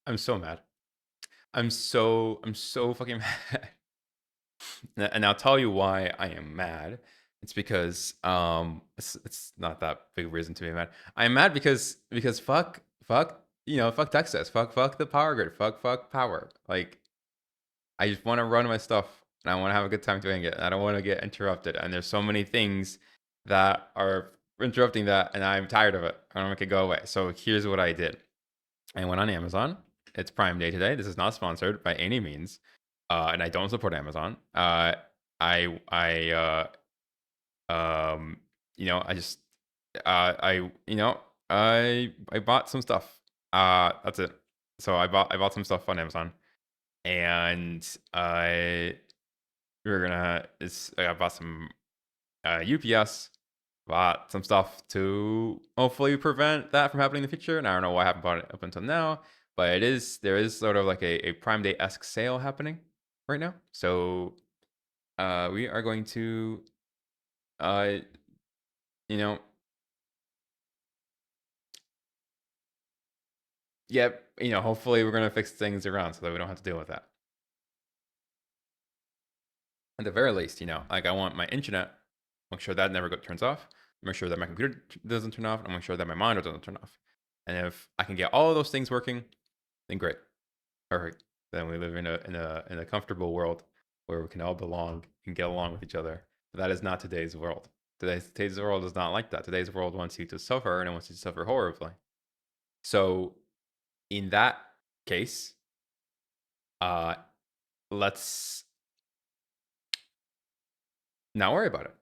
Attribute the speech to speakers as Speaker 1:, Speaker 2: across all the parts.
Speaker 1: I'm so mad. I'm so fucking mad. And I'll tell you why I am mad. It's because it's not that big a reason to be mad. I'm mad because fuck Texas, fuck the power grid, fuck power. Like I just want to run my stuff and I want to have a good time doing it. I don't want to get interrupted. And there's so many things that are interrupting that, and I'm tired of it. I want to make it go away. So here's what I did. I went on Amazon. It's Prime Day today. This is not sponsored by any means, and I don't support Amazon. I I just I bought some stuff. That's it. So I bought some stuff on Amazon, and I bought some UPS, bought some stuff to hopefully prevent that from happening in the future. And I don't know why I haven't bought it up until now, but there is sort of like a Prime Day-esque sale happening right now. So we are going to uh you know yep, hopefully we're gonna fix things around so that we don't have to deal with that. At the very least, like I want my internet, make sure that never turns off, make sure that my computer doesn't turn off, and make sure that my monitor doesn't turn off. And if I can get all of those things working, then great. Perfect. Then we live in a comfortable world where we can all belong and get along with each other. But that is not today's world. Today's world is not like that. Today's world wants you to suffer, and it wants you to suffer horribly. So in that case, uh let's not worry about it.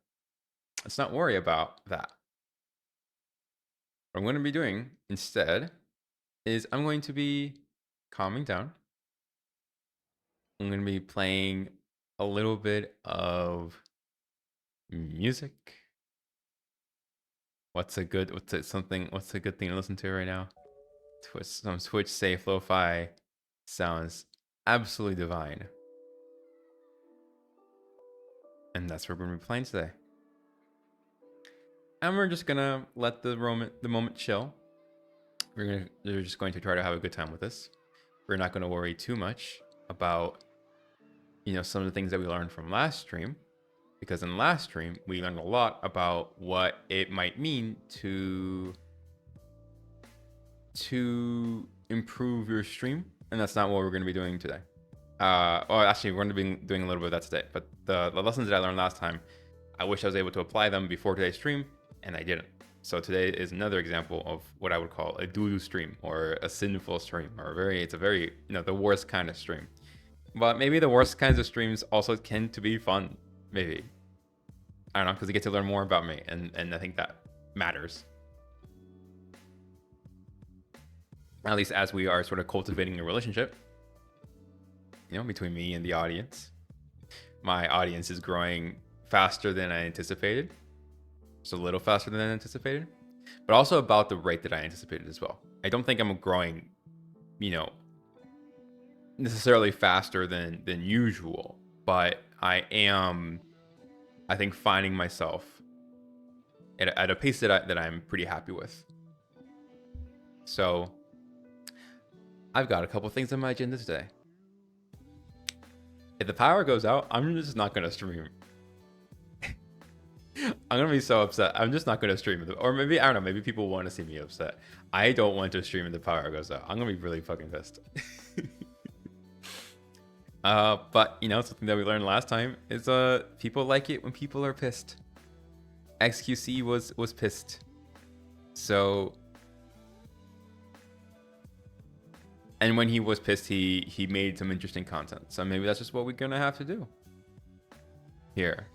Speaker 1: Let's not worry about that. What I'm going to be doing instead is I'm going to be calming down. I'm going to be playing a little bit of music. What's a good thing to listen to right now? Some Twitch safe lo-fi sounds absolutely divine. And that's what we're gonna be playing today. And we're just gonna let the moment chill. We're just going to try to have a good time with this. We're not gonna worry too much about some of the things that we learned from last stream, because in last stream we learned a lot about what it might mean to improve your stream, and that's not what we're going to be doing today. Well, actually, we're going to be doing a little bit of that today, but the lessons that I learned last time, I wish I was able to apply them before today's stream, and I didn't. So today is another example of what I would call a doo-doo stream, or a sinful stream, or it's a very, the worst kind of stream. But maybe the worst kinds of streams also tend to be fun, maybe. I don't know, because you get to learn more about me, and I think that matters. At least as we are sort of cultivating a relationship, between me and the audience. My audience is growing faster than I anticipated. Just a little faster than I anticipated. But also about the rate that I anticipated as well. I don't think I'm growing, necessarily faster than usual. But I am, I think, finding myself at a pace that I'm pretty happy with. So I've got a couple things on my agenda today. If the power goes out, I'm just not going to stream. I'm going to be so upset. I'm just not going to stream. Or maybe, I don't know, maybe people want to see me upset. I don't want to stream if the power goes out. I'm going to be really fucking pissed. But, something that we learned last time is people like it when people are pissed. XQC was pissed. So... And when he was pissed, he made some interesting content. So maybe that's just what we're gonna have to do here.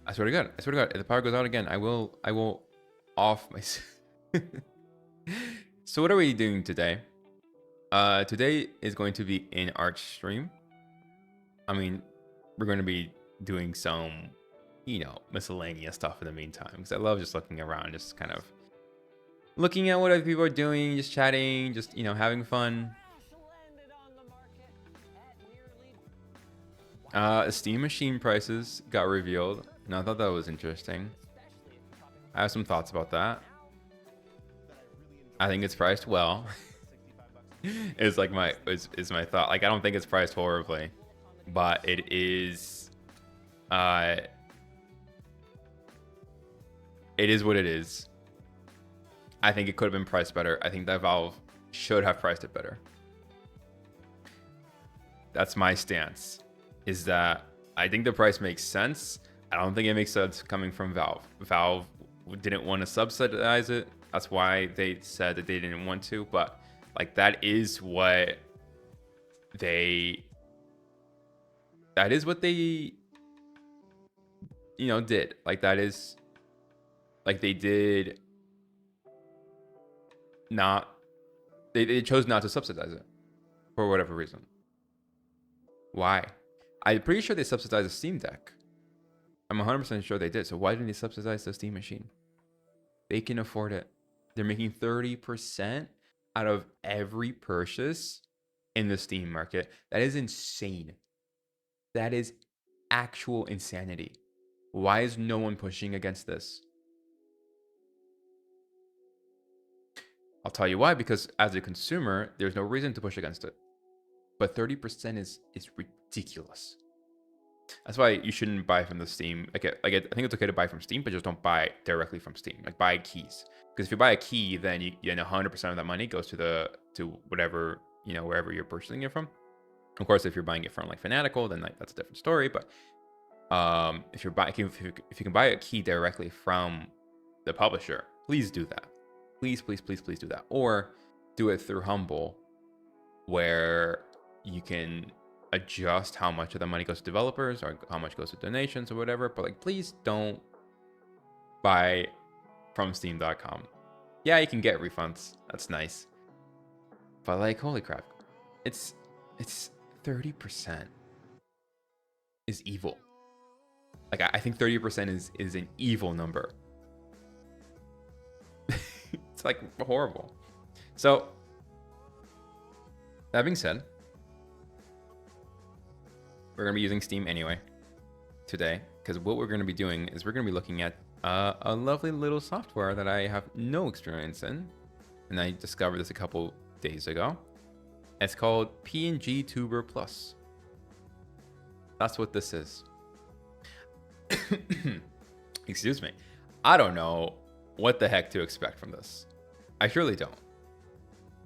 Speaker 1: I swear to God, if the power goes out again, I will off my. So what are we doing today? Today is going to be an art stream. I mean, we're going to be doing some miscellaneous stuff in the meantime, because I love just looking around, just kind of looking at what other people are doing, just chatting, just having fun. Steam machine prices got revealed And I thought that was interesting. I have some thoughts about that. I think it's priced well. Is like my is my thought. Like I don't think it's priced horribly, but it is what it is. I think it could have been priced better. I think that Valve should have priced it better. That's my stance. Is that I think the price makes sense. I don't think it makes sense coming from Valve. Valve didn't want to subsidize it. That's why they said that they didn't want to. But like that is what they did. Like that is like they did not they chose not to subsidize it for whatever reason. Why? I'm pretty sure they subsidized the Steam Deck. I'm 100% sure they did. So why didn't they subsidize the Steam machine? They can afford it. They're making 30% out of every purchase in the Steam market. That is insane. That is actual insanity. Why is no one pushing against this? I'll tell you why, because as a consumer, there's no reason to push against it. But 30% is ridiculous. That's why you shouldn't buy from the Steam. I think it's okay to buy from Steam, but just don't buy directly from Steam. Like buy keys, because if you buy a key, then 100% of that money goes to whatever wherever you're purchasing it from. Of course, if you're buying it from like Fanatical, then that's a different story. But if you can buy a key directly from the publisher, please do that. Please do that, or do it through Humble, where you can adjust how much of the money goes to developers or how much goes to donations or whatever. But like, please don't buy from Steam.com. Yeah, you can get refunds. That's nice. But like, holy crap, it's 30% is evil. Like I think 30% is an evil number. It's like horrible. So that being said, we're going to be using Steam anyway today, because what we're going to be doing is we're going to be looking at a lovely little software that I have no experience in, and I discovered this a couple days ago. It's called PNGTUBER Plus. That's what this is. Excuse me. I don't know what the heck to expect from this. I surely don't.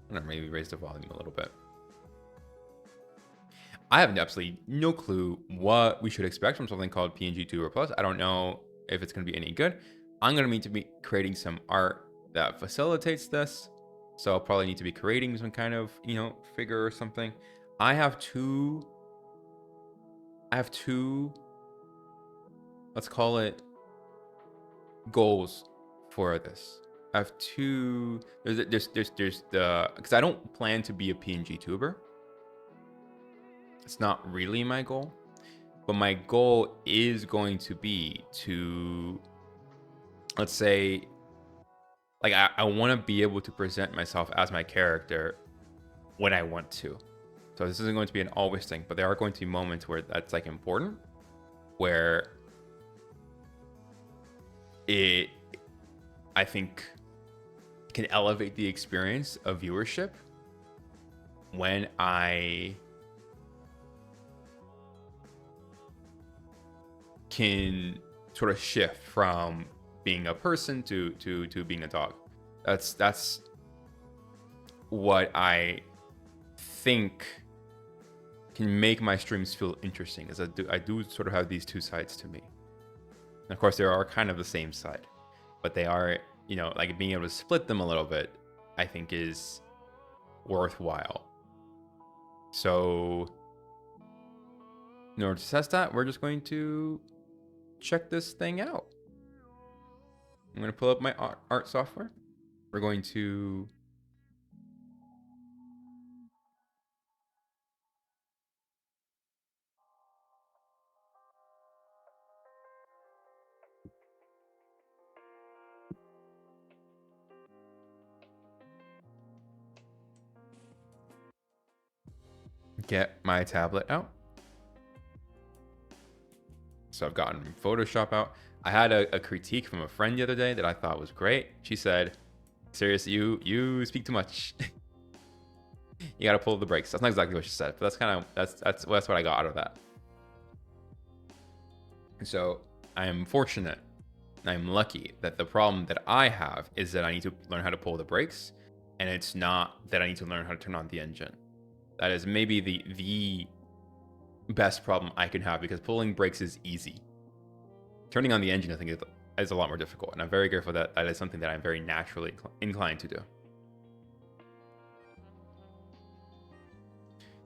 Speaker 1: I'm going to maybe raise the volume a little bit. I have absolutely no clue what we should expect from something called PNGTUBER Plus. I don't know if it's going to be any good. I'm going to need to be creating some art that facilitates this. So I'll probably need to be creating some kind of, figure or something. I have two, let's call it goals for this. I have two, there's the, because I don't plan to be a PNG tuber. It's not really my goal, but my goal is going to be to, let's say, like I want to be able to present myself as my character when I want to. So this isn't going to be an always thing, but there are going to be moments where that's like important, where it, I think, can elevate the experience of viewership when I can sort of shift from being a person to being a dog. That's what I think can make my streams feel interesting, is I do sort of have these two sides to me. And of course, they are kind of the same side, but they are, like being able to split them a little bit, I think is worthwhile. So in order to test that, we're just going to check this thing out. I'm going to pull up my art software. We're going to get my tablet out. So I've gotten Photoshop out. I had a critique from a friend the other day that I thought was great. She said, "Serious, you speak too much. You gotta pull the brakes." That's not exactly what she said, but that's what I got out of that. And so I am fortunate, I'm lucky that the problem that I have is that I need to learn how to pull the brakes, and it's not that I need to learn how to turn on the engine. That is maybe the best problem I can have, because pulling brakes is easy. Turning on the engine, I think, is a lot more difficult, and I'm very grateful that that is something that I'm very naturally inclined to do.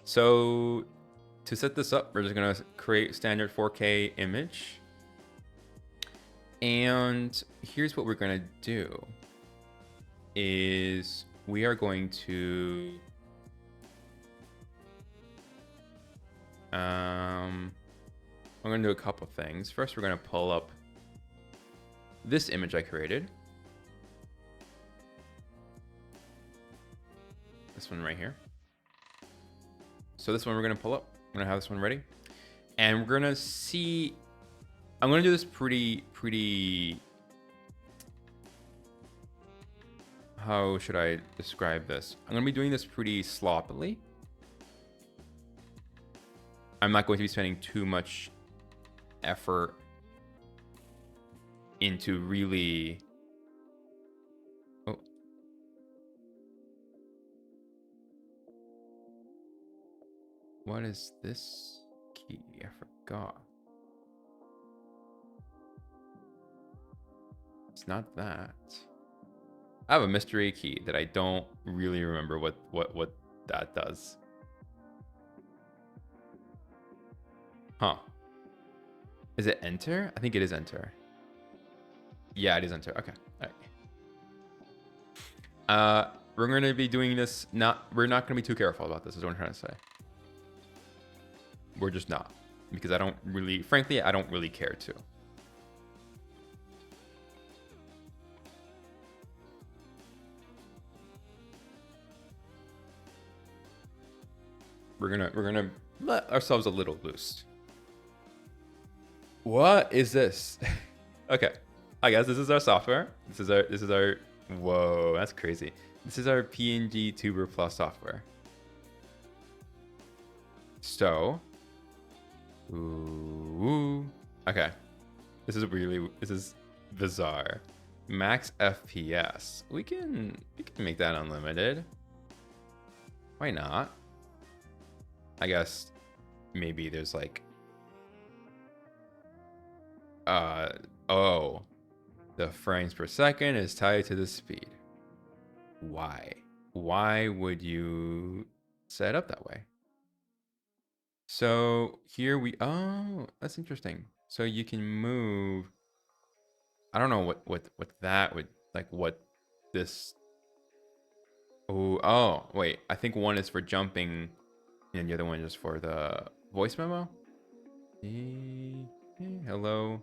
Speaker 1: So to set this up, we're just gonna create standard 4K image. And here's what we're gonna do is we are going to we're gonna do a couple things. First, we're gonna pull up this image I created. This one right here. So this one we're gonna pull up. I'm gonna have this one ready. And we're gonna see, I'm gonna do this pretty, how should I describe this? I'm gonna be doing this pretty sloppily. I'm not going to be spending too much effort into really, oh, what is this key? I forgot. It's not that. I have a mystery key that I don't really remember what that does. Huh. Is it enter? I think it is enter. Yeah, it is enter. Okay. All right. We're going to be doing this. We're not going to be too careful about this, is what I'm trying to say. We're just not, because I don't really, frankly, I don't really care to. We're gonna let ourselves a little boost. What is this? Okay, I guess this is our software. This is our. Whoa, that's crazy. This is our PNGTUBER Plus software. So, ooh, okay. This is bizarre. Max FPS. We can make that unlimited. Why not? I guess maybe there's like, oh, the frames per second is tied to the speed. Why? Why would you set it up that way? So here oh, that's interesting. So you can move, I don't know what that would, like, what this, oh, wait, I think one is for jumping and the other one is for the voice memo. Hello.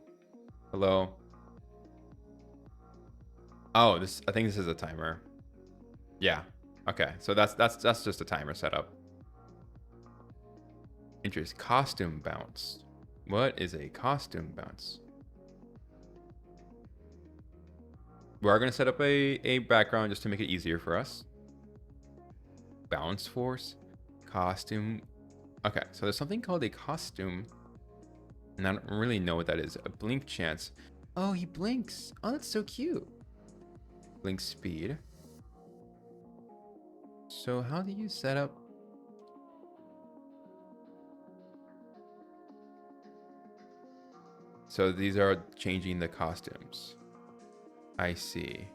Speaker 1: Oh, I think this is a timer. Yeah. Okay. So that's just a timer setup. Interest. Costume bounce. What is a costume bounce? We are going to set up a background just to make it easier for us. Bounce force. Costume. Okay. So there's something called a costume, and I don't really know what that is. A blink chance. Oh, he blinks. Oh, that's so cute. Blink speed. So how do you set up? So these are changing the costumes. I see.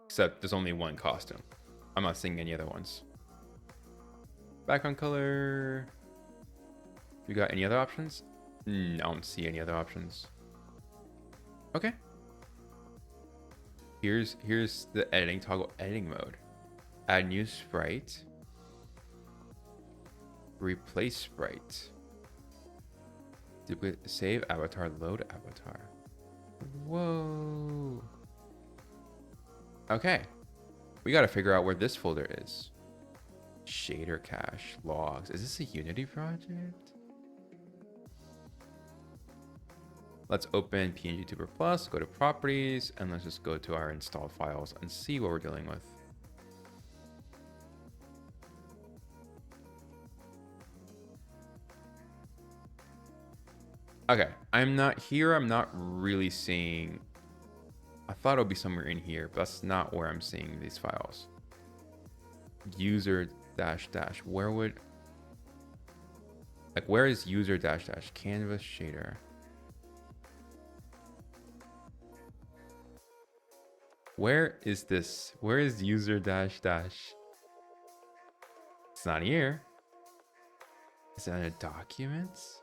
Speaker 1: Except there's only one costume. I'm not seeing any other ones. Background color. You got any other options? I don't see any other options. Okay. Here's the editing toggle, editing mode. Add new sprite. Replace sprite. Duplicate, save avatar, load avatar. Whoa. Okay. We got to figure out where this folder is. Shader cache, logs. Is this a Unity project? let's open PNGTuber Plus, go to properties, and let's just go to our installed files and see what we're dealing with. Okay, I'm not here. I'm not really seeing. I thought it would be somewhere in here, but that's not where I'm seeing these files. User dash dash. Where would, like, where is user dash dash canvas shader? Where is this? Where is user dash dash? It's not here. Is it under documents?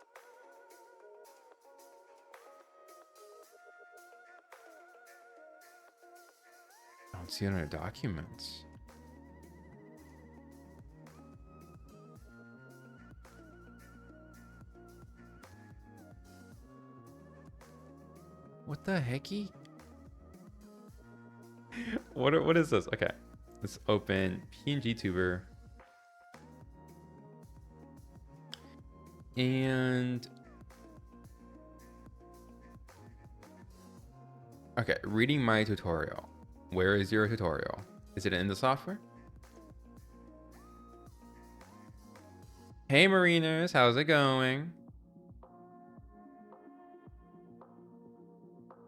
Speaker 1: I don't see it under documents. What the hecky? What is this? Okay, let's open PNGTuber. And okay, reading my tutorial. Where is your tutorial? Is it in the software? Hey Marinas, how's it going?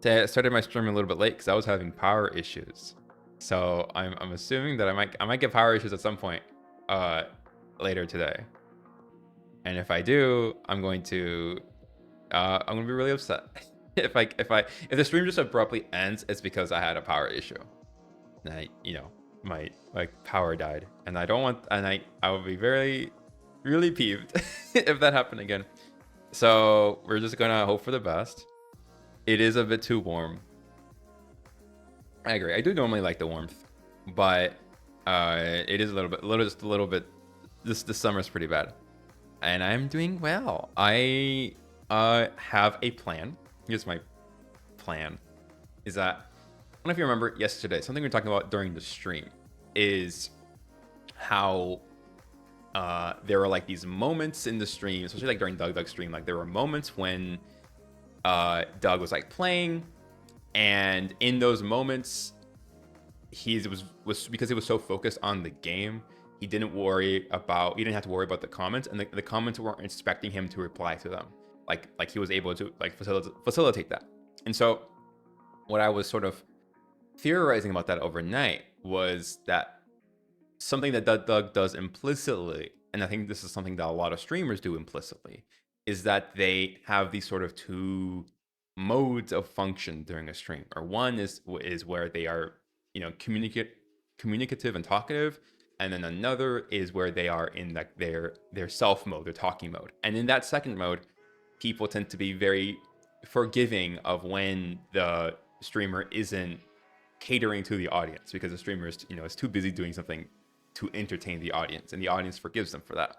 Speaker 1: I started my stream a little bit late because I was having power issues. So I'm assuming that I might get power issues at some point later today. And if I do, I'm going to be really upset. if the stream just abruptly ends, it's because I had a power issue. And my power died. And I don't want, and I would be very, really peeved if that happened again. So we're just gonna hope for the best. It is a bit too warm. I agree. I do normally like the warmth, but it is just a little bit. This summer's pretty bad, and I'm doing well. I have a plan. Here's my plan. Is that, I don't know if you remember yesterday, something we were talking about during the stream is how there were like these moments in the stream, especially like during Doug's stream, like there were moments when Doug was like playing, and in those moments he was because he was so focused on the game, he didn't have to worry about the comments, and the comments weren't expecting him to reply to them, like he was able to like facilitate that. And so what I was sort of theorizing about that overnight was that something that Doug does implicitly, and I think this is something that a lot of streamers do implicitly, is that they have these sort of two modes of function during a stream. Or one is where they are, communicative and talkative, and then another is where they are in like their self mode, their talking mode. And in that second mode, people tend to be very forgiving of when the streamer isn't catering to the audience, because the streamer is too busy doing something to entertain the audience, and the audience forgives them for that.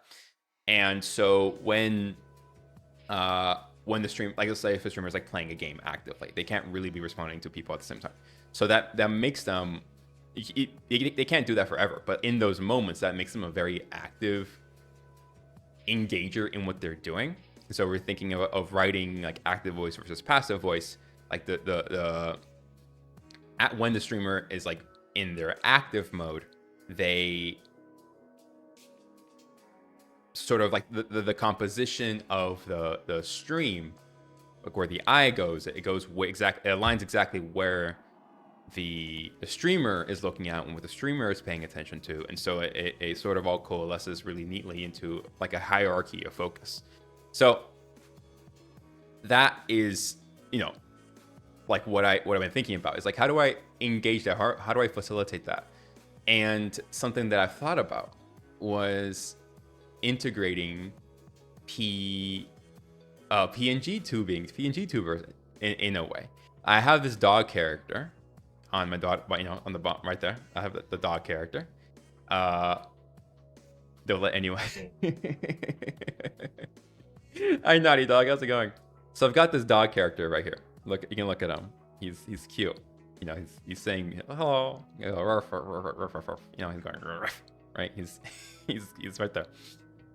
Speaker 1: And so when the stream, like let's say if a streamer is like playing a game actively, they can't really be responding to people at the same time. So that makes them, they can't do that forever. But in those moments, that makes them a very active engager in what they're doing. So we're thinking of writing like active voice versus passive voice. Like when the streamer is like in their active mode, they sort of like the composition of the stream, like where the eye goes, it aligns exactly where the streamer is looking at and what the streamer is paying attention to. And so it sort of all coalesces really neatly into like a hierarchy of focus. So that is, like what I've been thinking about is like, how do I engage that? How do I facilitate that? And something that I've thought about was integrating PNGTubers in a way. I have this dog character on my dog, on the bottom right there. I have the dog character. They'll let anyway. Hi, Naughty Dog. How's it going? So I've got this dog character right here. Look, you can look at him. He's cute. He's saying hello. He's going right. He's right there.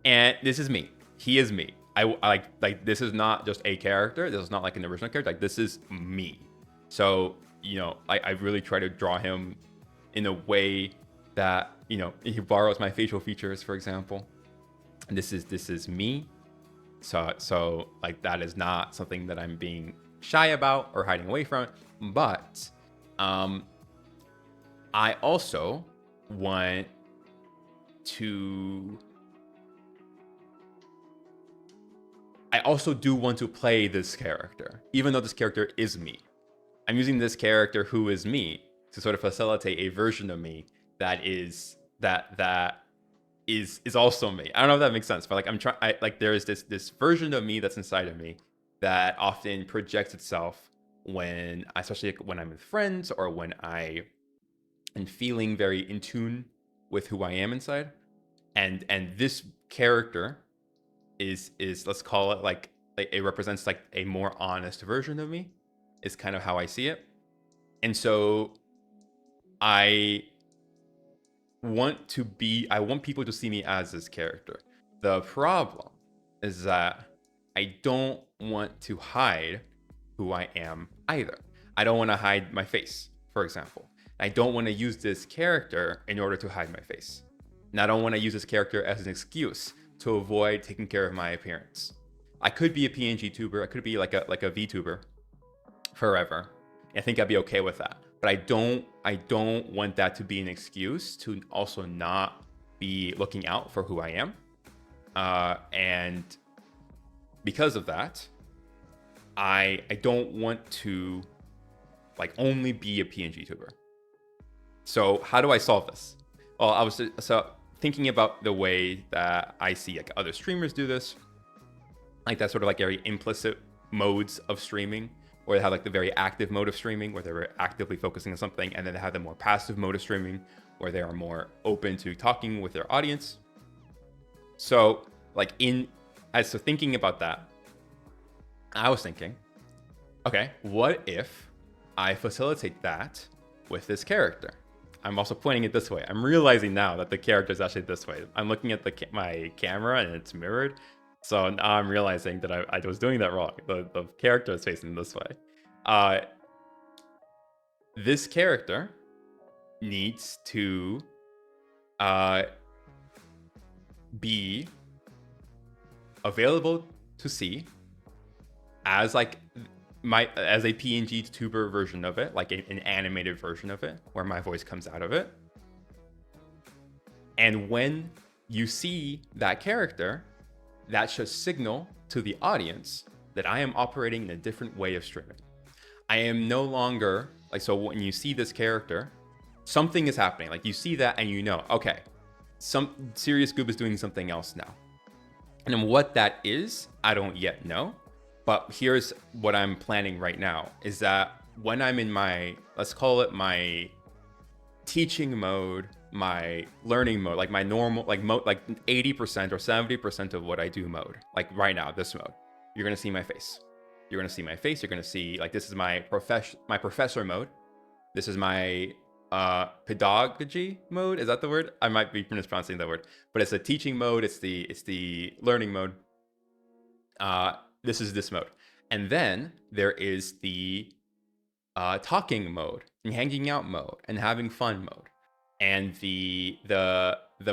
Speaker 1: And this is me. He is me. like this is not just a character. This is not like an original character. Like this is me. So, you know, I really try to draw him in a way that, you know, he borrows my facial features, for example. And this is me. So like that is not something that I'm being shy about or hiding away from. But I also want to I also do want to play this character, even though this character is me. I'm using this character who is me to sort of facilitate a version of me that is also me. I don't know if that makes sense, but like I'm trying, like there is this version of me that's inside of me that often projects itself when, especially when I'm with friends or when I am feeling very in tune with who I am inside, and this character is let's call it like it represents like a more honest version of me, is kind of how I see it. And so I want people to see me as this character. The problem is that I don't want to hide who I am either. I don't want to hide my face, for example. I don't want to use this character in order to hide my face. And I don't want to use this character as an excuse to avoid taking care of my appearance. I could be a PNGTuber. I could be like a VTuber forever. I think I'd be okay with that. But I don't want that to be an excuse to also not be looking out for who I am. And because of that, I don't want to like only be a PNGTuber. So how do I solve this? Well, I was thinking about the way that I see like other streamers do this, like that sort of like very implicit modes of streaming, where they have like the very active mode of streaming where they're actively focusing on something, and then they have the more passive mode of streaming where they are more open to talking with their audience. So like so thinking about that, I was thinking, okay, what if I facilitate that with this character? I'm also pointing it this way. I'm realizing now that the character is actually this way. I'm looking at my camera and it's mirrored. So now I'm realizing that I was doing that wrong. The character is facing this way. This character needs to be available to see as like as a PNGTuber version of it, like an animated version of it, where my voice comes out of it. And when you see that character, that should signal to the audience that I am operating in a different way of streaming. I am no longer like, so when you see this character, something is happening. Like you see that and you know, okay, some serious Goob is doing something else now. And then what that is, I don't yet know. But here's what I'm planning right now is that when I'm in my, let's call it my teaching mode, my learning mode, like my normal, like 80% or 70% of what I do mode, like right now, this mode, you're going to see my face. You're going to see my face. You're going to see like, this is my professor mode. This is my pedagogy mode. Is that the word? I might be mispronouncing that word, but it's a teaching mode. It's the learning mode. This is this mode. And then there is the talking mode and hanging out mode and having fun mode. And the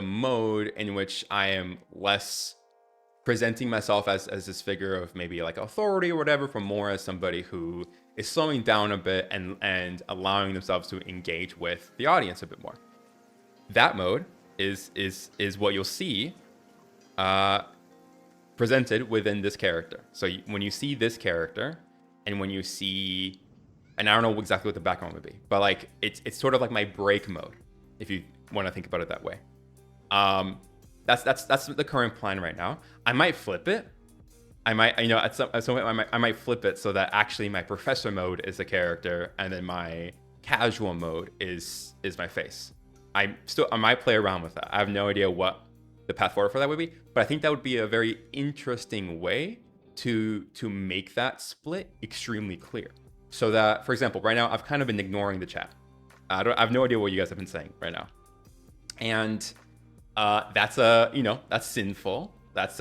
Speaker 1: mode in which I am less presenting myself as this figure of maybe like authority or whatever, from more as somebody who is slowing down a bit and allowing themselves to engage with the audience a bit more. That mode is what you'll see presented within this character. So when you see this character, and when you see, and I don't know exactly what the background would be, but like it's sort of like my break mode, if you want to think about it that way. That's the current plan right now. I might flip it. I might, you know, at some point I might flip it so that actually my professor mode is the character, and then my casual mode is my face. I might play around with that. I have no idea what the path forward for that would be, but I think that would be a very interesting way to make that split extremely clear. So that, for example, right now I've kind of been ignoring the chat. I have no idea what you guys have been saying right now, and that's sinful. That's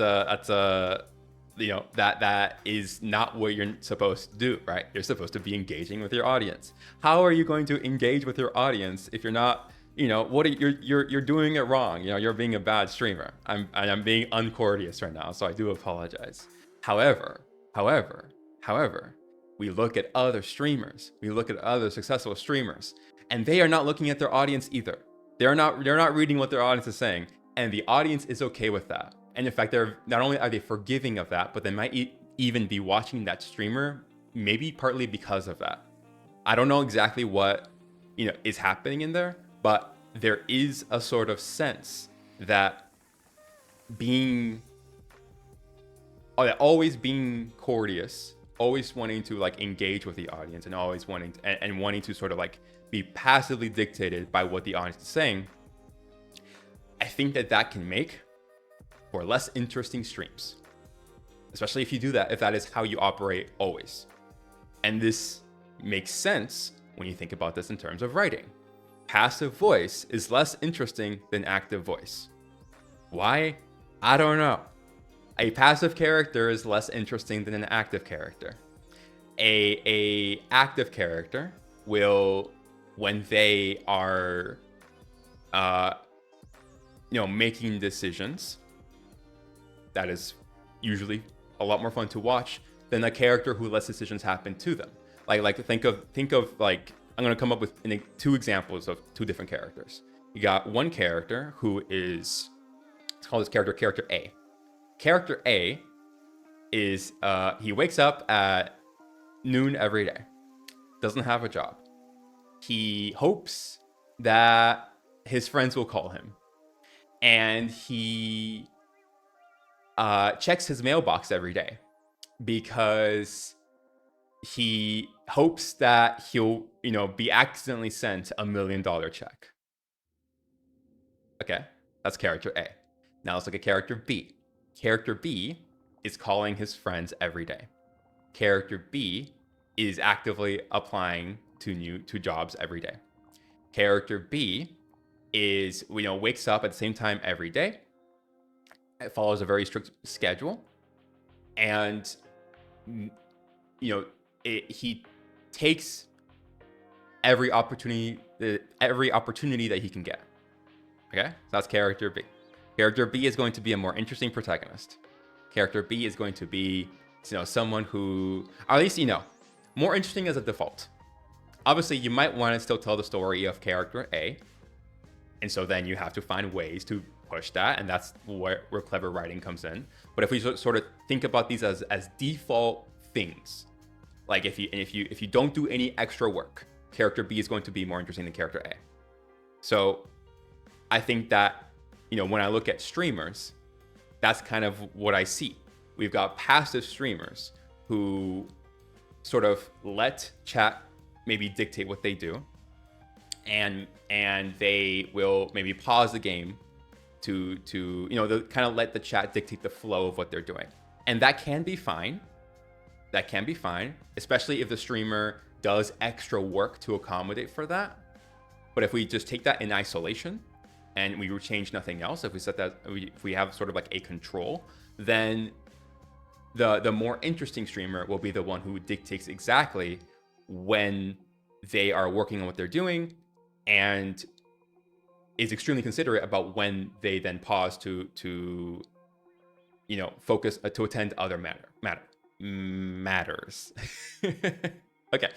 Speaker 1: that is not what you're supposed to do, right? You're supposed to be engaging with your audience. How are you going to engage with your audience if you're not, what are, you're doing it wrong? You're being a bad streamer. I'm being uncourteous right now, so I do apologize. However, however, however, we look at other streamers, we look at other successful streamers, and they are not looking at their audience either. They're not reading what their audience is saying, and the audience is okay with that. And in fact, they're not only are they forgiving of that, but they might even be watching that streamer maybe partly because of that. I don't know exactly what is happening in there, but there is a sort of sense that always being courteous, always wanting to like engage with the audience, and always wanting to, and wanting to sort of like be passively dictated by what the audience is saying, I think that can make for less interesting streams, especially if you do that, if that is how you operate always. And this makes sense when you think about this in terms of writing. Passive voice is less interesting than active voice. Why? I don't know. A passive character is less interesting than an active character. A active character will, when they are making decisions, that is usually a lot more fun to watch than a character who lets decisions happen to them. Like think of like, I'm gonna come up with two examples of two different characters. You got one character who is, let's call this character A. Character A is he wakes up at noon every day, doesn't have a job. He hopes that his friends will call him, and he checks his mailbox every day because he hopes that he'll, be accidentally sent $1 million check. Okay, that's character A. Now let's look at character B. Character B is calling his friends every day. Character B is actively applying to jobs every day. Character B is, wakes up at the same time every day. It follows a very strict schedule, and he takes every opportunity that he can get. Okay, so that's character B. Character B is going to be a more interesting protagonist. Character B is going to be, someone who, or at least, more interesting as a default. Obviously, you might want to still tell the story of character A, and so then you have to find ways to push that, and that's where clever writing comes in. But if we sort of think about these as default things, like if you don't do any extra work, character B is going to be more interesting than character A. So I think that, when I look at streamers, that's kind of what I see. We've got passive streamers who sort of let chat maybe dictate what they do, and they will maybe pause the game to they'll kind of let the chat dictate the flow of what they're doing. And that can be fine. That can be fine, especially if the streamer does extra work to accommodate for that. But if we just take that in isolation and we change nothing else, if we set that, if we have sort of like a control, then the more interesting streamer will be the one who dictates exactly when they are working on what they're doing, and is extremely considerate about when they then pause to focus, to attend other matters. Okay,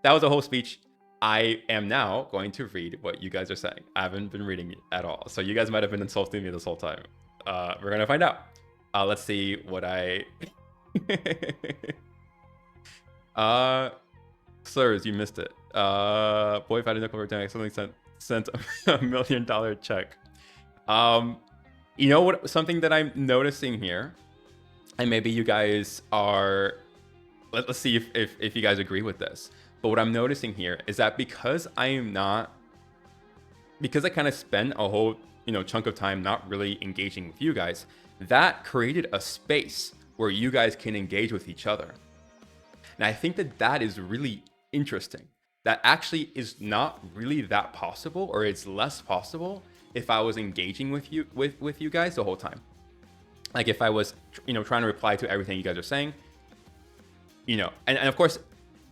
Speaker 1: that was a whole speech. I am now going to read what you guys are saying. I haven't been reading it at all, so you guys might have been insulting me this whole time. We're gonna find out. Let's see what I slurs, you missed it. Boy found a nickel return accidentally sent $1 million check. What, something that I'm noticing here, and maybe you guys are, let's see if you guys agree with this, but what I'm noticing here is that because I kind of spend a whole chunk of time not really engaging with you guys, that created a space where you guys can engage with each other. And I think that is really interesting. That actually is not really that possible, or it's less possible if I was engaging with you guys the whole time. Like if I was, trying to reply to everything you guys are saying, and of course,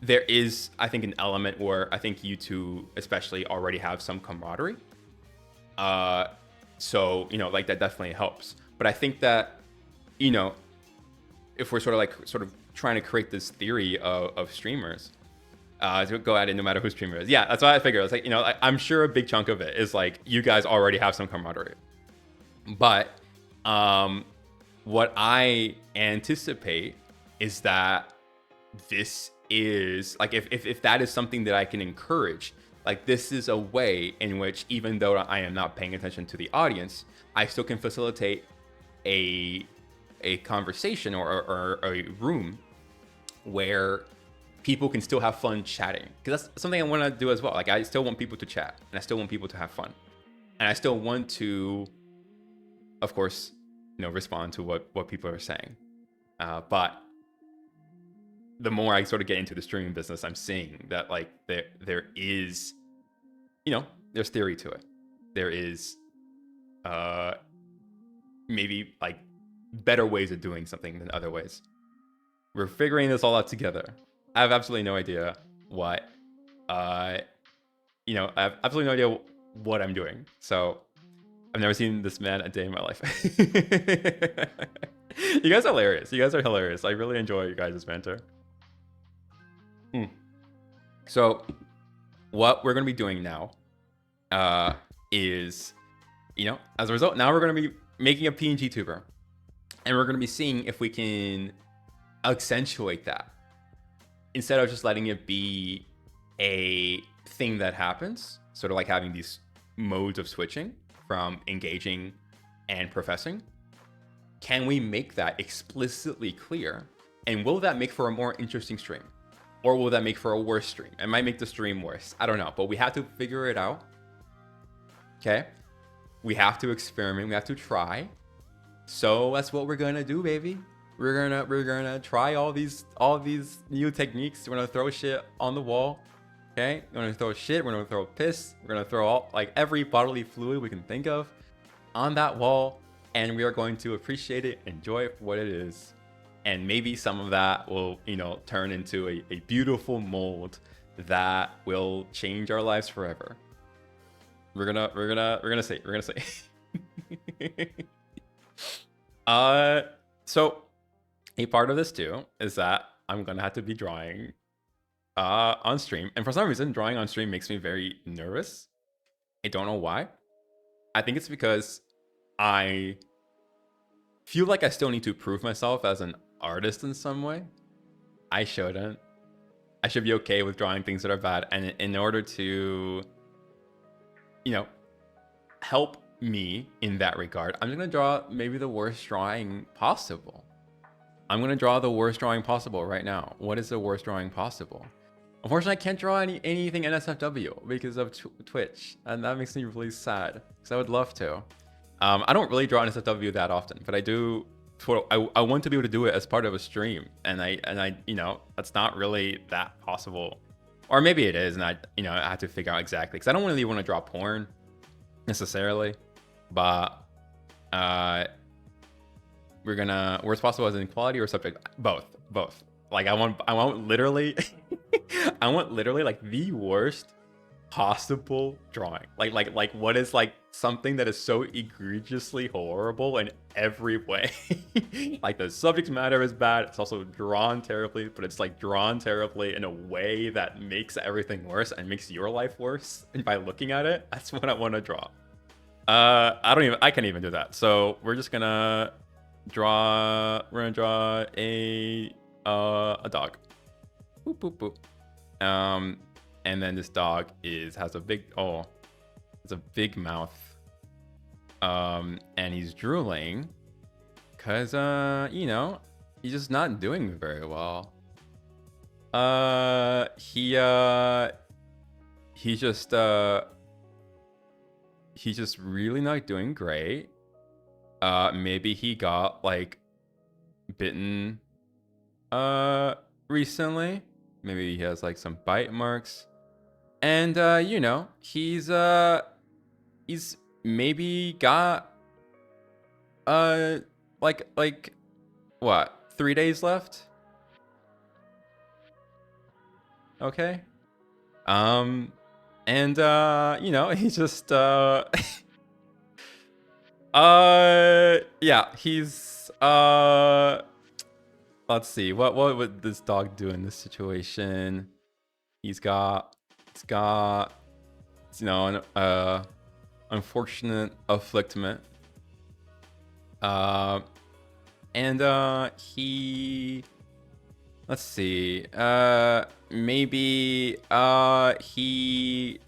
Speaker 1: there is, I think, an element where I think you two especially already have some camaraderie. So, like that definitely helps. But I think that, if we're sort of trying to create this theory of streamers, to go at it no matter who streamer is. Yeah, that's why I figured. It's like, I'm sure a big chunk of it is like you guys already have some camaraderie. But what I anticipate is that this is like if that is something that I can encourage, like this is a way in which, even though I am not paying attention to the audience, I still can facilitate a conversation or a room where people can still have fun chatting, because that's something I want to do as well. Like I still want people to chat, and I still want people to have fun, and I still want to, of course, respond to what people are saying. But the more I sort of get into the streaming business, I'm seeing that like there is, there's theory to it. There is maybe like better ways of doing something than other ways. We're figuring this all out together. I have absolutely no idea what, I have absolutely no idea what I'm doing. So I've never seen this man a day in my life. You guys are hilarious. You guys are hilarious. I really enjoy you guys' banter. So what we're going to be doing now is, as a result, now we're going to be making a PNGTuber. And we're going to be seeing if we can accentuate that, instead of just letting it be a thing that happens, sort of like having these modes of switching from engaging and professing. Can we make that explicitly clear? And will that make for a more interesting stream? Or will that make for a worse stream? It might make the stream worse. I don't know, but we have to figure it out. Okay? We have to experiment. We have to try. So that's what we're gonna do, baby. We're gonna try all these new techniques. We're gonna throw shit on the wall. Okay? We're gonna throw shit. We're gonna throw piss. We're gonna throw all like every bodily fluid we can think of on that wall, and we are going to appreciate it, enjoy it for what it is. And maybe some of that will, turn into a beautiful mold that will change our lives forever. We're gonna see. So a part of this too is that I'm gonna have to be drawing on stream, and for some reason drawing on stream makes me very nervous. I don't know why. I think it's because I feel like I still need to prove myself as an artist in some way. I shouldn't. I should be okay with drawing things that are bad, and in order to, help me in that regard, I'm gonna draw maybe the worst drawing possible. I'm gonna draw the worst drawing possible right now. What is the worst drawing possible? Unfortunately, I can't draw anything NSFW because of Twitch, and that makes me really sad, because I would love to. I don't really draw NSFW that often, but I do. I want to be able to do it as part of a stream, and I that's not really that possible, or maybe it is, and I have to figure out exactly, because I don't really want to draw porn necessarily, but worst possible as inequality or subject, both. Like I want literally I want literally like the worst possible drawing. Like what is like something that is so egregiously horrible in every way. Like the subject matter is bad, it's also drawn terribly, but it's like drawn terribly in a way that makes everything worse and makes your life worse. And by looking at it, that's what I want to draw. I can't even do that. So we're just gonna draw a dog. Boop boop boop. And then this dog has a big mouth. And he's drooling because he's just not doing very well. He's just really not doing great. Maybe he got like bitten recently. Maybe he has like some bite marks. And he's maybe got like what? 3 days left? Okay. And you know, he's just yeah, he's let's see. What would this dog do in this situation? He's got you know, an unfortunate afflictment. And he, let's see. Maybe he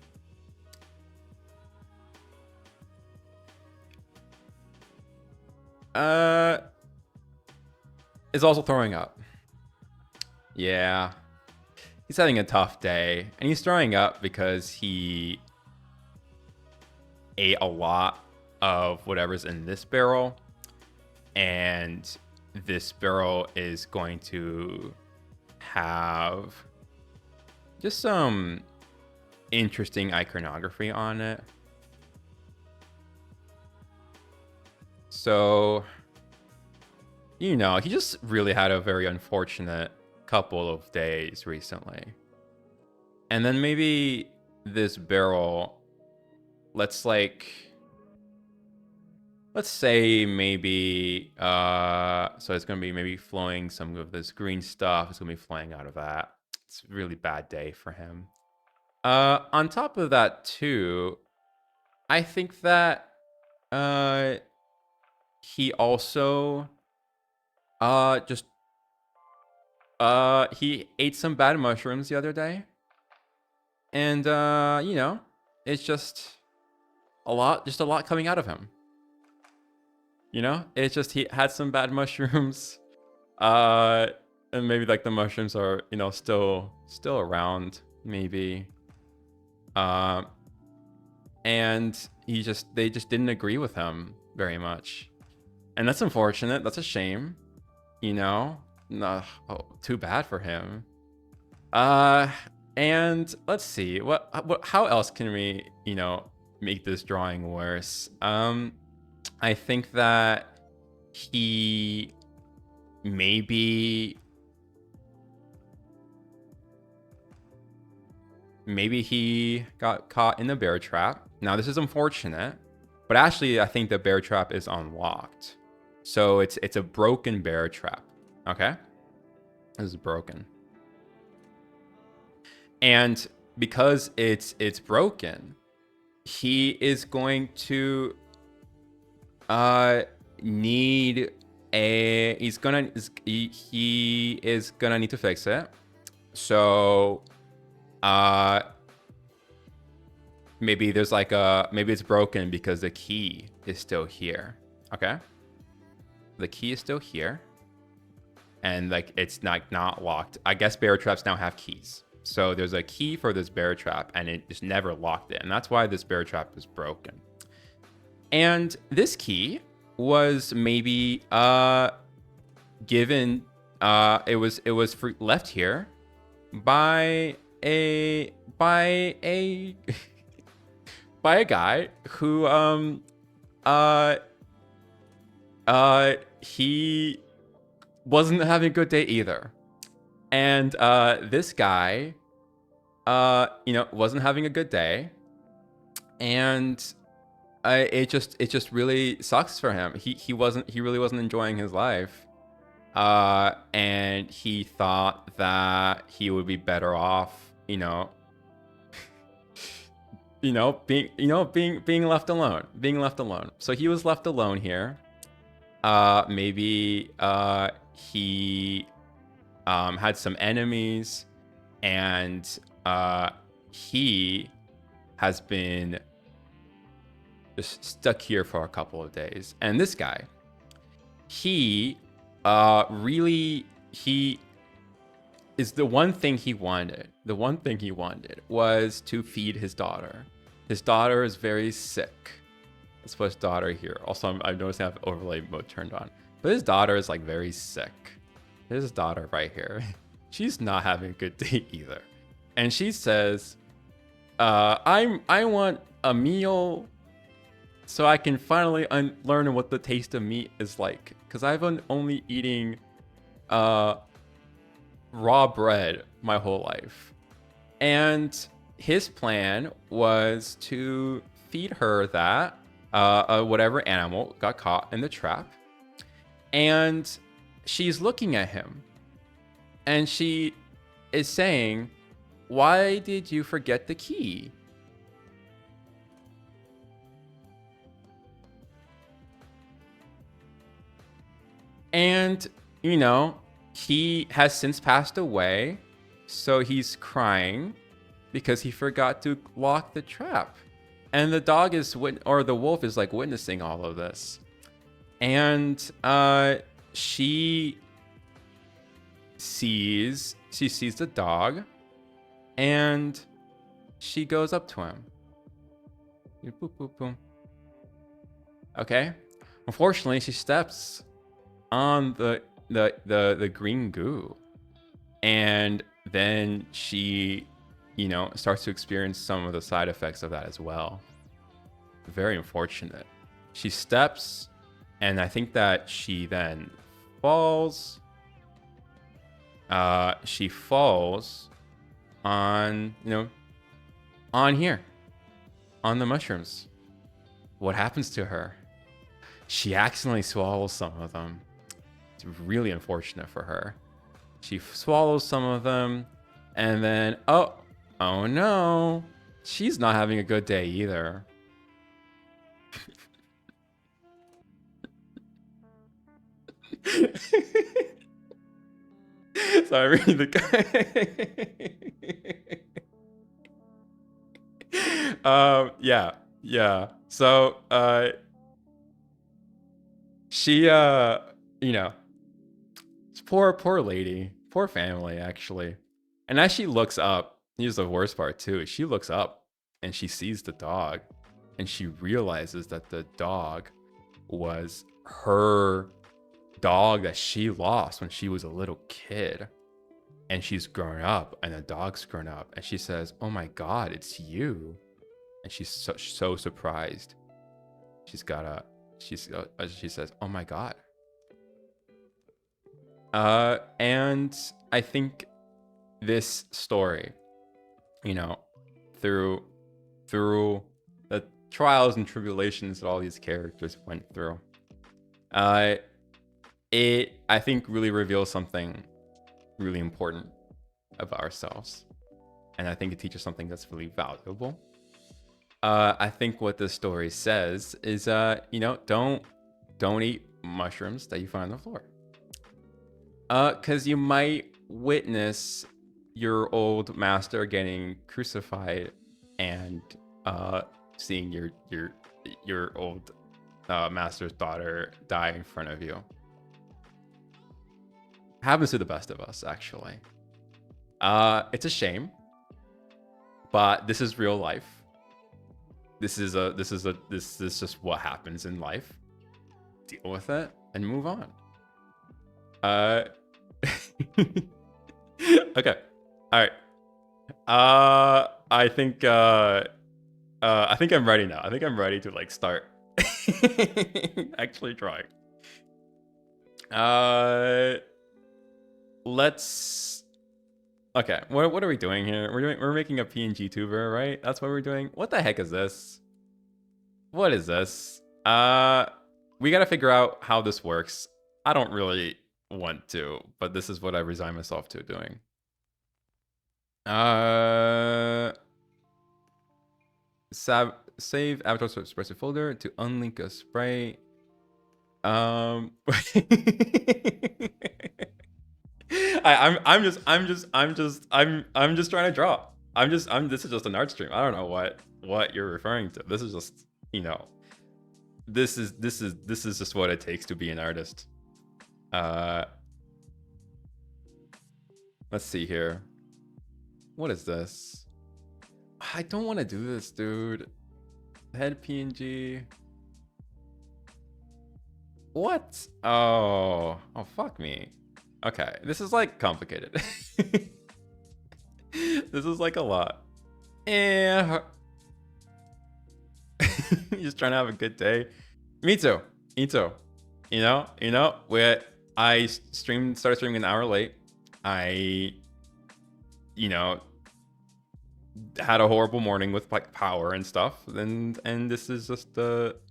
Speaker 1: is also throwing up. Yeah. He's having a tough day, and he's throwing up because he ate a lot of whatever's in this barrel, and this barrel is going to have just some interesting iconography on it. So, you know, he just really had a very unfortunate couple of days recently. And then maybe this barrel, let's say maybe so it's gonna be maybe flowing some of this green stuff. It's gonna be flowing out of that. It's a really bad day for him. On top of that too, I think that he also just he ate some bad mushrooms the other day. And you know, it's just a lot coming out of him. You know, it's just he had some bad mushrooms. And maybe like the mushrooms are, you know, still around, maybe. And they just didn't agree with him very much. And that's unfortunate. That's a shame. You know? No, oh, too bad for him. And let's see. How else can we, you know, make this drawing worse? I think that he maybe he got caught in the bear trap. Now this is unfortunate, but actually I think the bear trap is unlocked. So it's a broken bear trap. Okay? This is broken. And because it's broken, he is going to need a he is gonna need to fix it. So maybe there's like maybe it's broken because the key is still here. Okay, the key is still here, and like it's not locked. I guess bear traps now have keys. So there's a key for this bear trap, and it just never locked it, and that's why this bear trap is broken. And this key was maybe given it was left here by a by a guy who he wasn't having a good day either. And this guy you know, wasn't having a good day, and it just really sucks for him. He really wasn't enjoying his life, and he thought that he would be better off, you know, being left alone. So he was left alone here. Maybe he had some enemies, and he has been just stuck here for a couple of days. And this guy, he is the one thing he wanted. The one thing he wanted was to feed his daughter. His daughter is very sick. Let's put his daughter here. Also, I've noticed I have overlay mode turned on. But his daughter is like very sick. There's his daughter right here. She's not having a good day either. And she says, I want a meal so I can finally learn what the taste of meat is like. Because I've been only eating raw bread my whole life. And his plan was to feed her that whatever animal got caught in the trap. And she's looking at him. And she is saying, "Why did you forget the key?" And, you know, he has since passed away. So he's crying because he forgot to lock the trap. And the dog is, or the wolf is like witnessing all of this. And she sees the dog and she goes up to him. Boop, boop, boom. Okay. Unfortunately, she steps on the green goo, and then she, you know, starts to experience some of the side effects of that as well. Very unfortunate. She steps, and I think that she then falls. She falls on, you know, on here, on the mushrooms. What happens to her? She accidentally swallows some of them. It's really unfortunate for her. She swallows some of them, and then, oh no, she's not having a good day either. Sorry, the guy. Yeah. So, she, you know, poor lady, poor family, actually. And as she looks up, here's the worst part too. She looks up and she sees the dog, and she realizes that the dog was her dog that she lost when she was a little kid. And she's grown up, and the dog's grown up, and she says, "Oh my God, it's you!" And she's so surprised. She says, "Oh my God." And I think this story, you know, through the trials and tribulations that all these characters went through, it, I think, really reveals something really important about ourselves. And I think it teaches something that's really valuable. I think what this story says is, you know, don't eat mushrooms that you find on the floor. Because you might witness your old master getting crucified, and seeing your old master's daughter die in front of you. Happens to the best of us, actually. It's a shame, but this is real life. This is just what happens in life. Deal with it and move on. Okay. All right. I think I'm ready now. I think I'm ready to like start actually drawing. Let's. Okay, what are we doing here? We're making a PNGTUBER, right? That's what we're doing. What the heck is this? What is this? We gotta figure out how this works. I don't really want to, but this is what I resign myself to doing. Save avatar expressive folder to unlink a spray. I'm just trying to draw. This is just an art stream. I don't know what you're referring to. This is just, you know, this is just what it takes to be an artist. Let's see here. What is this? I don't want to do this, dude. Head PNG. What? Oh, fuck me. Okay, this is like complicated. This is like a lot. Just trying to have a good day. Me too. Me too. Where I started streaming an hour late. I, you know, had a horrible morning with like power and stuff, and this is just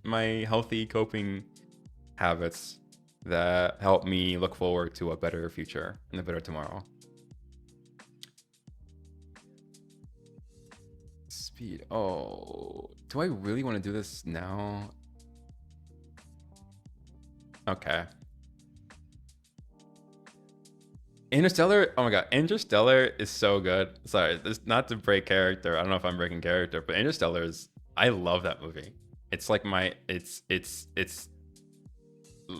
Speaker 1: my healthy coping habits that help me look forward to a better future and a better tomorrow. Speed. Oh, do I really want to do this now? Okay. Interstellar. Oh my god, Interstellar is so good. Sorry, this not to break character. I don't know if I'm breaking character, but Interstellar is. I love that movie. It's like it's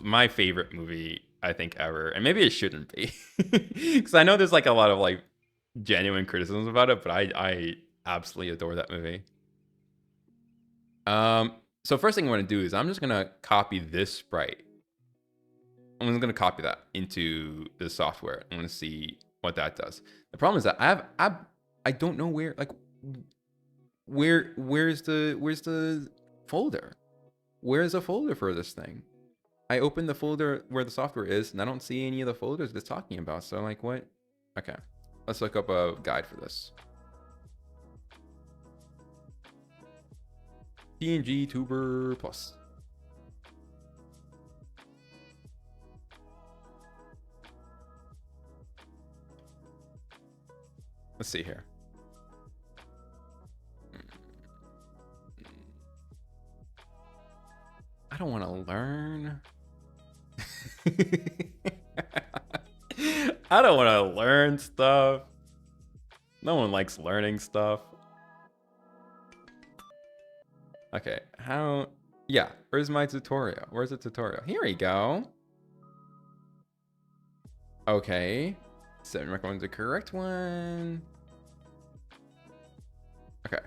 Speaker 1: my favorite movie I think ever, and maybe it shouldn't be, because I know there's like a lot of like genuine criticisms about it, but I absolutely adore that movie. So first thing I want to do is I'm just gonna copy this sprite. I'm just gonna copy that into the software. I'm gonna see what that does. The problem is that I don't know where, like, where's the folder? Where's the folder for this thing? I opened the folder where the software is, and I don't see any of the folders it's talking about. So I'm like, what? Okay, let's look up a guide for this. PNGTUBER Plus. Let's see here. I don't want to learn. I don't want to learn stuff. No one likes learning stuff. Okay, how? Yeah, where's my tutorial? Where's the tutorial? Here we go. Okay, 7 recommends the correct one. Okay.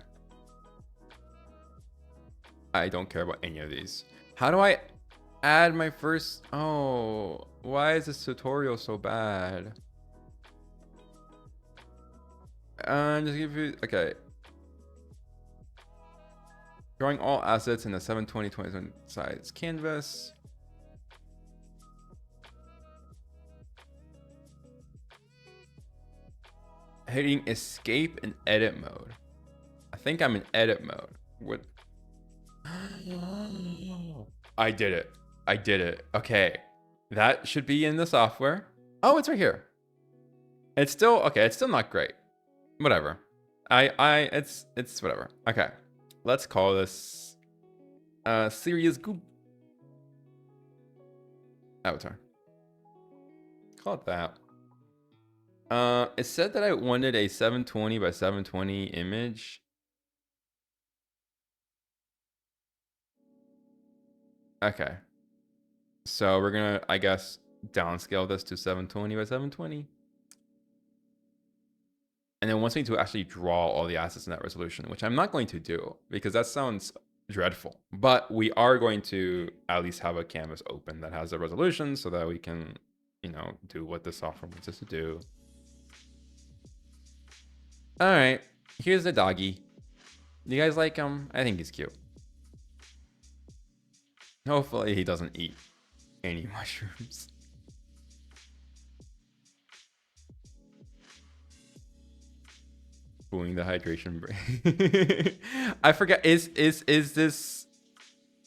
Speaker 1: I don't care about any of these. How do I add my first? Oh, why is this tutorial so bad? Just give you, okay. Drawing all assets in a 720 size canvas. Hitting escape in edit mode. I think I'm in edit mode. What? I did it. I did it. Okay. That should be in the software. Oh, it's right here. It's still okay. It's still not great. Whatever. It's whatever. Okay. Let's call this serious Goob avatar. Call it that. It said that I wanted a 720 by 720 image. Okay. So we're gonna, I guess, downscale this to 720 by 720. And then once we need to actually draw all the assets in that resolution, which I'm not going to do because that sounds dreadful. But we are going to at least have a canvas open that has a resolution so that we can, do what the software wants us to do. All right, here's the doggy. You guys like him? I think he's cute. Hopefully he doesn't eat any mushrooms. Booing the hydration break. I forget. Is this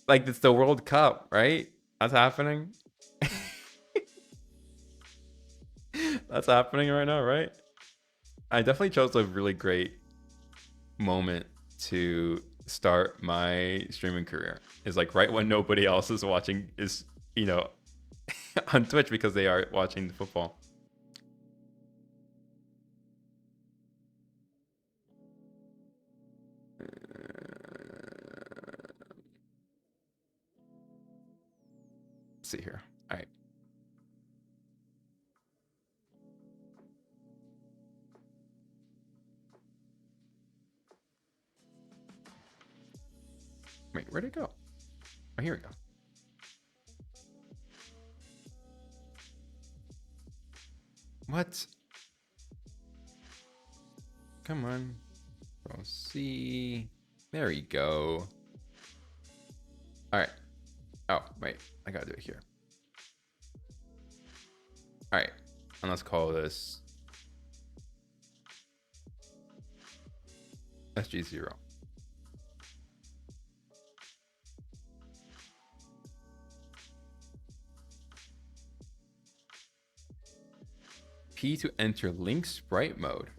Speaker 1: like it's the World Cup, right? That's happening. That's happening right now, right? I definitely chose a really great moment to start my streaming career. Is like right when nobody else is watching, is on Twitch because they are watching the football. Let's see here. All right. Wait, where'd it go? Oh, here we go. What? Come on. Control C. There we go. All right. Oh, wait. I gotta do it here. All right. And let's call this SG0. P to enter link sprite mode.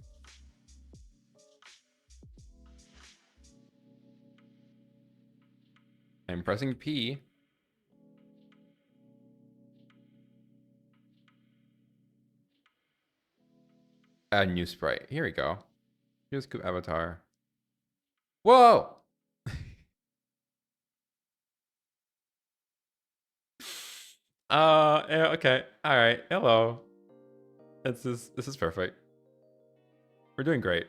Speaker 1: I'm pressing P. Add new sprite. Here we go. Here's Goob avatar. Whoa! Yeah, okay. All right. Hello. This is perfect. We're doing great.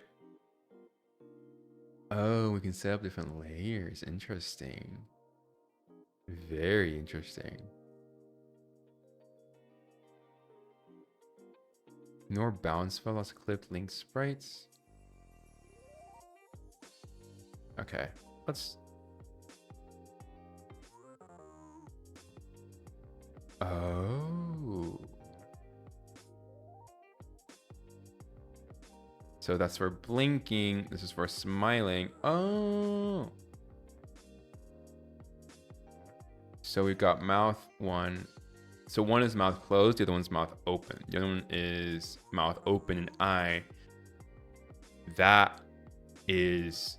Speaker 1: Oh, we can set up different layers. Interesting. Very interesting. Ignore bounce fellows clipped link sprites. Okay, let's. Oh. So that's for blinking. This is for smiling. Oh. So we've got mouth one. So one is mouth closed, the other one's mouth open. The other one is mouth open and eye. That is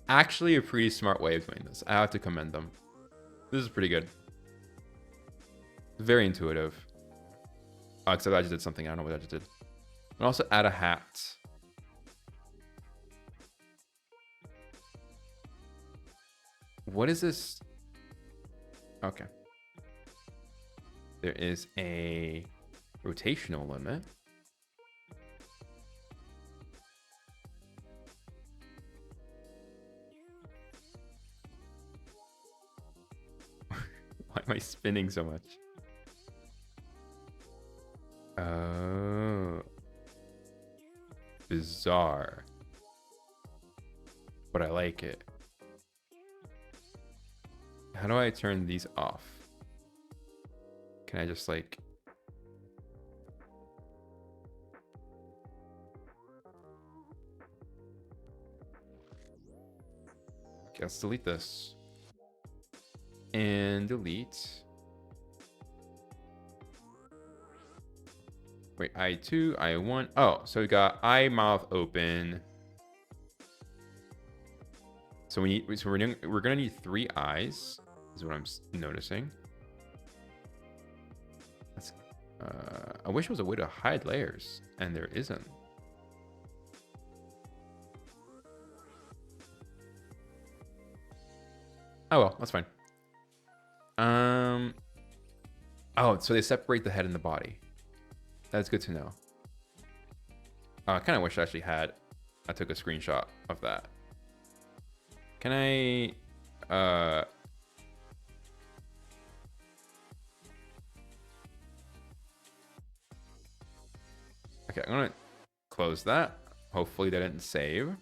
Speaker 1: actually a pretty smart way of doing this. I have to commend them. This is pretty good. Very intuitive. Oh, except I just did something. I don't know what I just did. And also add a hat. What is this? Okay. There is a rotational limit. Why am I spinning so much? Oh. Bizarre. But I like it. How do I turn these off? Can I just like... Okay, let's delete this. And delete. Wait, I2, I1. Oh, so we got eye, mouth open. So we need, so we're gonna need 3 eyes, is what I'm noticing. That's, I wish there was a way to hide layers, and there isn't. Oh well, that's fine. Oh, so they separate the head and the body. That's good to know. I kind of wish I actually had. I took a screenshot of that. Can I? Okay, I'm gonna close that. Hopefully that didn't save.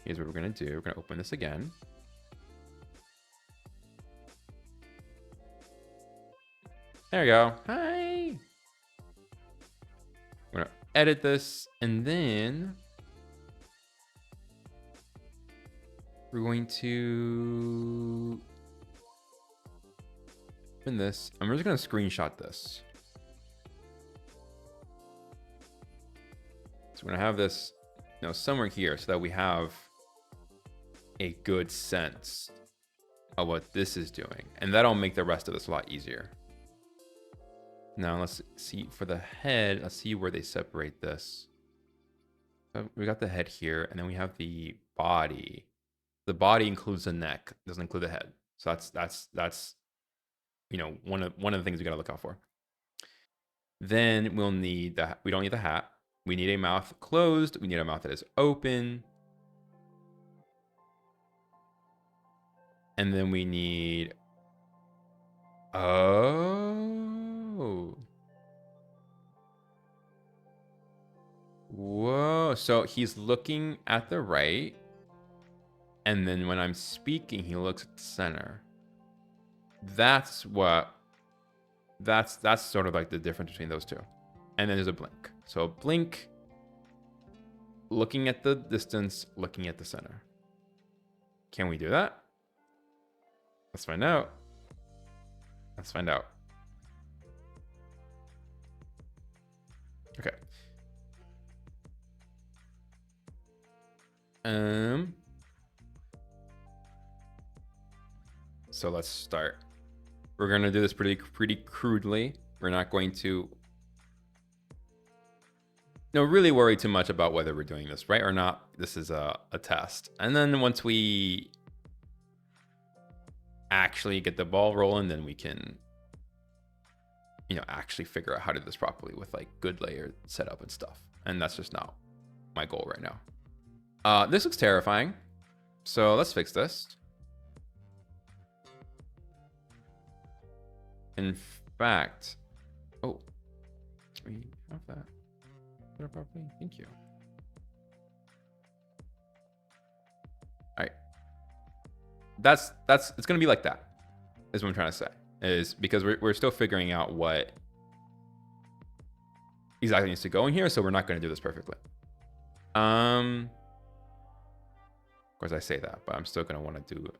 Speaker 1: Here's what we're gonna do. We're gonna open this again. There we go. Hi. We're gonna edit this, and then we're going to open this. I'm just gonna screenshot this. So we're gonna have this, somewhere here, so that we have a good sense of what this is doing, and that'll make the rest of this a lot easier. Now let's see for the head. Let's see where they separate this. So we got the head here, and then we have the body. The body includes the neck, doesn't include the head. So that's one of the things we gotta look out for. Then we'll need that. We don't need the hat. We need a mouth closed. We need a mouth that is open. And then we need... Oh. Whoa. So he's looking at the right. And then when I'm speaking, he looks at the center. That's sort of like the difference between those two. And then there's a blink. So blink, looking at the distance, looking at the center. Can we do that? Let's find out. Let's find out. Okay. So let's start. We're gonna do this pretty crudely. We're not going to really worry too much about whether we're doing this right or not. This is a test. And then once we actually get the ball rolling, then we can, actually figure out how to do this properly with like good layer setup and stuff. And that's just not my goal right now. This looks terrifying. So let's fix this. In fact, oh, we have that set up properly. Thank you. All right. It's gonna be like that, is what I'm trying to say. Is because we're still figuring out what exactly needs to go in here, so we're not gonna do this perfectly. Of course I say that, but I'm still gonna want to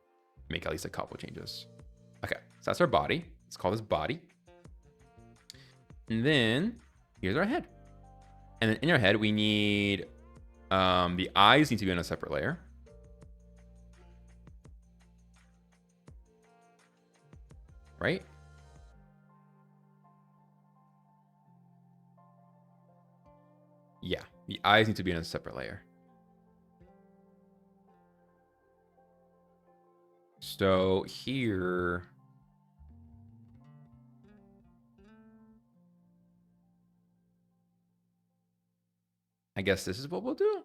Speaker 1: make at least a couple changes. Okay, so that's our body. Let's call this body. And then here's our head. And then in our head, we need the eyes need to be on a separate layer. Right? Yeah, the eyes need to be on a separate layer. So here, I guess this is what we'll do.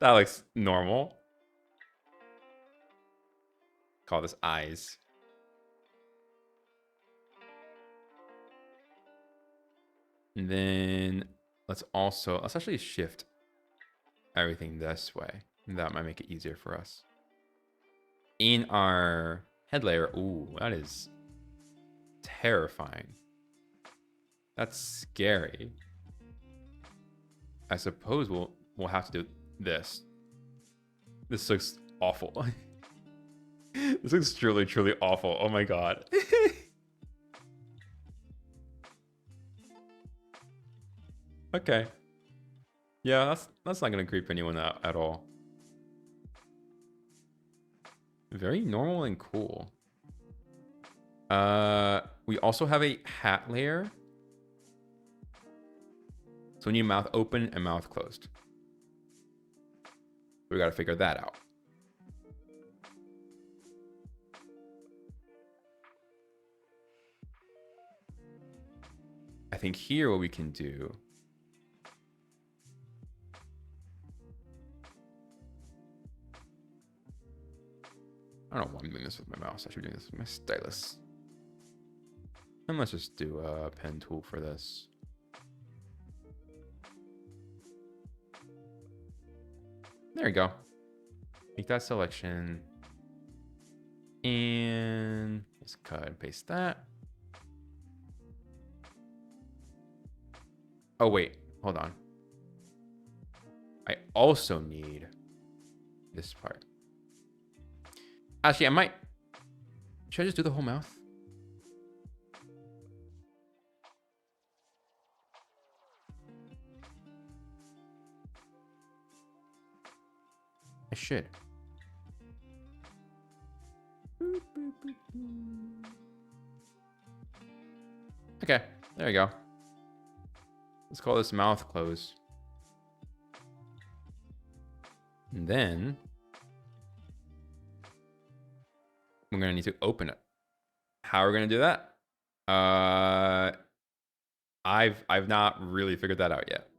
Speaker 1: That looks normal. Call this eyes. And then let's actually shift everything this way. That might make it easier for us. In our head layer, ooh, that is terrifying. That's scary. I suppose we'll have to do this. This looks awful. This looks truly awful. Oh my god. Okay. Yeah, that's not gonna creep anyone out at all. Very normal and cool. We also have a hat layer. So we need mouth open and mouth closed. We gotta figure that out. I think here what we can do. I don't know why I'm doing this with my mouse. I should be doing this with my stylus. And let's just do a pen tool for this. There you go. Make that selection. And let's cut and paste that. Oh, wait. Hold on. I also need this part. Actually, I might. Should I just do the whole mouth? I should. Okay, there you go. Let's call this mouth close. And then we're gonna need to open it. How are we gonna do that? I've not really figured that out yet.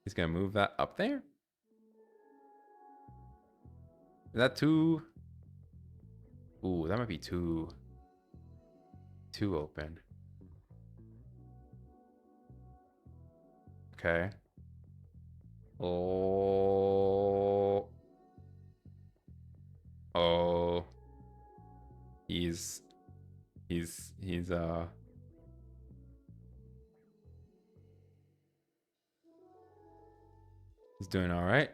Speaker 1: He's gonna move that up there. Is that too? Ooh, that might be too open. Okay. Oh. Oh. He's he's he's he's doing all right.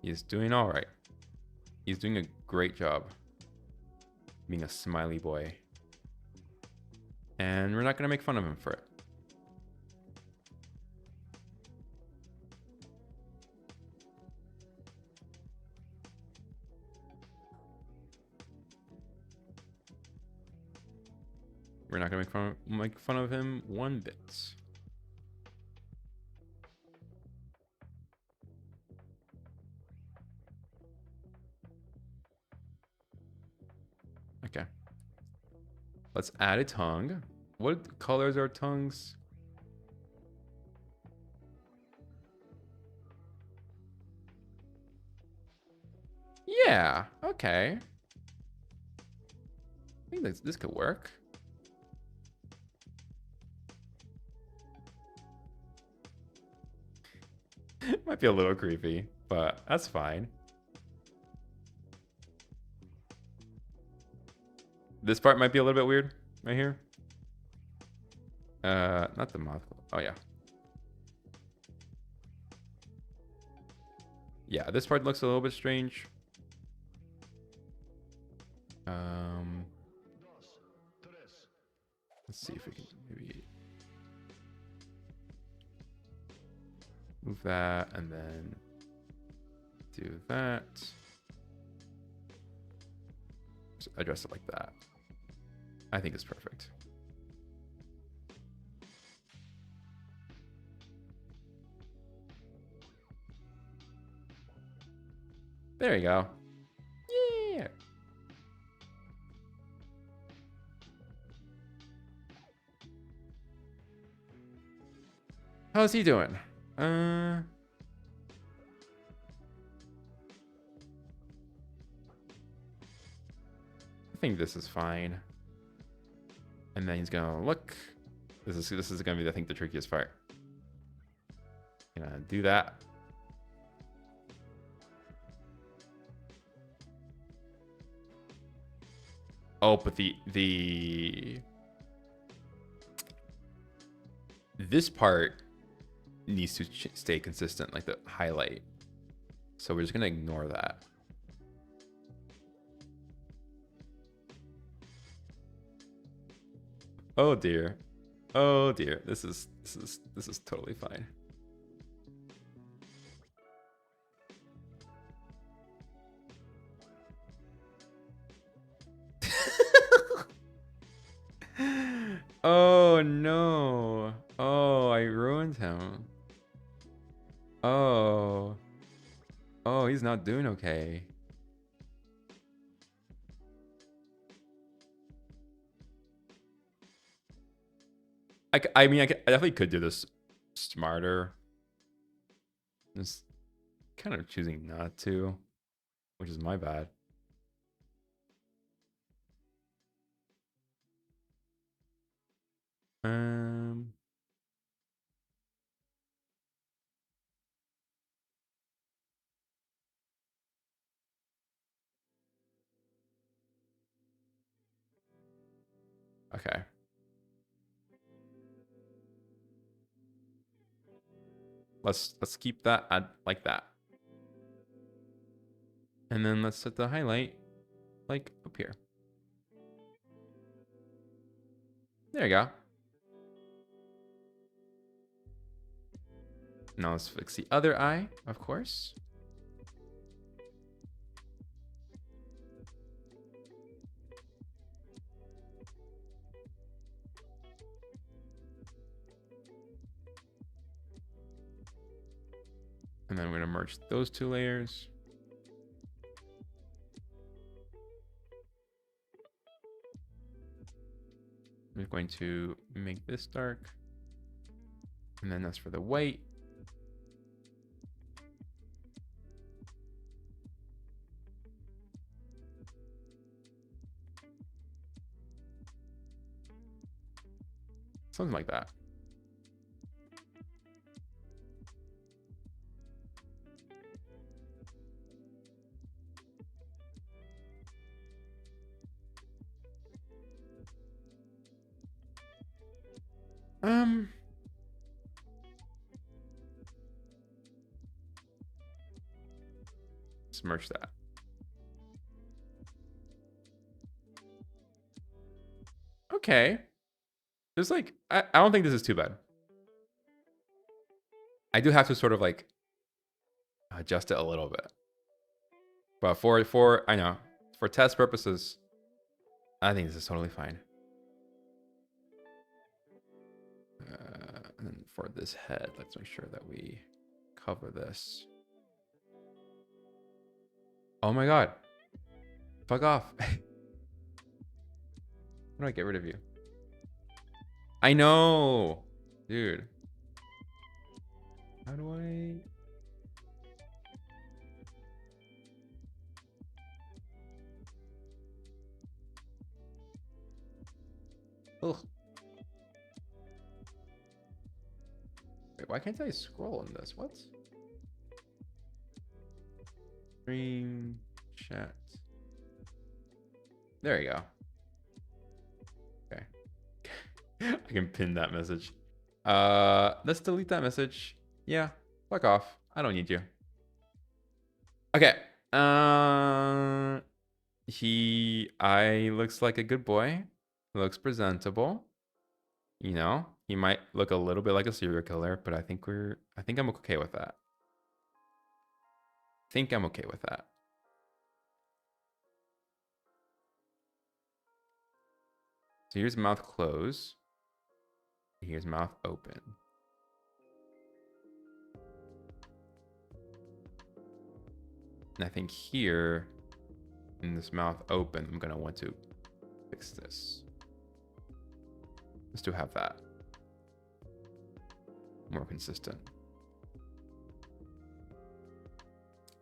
Speaker 1: He's doing all right. He's doing a great job being a smiley boy. And we're not going to make fun of him for it. We're not going to make fun of him one bit. Okay. Let's add a tongue. What colors are tongues? Yeah, okay. I think this could work. Might be a little creepy, but that's fine. This part might be a little bit weird right here. Not the mouth. Oh yeah. Yeah, this part looks a little bit strange. Let's see if we can maybe move that and then do that. Just address it like that. I think it's perfect. There you go. Yeah. How's he doing? I think this is fine. And then he's gonna look. This is gonna be, I think, the trickiest part. Gonna do that. Oh, but this part needs to stay consistent, like the highlight. So we're just gonna ignore that. Oh dear. Oh dear. This is totally fine. Oh no. Oh, I ruined him. Oh. Oh, he's not doing okay. I mean, I definitely could do this smarter. Just kind of choosing not to, which is my bad. Okay. Let's keep that at like that. And then let's set the highlight like up here. There you go. Now let's fix the other eye, of course. And then we're gonna merge those two layers. We're going to make this dark. And then that's for the white. Something like that. Let's merge that. Okay. There's like, I don't think this is too bad. I do have to sort of like adjust it a little bit. But I know, for test purposes, I think this is totally fine. And for this head, let's make sure that we cover this. Oh my god. Fuck off. How do I get rid of you? I know. Dude. How do I... Ugh. Wait, why can't I scroll in this? What? Stream chat. There you go. Okay. I can pin that message. Let's delete that message. Yeah, fuck off. I don't need you. Okay. I looks like a good boy. Looks presentable. You know, he might look a little bit like a serial killer, but I think I'm okay with that. I'm okay with that. So here's mouth closed. Here's mouth open. And I think here, in this mouth open, I'm gonna want to fix this. Let's do have that. More consistent.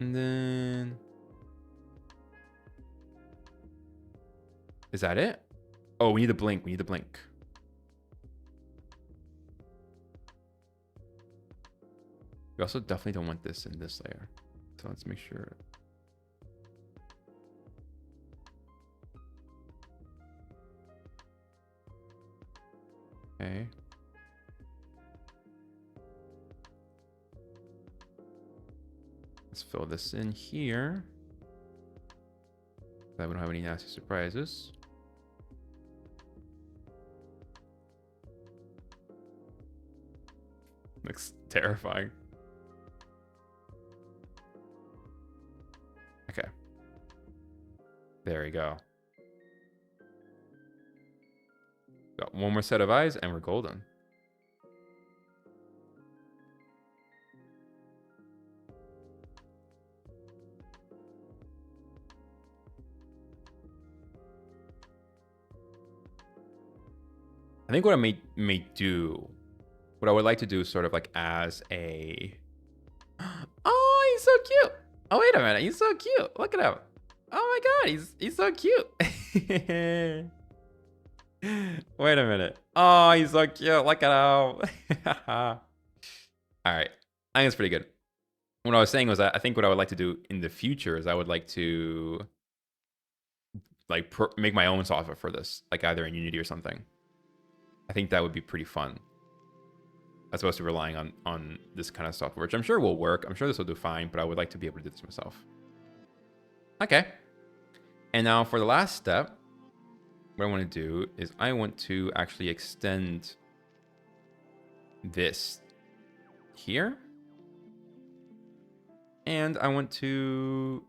Speaker 1: And then... Is that it? Oh, we need to blink. We need to blink. We also definitely don't want this in this layer. So let's make sure. Okay. Let's fill this in here. That we don't have any nasty surprises. Looks terrifying. Okay. There we go. Got one more set of eyes and we're golden. I think what I may do, what I would like to do is sort of like as a... Oh, he's so cute. Oh, wait a minute. He's so cute. Look at him. Oh my god, he's so cute. Wait a minute. Oh, he's so cute. Look at him. All right. I think it's pretty good. What I was saying was that I think what I would like to do in the future is I would like to like make my own software for this, like either in Unity or something. I think that would be pretty fun, as opposed to relying on this kind of software, which I'm sure will work. I'm sure this will do fine, but I would like to be able to do this myself. Okay. And now for the last step, what I want to do is I want to actually extend this here. And I want to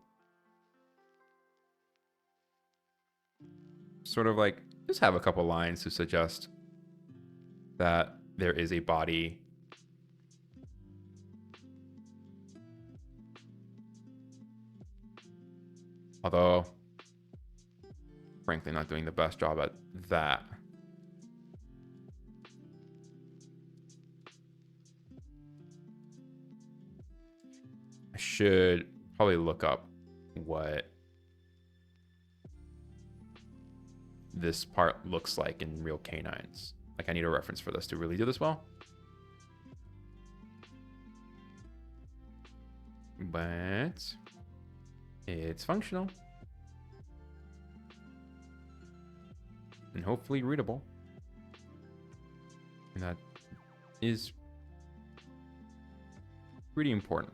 Speaker 1: sort of like just have a couple lines to suggest that there is a body. Although, frankly, not doing the best job at that. I should probably look up what this part looks like in real canines. Like I need a reference for this to really do this well. But it's functional. And hopefully readable. And that is pretty important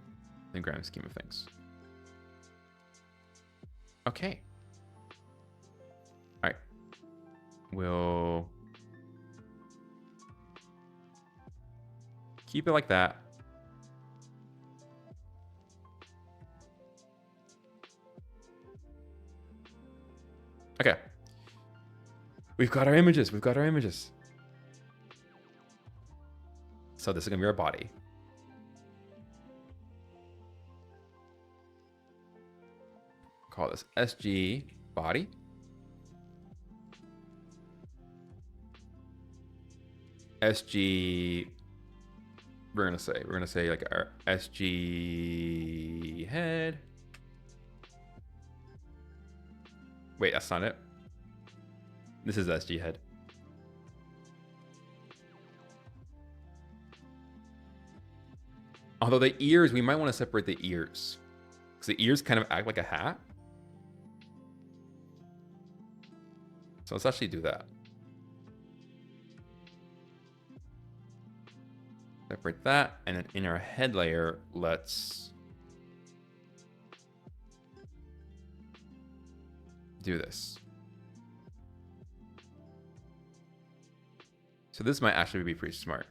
Speaker 1: in the grand scheme of things. Okay. All right. We'll keep it like that. Okay. We've got our images. We've got our images. So this is going to be our body. Call this SG body. SG, we're going to say like our SG head. Wait, that's not it. This is SG head. Although the ears, we might want to separate the ears. Because the ears kind of act like a hat. So let's actually do that. Separate that. And then in our head layer, let's do this. So this might actually be pretty smart.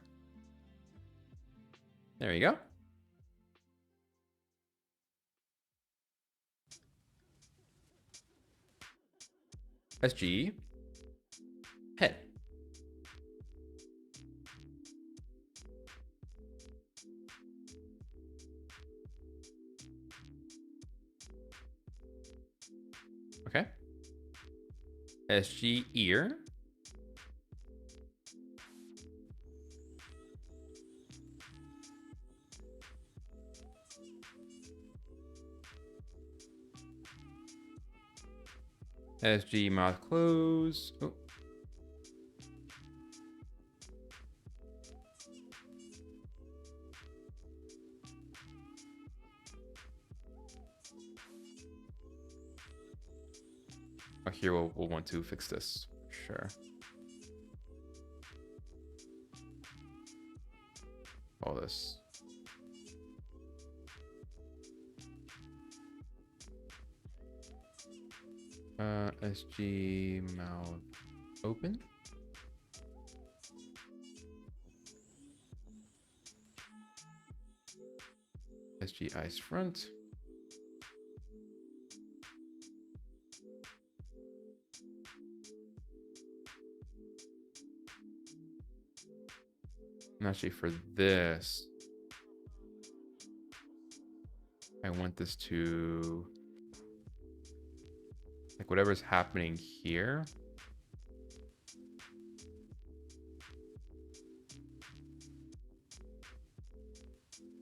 Speaker 1: There you go. SG head. Okay. SG ear. SG mouth close. Oh. Oh, here we'll want to fix this. Sure. All this. SG mouth open. SG eyes front. And actually for this, I want this to, like whatever's happening here.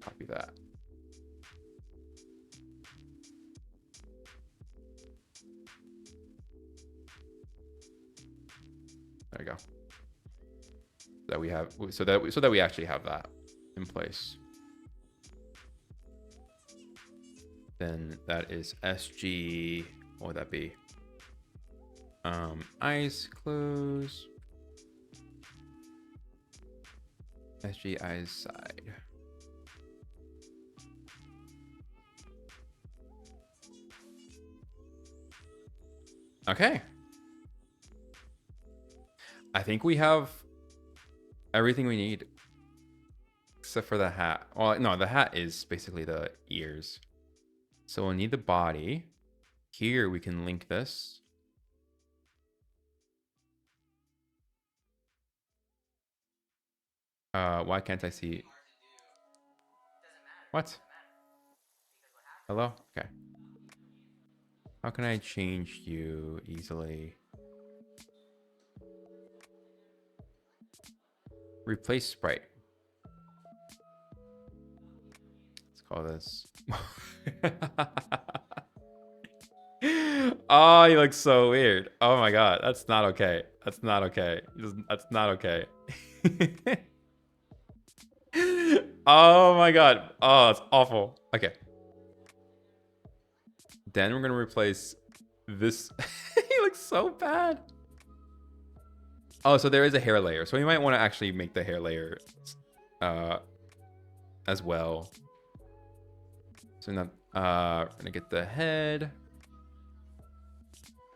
Speaker 1: Copy that. There we go. That we have, so that we actually have that in place. Then that is SG. What would that be? Eyes close. SG eyes side. Okay. I think we have everything we need except for the hat. Well, no, the hat is basically the ears. So we'll need the body. Here we can link this. Why can't I see? What? Hello? Okay. How can I change you easily? Replace sprite. Let's call this. Oh, you look so weird. Oh my god, that's not okay. That's not okay. That's not okay. Oh my god. Oh, it's awful. Okay. Then we're gonna replace this. He looks so bad. Oh, so there is a hair layer. So you might want to actually make the hair layer as well. So now we're gonna get the head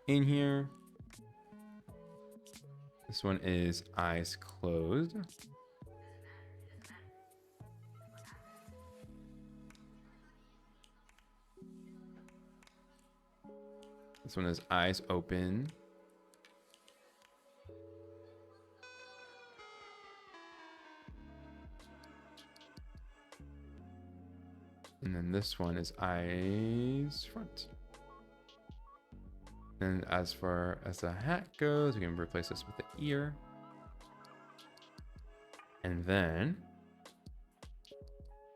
Speaker 1: in here. This one is eyes closed. This one is eyes open. And then this one is eyes front. And as far as the hat goes, we can replace this with the ear. And then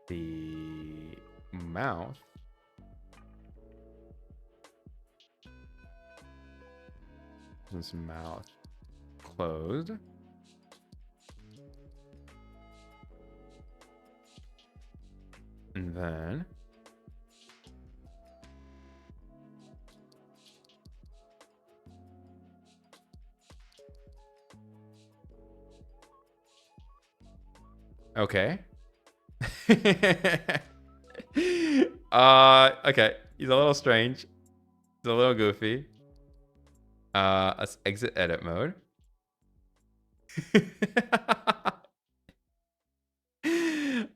Speaker 1: the mouth. This mouth closed. And then okay. Okay. He's a little strange. He's a little goofy. Let's exit edit mode.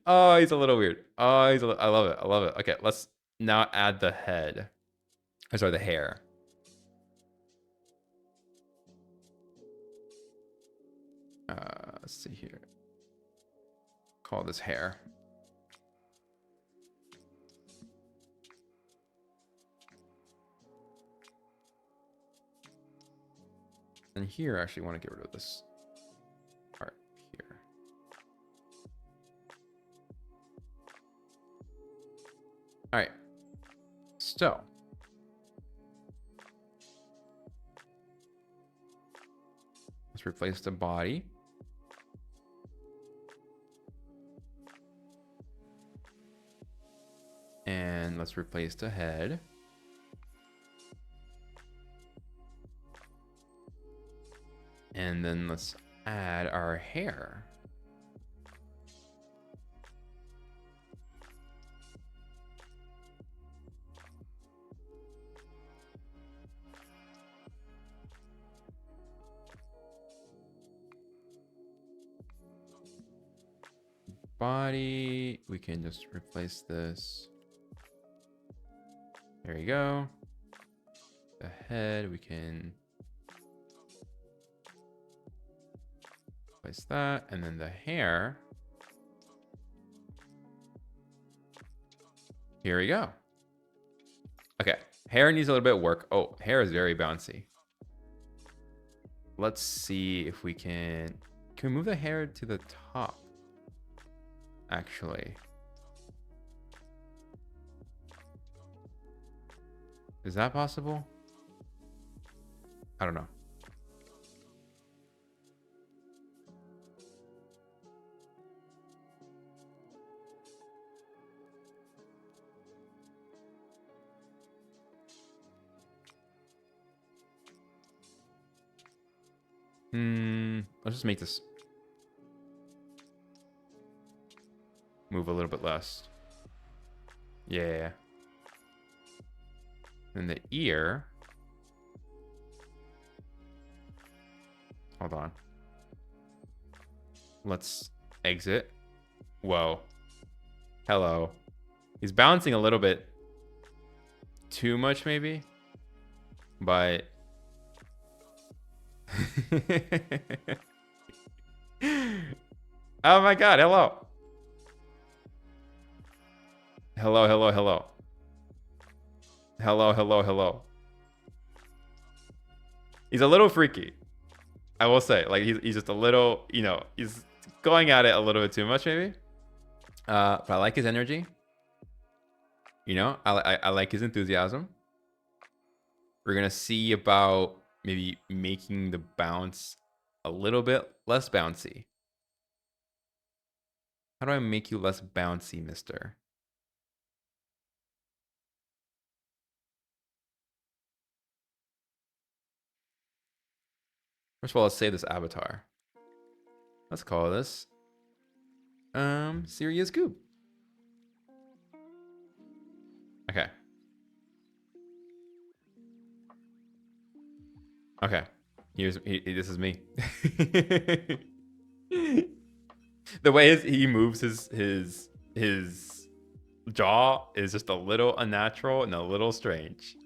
Speaker 1: Oh, he's a little weird. Oh, I love it. I love it. Okay, let's now add the head. I'm sorry, the hair. Let's see here. Call this hair. And here, I actually want to get rid of this part here. All right. So let's replace the body. And let's replace the head. And then let's add our hair. Body, we can just replace this. There you go. The head, we can replace that. And then the hair. Here we go. Okay, hair needs a little bit of work. Oh, hair is very bouncy. Let's see if we can we move the hair to the top? Actually. Is that possible? I don't know. Let's just make this move a little bit less. Yeah. And the ear. Hold on. Let's exit. Whoa. Hello. He's bouncing a little bit too much, maybe. But oh my god, hello. Hello, hello, hello. Hello, hello, hello. He's a little freaky. I will say, like, he's just a little, you know, he's going at it a little bit too much, maybe. But I like his energy. You know, I like his enthusiasm. We're gonna see about maybe making the bounce a little bit less bouncy. How do I make you less bouncy, mister? First of all, let's save this avatar. Let's call this Serious Goob. Okay. Okay. This is me. The way he moves his jaw is just a little unnatural and a little strange.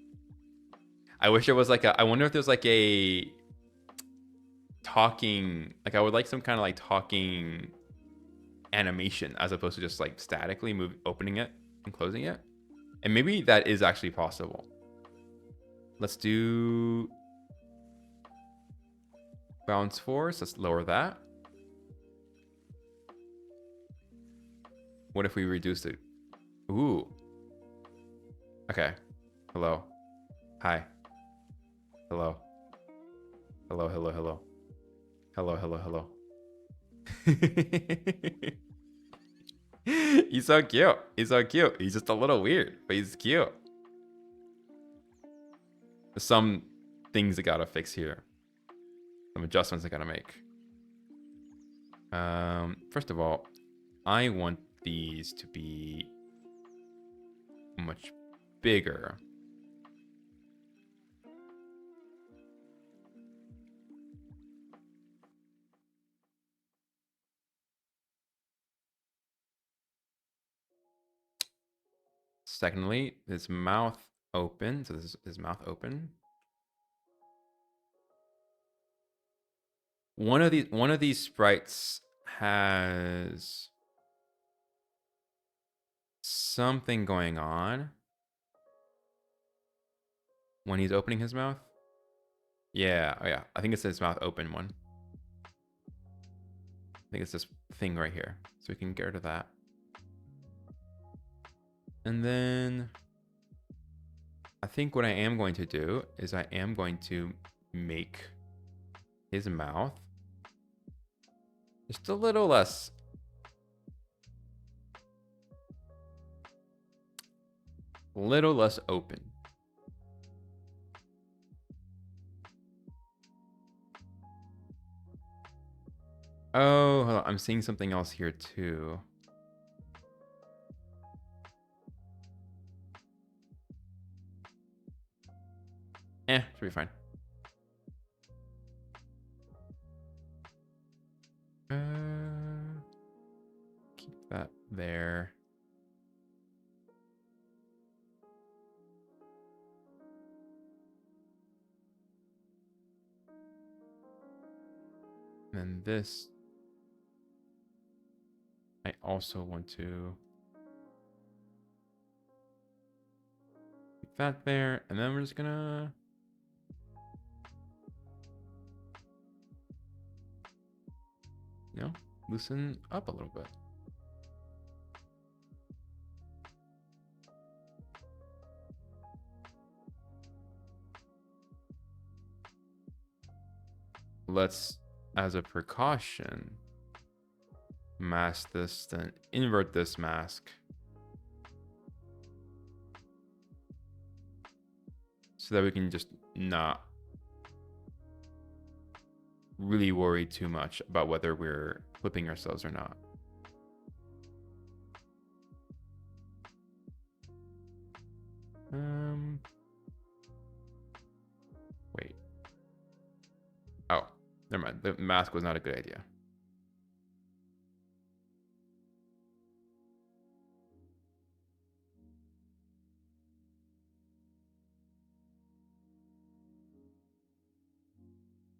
Speaker 1: I wish there was like I wonder if there's like a talking, like I would like some kind of like talking animation as opposed to just like statically opening it and closing it. And maybe that is actually possible. Let's do bounce force. Let's lower that. What if we reduced it? Ooh. Okay. Hello. Hi. Hello. Hello, hello, hello. Hello, hello, hello. He's so cute. He's so cute. He's just a little weird, but he's cute. There's some things I gotta fix here. Some adjustments I gotta make. First of all, I want these to be much bigger. Secondly, his mouth open. So this is his mouth open. One of these sprites has something going on when he's opening his mouth. Yeah, oh yeah. I think it's his mouth open one. I think it's this thing right here. So we can get rid of that. And then I think what I am going to do is I am going to make his mouth just a little less open. Oh, hold on. I'm seeing something else here too. Should be fine. Keep that there. And then this, I also want to keep that there. And then we're just gonna loosen up a little bit. Let's, as a precaution, mask this, then invert this mask. So that we can just not really worry too much about whether we're flipping ourselves or not. Wait. Oh, never mind. The mask was not a good idea.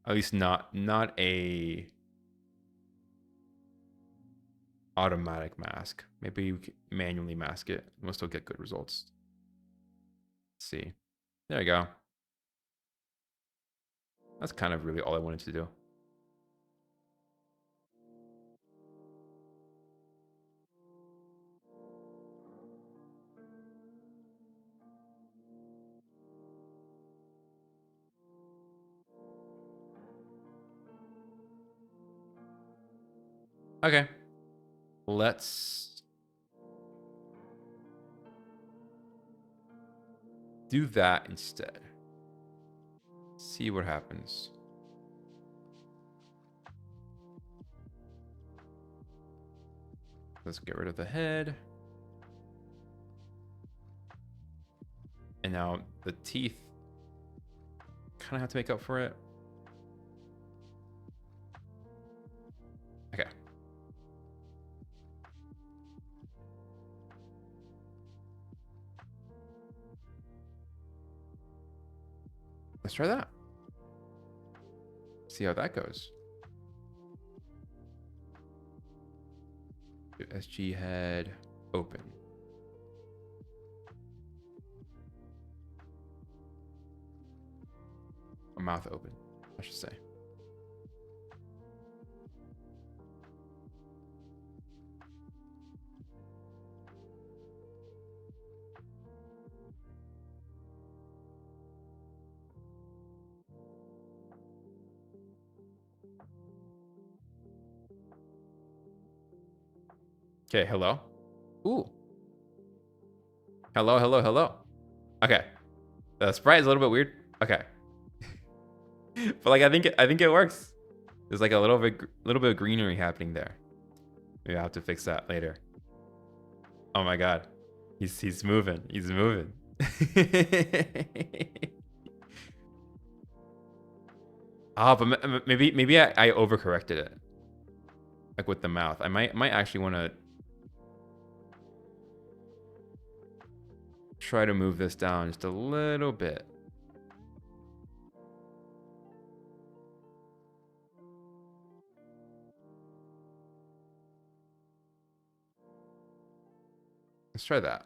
Speaker 1: At least not a automatic mask. Maybe we can manually mask it. We'll still get good results. Let's see. There you go. That's kind of really all I wanted to do. Okay. Let's do that instead. See what happens. Let's get rid of the head. And now the teeth kind of have to make up for it. Okay. Let's try that. See how that goes. SG head open. Or mouth open, I should say. Okay, hello. Ooh. Hello, hello, hello. Okay. The sprite is a little bit weird. Okay. But like I think it works. There's like a little bit of greenery happening there. Maybe I'll have to fix that later. Oh my god. He's moving. He's moving. But maybe I overcorrected it. Like with the mouth. I might actually want to try to move this down just a little bit. Let's try that.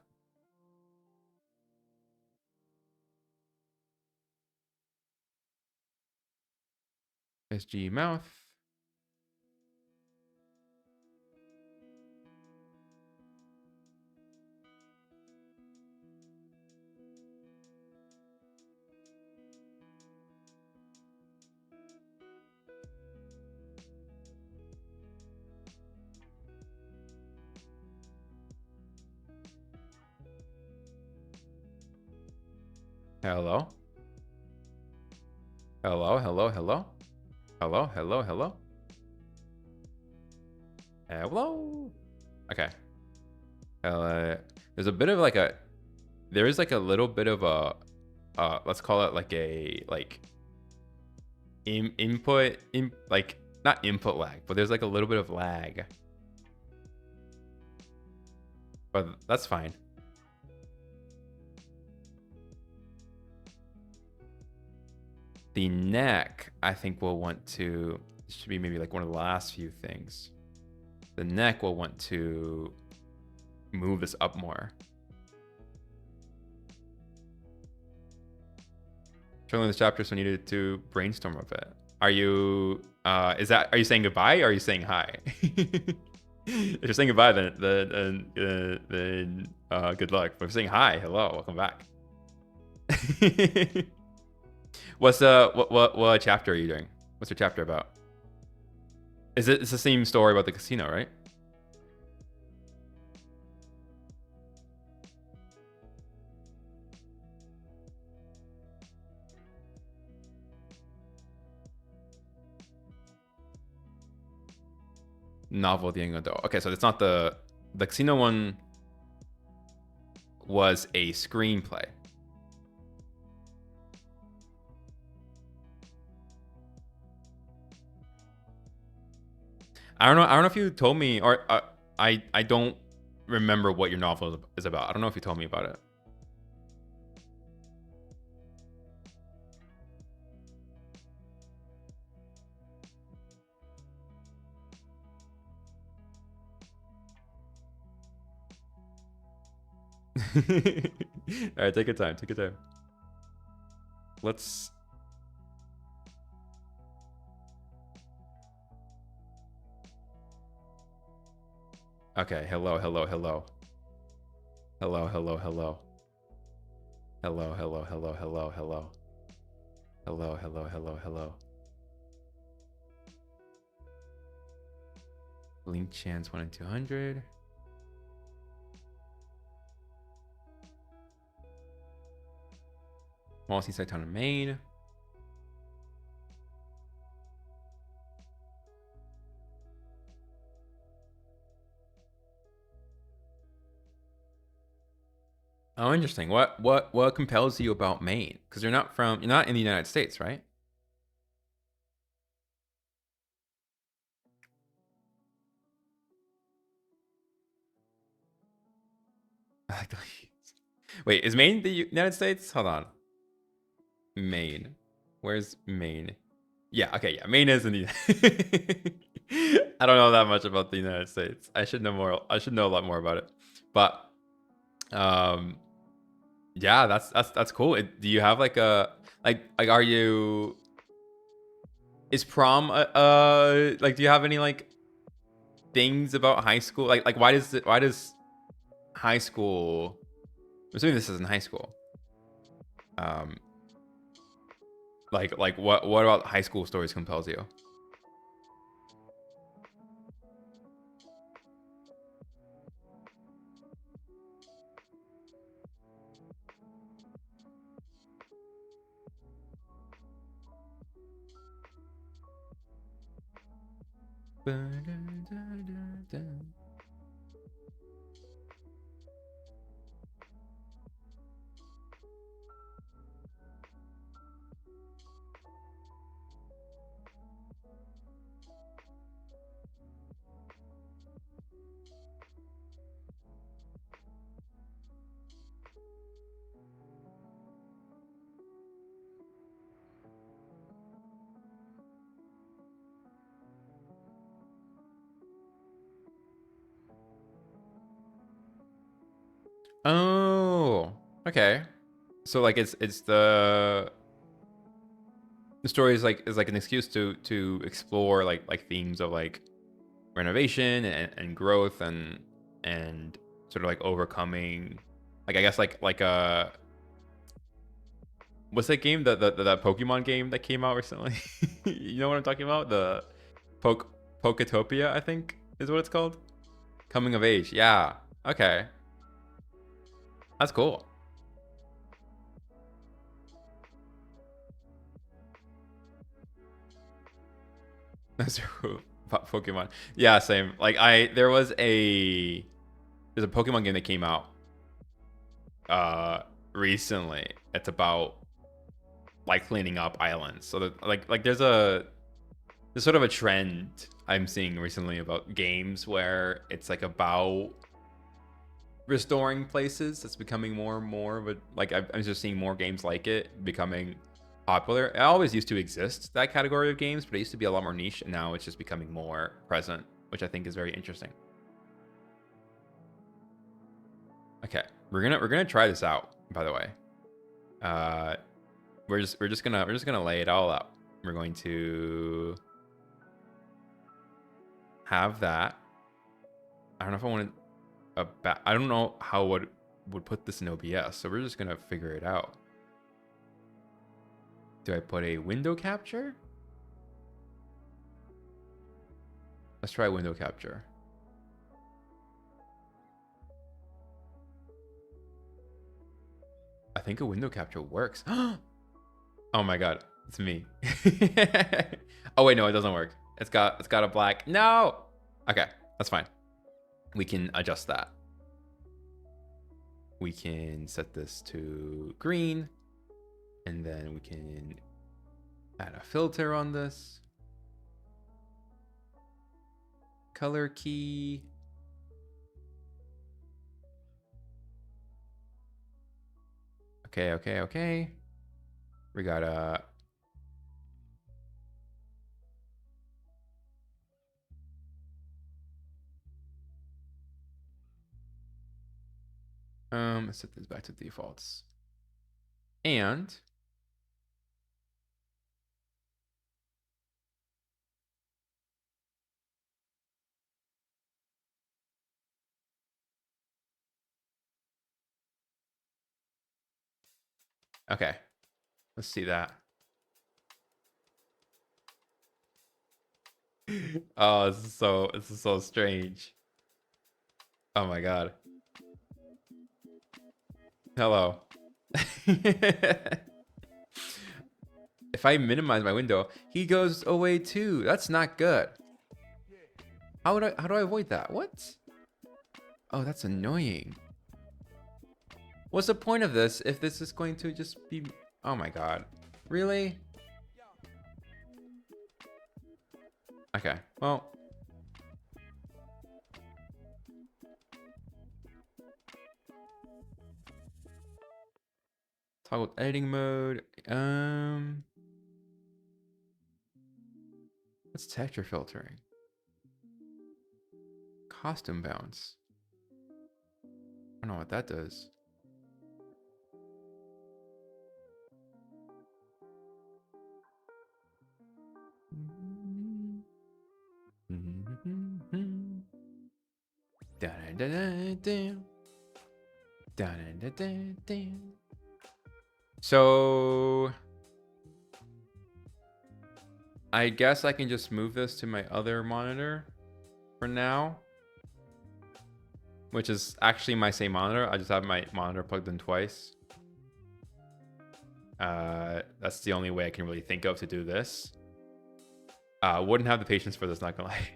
Speaker 1: SG mouth. Hello. Hello, hello, hello. Hello, hello, hello. Hello. Okay. There's a bit of like there is like a little bit of a, let's call it like a, like like not input lag, but there's like a little bit of lag. But that's fine. The neck, I think we'll want to, this should be maybe like one of the last few things. The neck will want to move this up more. Showing this chapter, so I needed to brainstorm a bit. Are you, are you saying goodbye or are you saying hi? If you're saying goodbye, then good luck. But if you're saying hi, hello, welcome back. What's what chapter are you doing? What's your chapter about? It's the same story about the casino, right? Novel the Engodo. Okay, so it's not the casino one was a screenplay. I don't know if you told me, or I don't remember what your novel is about. I don't know if you told me about it. All right, take your time. Take your time. Let's. Okay. Hello. Hello. Hello. Hello. Hello. Hello. Hello. Hello. Hello. Hello. Hello. Hello. Hello. Hello. Hello. Link chance 1 in 200. Small seaside town in Maine. Oh, interesting. What compels you about Maine? Because you're not in the United States, right? I like the Wait, is Maine the United States? Hold on. Maine. Where's Maine? Yeah, okay, yeah. Maine is in the I don't know that much about the United States. I should know more. I should know a lot more about it. But um yeah, that's cool. Do you have like a like are you is prom like do you have any like things about high school? Like why does high school I'm assuming this is in high school. Um like what about high school stories compels you? Oh, okay. So like it's the story is like an excuse to explore like themes of like renovation and growth and sort of like overcoming like I guess like what's that game that Pokemon game that came out recently? You know what I'm talking about? The Poketopia, I think is what it's called. Coming of age. Yeah. Okay. That's cool. That's true. Pokemon. Yeah, same. Like there's a Pokemon game that came out uh recently. It's about like cleaning up islands. So that, like there's sort of a trend I'm seeing recently about games where it's like about restoring places. It's becoming more and more, but like I'm just seeing more games like it becoming popular. It always used to exist, that category of games, but it used to be a lot more niche, and now it's just becoming more present, which I think is very interesting. Okay, we're gonna try this out. By the way, uh, we're just gonna lay it all out. We're going to have that. I don't know if I want I don't know how would put this in OBS, so we're just gonna figure it out. Do I put a window capture? Let's try window capture. I think a window capture works. Oh my god, it's me. Oh wait, no, it doesn't work. It's got a black. No. Okay, that's fine. We can adjust that. We can set this to green, and then we can add a filter on this. Color key. Okay. We got a let's set this back to defaults. And okay, let's see that. Oh, this is so strange. Oh my god. Hello. If I minimize my window, he goes away too. That's not good. How do I avoid that? What? Oh, that's annoying. What's the point of this if this is going to just be... Oh my god. Really? Okay, well... Toggle editing mode. What's texture filtering? Costume bounce. I don't know what that does. So I guess I can just move this to my other monitor for now, which is actually my same monitor. I just have my monitor plugged in twice. That's the only way I can really think of to do this. Wouldn't have the patience for this, not gonna lie.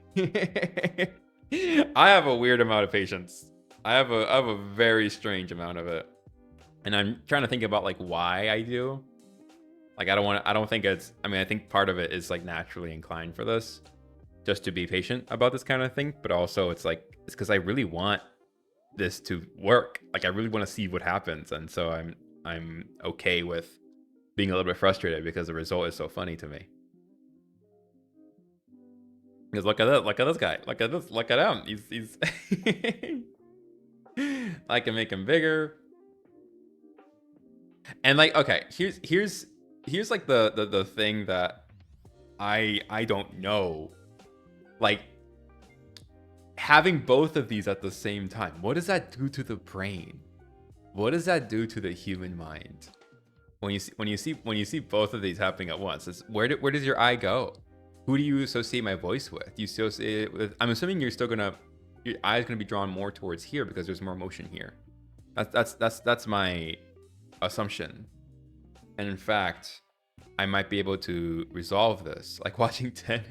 Speaker 1: I have a weird amount of patience. I have a very strange amount of it. And I'm trying to think about like why I do. Like I don't think it's, I mean, I think part of it is like naturally inclined for this, just to be patient about this kind of thing. But also it's like, it's because I really want this to work. Like I really want to see what happens. And so I'm okay with being a little bit frustrated because the result is so funny to me. Because look at this guy. Look at him. He's I can make him bigger. And like, okay, here's like the thing that I don't know. Like having both of these at the same time, what does that do to the brain? What does that do to the human mind? When you see both of these happening at once, it's, where does your eye go? Who do you associate my voice with? Do you associate it with, I'm assuming you're still gonna, your eye's gonna be drawn more towards here because there's more motion here. That's my assumption. And in fact, I might be able to resolve this, like watching 10.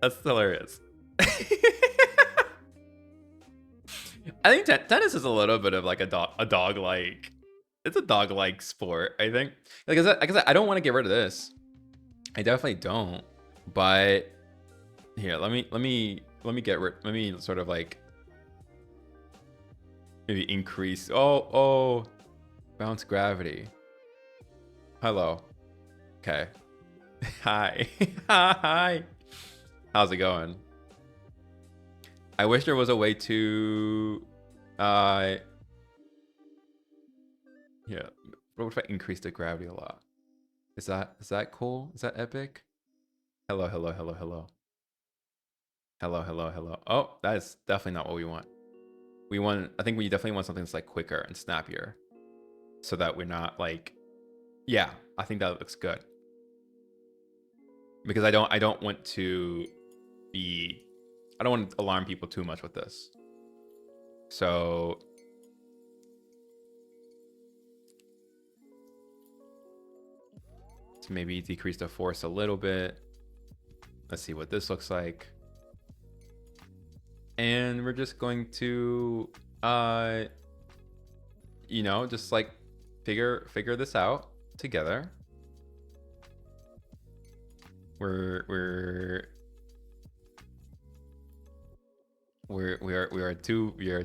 Speaker 1: That's hilarious. I think tennis is a little bit of like a dog like, it's a dog like sport. I think, like I said, I don't want to get rid of this. I definitely don't. But here, let me sort of like maybe increase. Oh, bounce gravity. Hello. Okay. Hi. Hi. How's it going? I wish there was a way to yeah. What if I increase the gravity a lot? Is that cool? Is that epic? Hello. Oh, that is definitely not what we want. I think we definitely want something that's like quicker and snappier, so that we're not like, yeah, I think that looks good. Because I don't want to alarm people too much with this. So to maybe decrease the force a little bit. Let's see what this looks like. And we're just going to you know, just like figure this out together. We are two, there are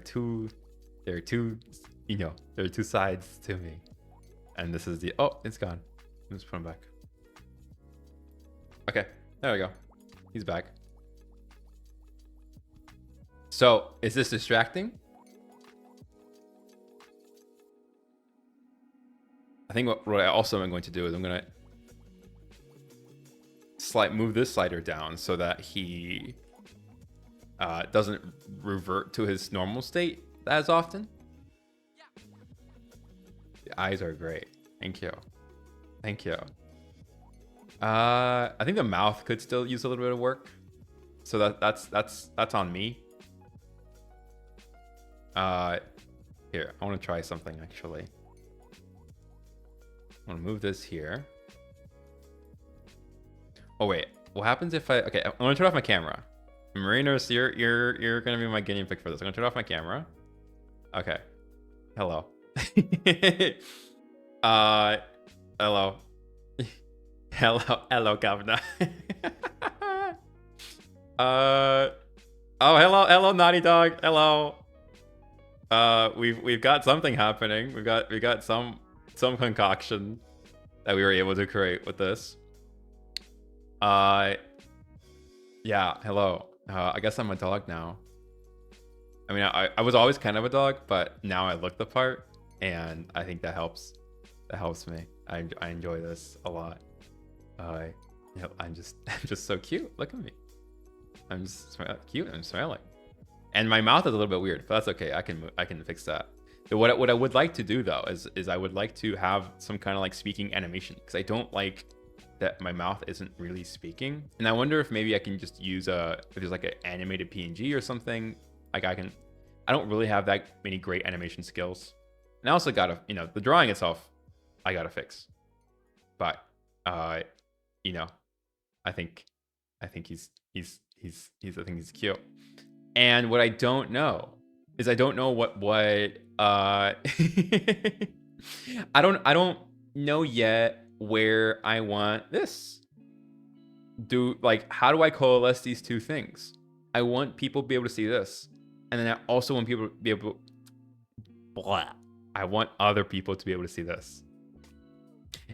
Speaker 1: two, you know, there are two sides to me. And this is the, oh, it's gone. Let's put him back. Okay, there we go. He's back. So, is this distracting? I think what I also am going to do is I'm going to move this slider down so that he doesn't revert to his normal state as often. The eyes are great. Thank you. Thank you. I think the mouth could still use a little bit of work. So that's on me. Here, I want to try something actually. I want to move this here. Oh wait, what happens if okay, I'm gonna turn off my camera. Marinos, you're gonna be my guinea pig for this. I'm gonna turn off my camera. Okay. Hello. Hello. Hello, governor. Oh, hello, naughty dog. Hello. We've got something happening. We got some concoction that we were able to create with this. Yeah, hello. I guess I'm a dog now. I mean, I was always kind of a dog, but now I look the part, and I think that helps. That helps me. I enjoy this a lot. You know, I'm just so cute. Look at me. I'm just cute. I'm smiling, and my mouth is a little bit weird, but that's okay. I can fix that. So what I would like to do though is I would like to have some kind of like speaking animation, because I don't like that my mouth isn't really speaking, and I wonder if maybe I can just use if there's like an animated PNG or something. Like I don't really have that many great animation skills, and I also gotta, you know, the drawing itself I gotta fix, but you know, I think he's cute. And what I don't know is I don't know what I don't know yet where I want this. How do I coalesce these two things? I want people to be able to see this, and then I also want people to be able to, I want other people to be able to see this.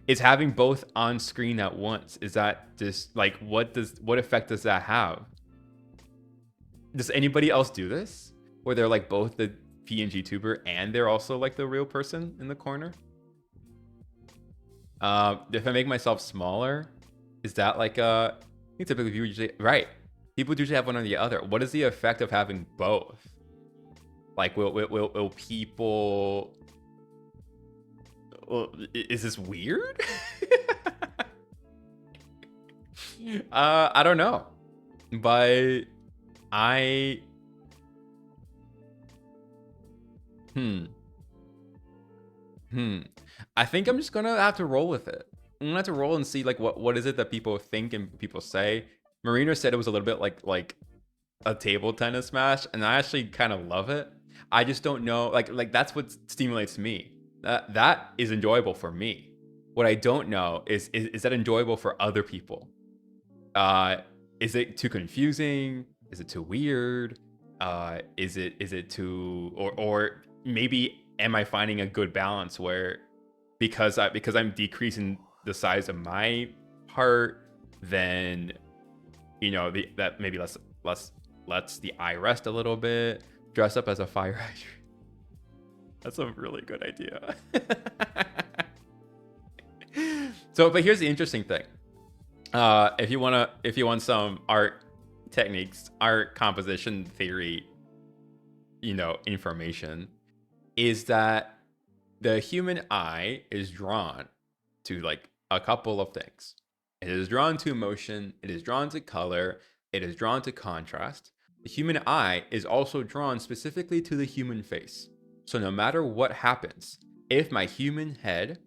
Speaker 1: Is having both on screen at once, is that just like, what effect does that have? Does anybody else do this, where they're like both the PNGTuber and they're also like the real person in the corner? If I make myself smaller, is that like I think typically people usually, right, people usually have one or the other. What is the effect of having both? Like, will people, is this weird? I don't know, but I I think I'm just gonna have to roll with it. I'm gonna have to roll and see like what is it that people think and people say. Marina said it was a little bit like a table tennis match, and I actually kind of love it. I just don't know, like that's what stimulates me. That is enjoyable for me. What I don't know is that enjoyable for other people? Is it too confusing? Is it too weird? Is it too, or maybe am I finding a good balance where because I'm decreasing the size of my part, then you know that maybe lets the eye rest a little bit, dress up as a fire hydrant. That's a really good idea. So, but here's the interesting thing. If you want some art techniques, art composition theory, you know, information, is that the human eye is drawn to like a couple of things. It is drawn to motion, it is drawn to color, it is drawn to contrast. The human eye is also drawn specifically to the human face. So no matter what happens, if my human head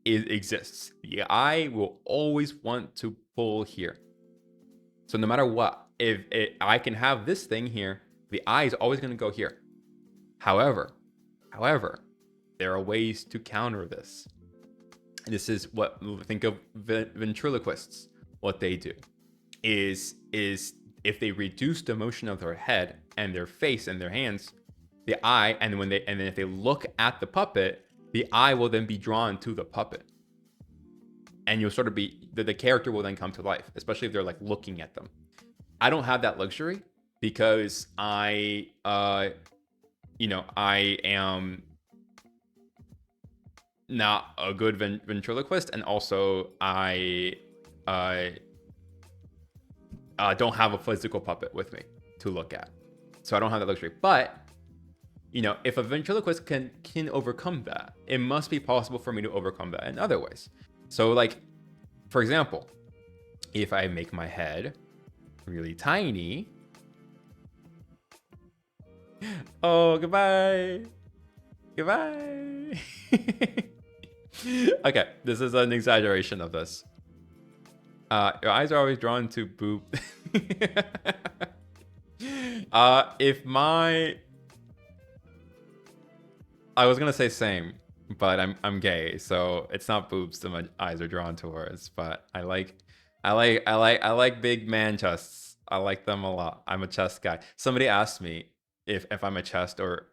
Speaker 1: exists, the eye will always want to pull here. So no matter what, if I can have this thing here, the eye is always going to go here. However, there are ways to counter this. This is what, think of ventriloquists. What they do is if they reduce the motion of their head and their face and their hands, the eye, and then if they look at the puppet, the eye will then be drawn to the puppet, and you'll sort of be the character will then come to life, especially if they're like looking at them. I don't have that luxury because I am not a good ventriloquist, and also I don't have a physical puppet with me to look at, so I don't have that luxury. But you know, if a ventriloquist can overcome that, it must be possible for me to overcome that in other ways. So like, for example, if I make my head really tiny. Oh, goodbye. Goodbye. Okay, this is an exaggeration of this. Your eyes are always drawn to Boob. If my... I was gonna say same, but I'm gay, so it's not boobs that my eyes are drawn towards. But I like big man chests. I like them a lot. I'm a chest guy. Somebody asked me if I'm a chest or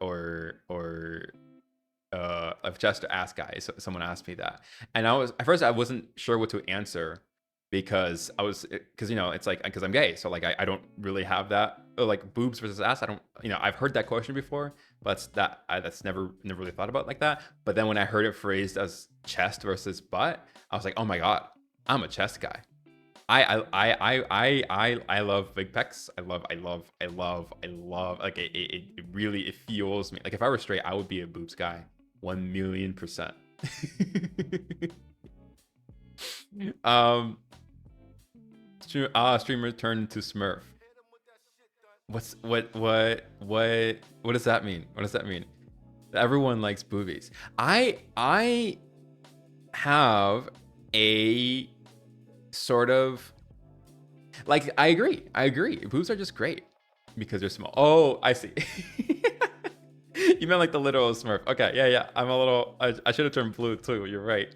Speaker 1: of chest or ass guy. So someone asked me that, and I was at first I wasn't sure what to answer because you know, it's like, because I'm gay, so like I don't really have that, or like boobs versus ass. I don't, you know, I've heard that question before, but that's never really thought about like that. But then when I heard it phrased as chest versus butt, I was like, oh my god, I'm a chest guy. I love big pecs. I love like it really, it fuels me. Like if I were straight, I would be a boobs guy 1,000,000%. Streamer turned to Smurf. What does that mean? What does that mean? Everyone likes boobies. I have a sort of like, I agree. Boobs are just great because they're small. Oh, I see. You meant like the literal Smurf. Okay, yeah. I'm a little. I should have turned blue too. You're right.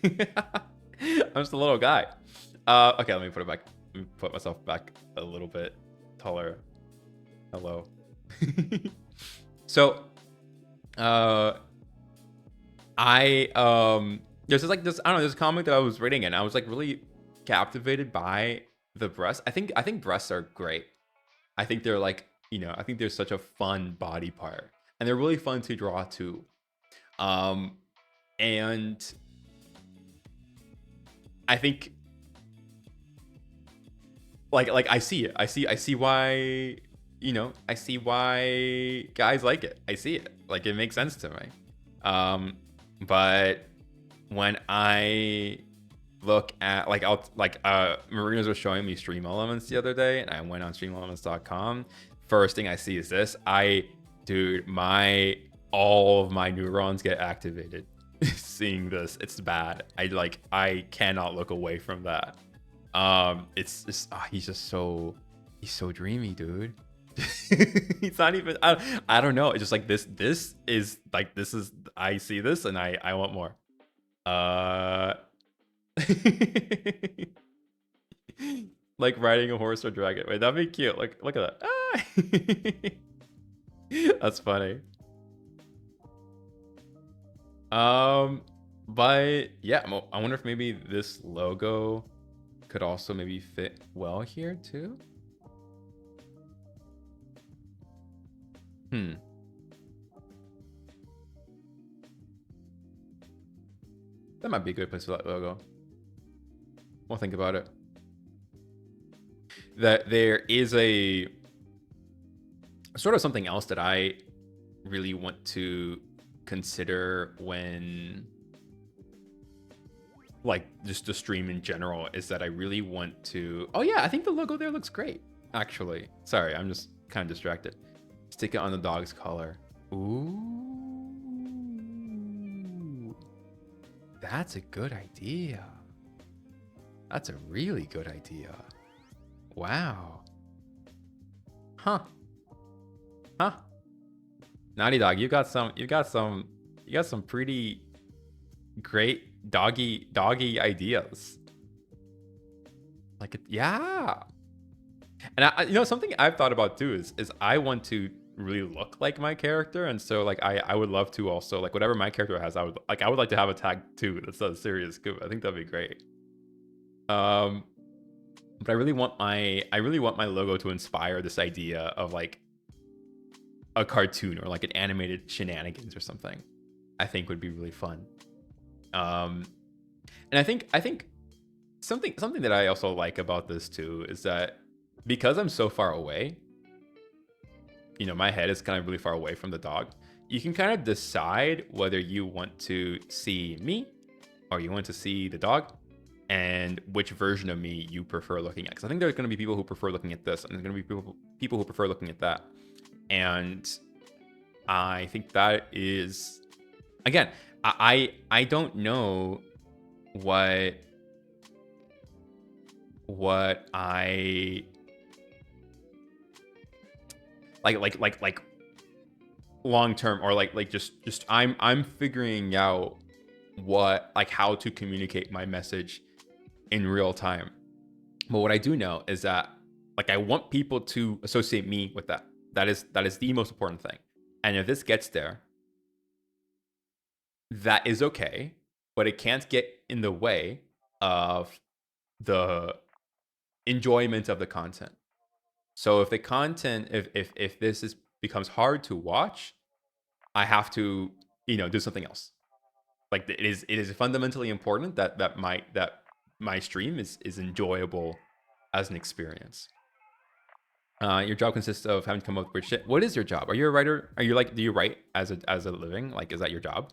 Speaker 1: I'm just a little guy. Okay, let me put it back. Let me put myself back a little bit taller. Hello. So, there's just like this. I don't know. There's a comic that I was reading and I was like really captivated by the breasts. I think breasts are great. I think they're like, you know, I think they're such a fun body part, and they're really fun to draw too. And I think like I see it. I see why, you know, I see why guys like it. I see it. Like it makes sense to me. But when I look at like Marinas was showing me Stream Elements the other day, and I went on streamelements.com. First thing I see is this. Dude, all of my neurons get activated seeing this. It's bad. I cannot look away from that. It's just he's so dreamy, dude. He's not even, I don't know. It's just like this is I see this and I want more. Like riding a horse or dragon. Wait, that'd be cute. Like, look at that. That's funny. But yeah, I wonder if maybe this logo could also maybe fit well here too. That might be a good place for that logo. We'll think about it. That there is a sort of something else that I really want to consider when, like, just the stream in general, is that I really want to, oh yeah, I think the logo there looks great, actually. Sorry, I'm just kind of distracted. Stick it on the dog's collar. Ooh, that's a good idea. That's a really good idea. Wow. Huh. Naughty Dog, you got some pretty great doggy ideas. Like, yeah. And you know, something I've thought about too is I want to really look like my character, and so like I would love to also, like, whatever my character has, I would like to have a tag too that says Serious Goob. I think that'd be great. But I really want my logo to inspire this idea of like a cartoon or like an animated shenanigans or something. I think would be really fun. And I think something that I also like about this too is that because I'm so far away, my head is kind of really far away from the dog, you can kind of decide whether you want to see me or you want to see the dog, and which version of me you prefer looking at. Because I think there's going to be people who prefer looking at this, and there's going to be people who prefer looking at that. And I think that is, again, I don't know what I like long term, or like just I'm figuring out what, like, how to communicate my message in real time. But what I do know is that, like, I want people to associate me with that. That is the most important thing. And if this gets there, that is okay, but it can't get in the way of the enjoyment of the content. So if the content, if this becomes hard to watch, I have to, do something else. Like, it is fundamentally important that my stream is enjoyable as an experience. Your job consists of having to come up with shit. What is your job? Are you a writer? Are you, like, do you write as a living? Like, is that your job?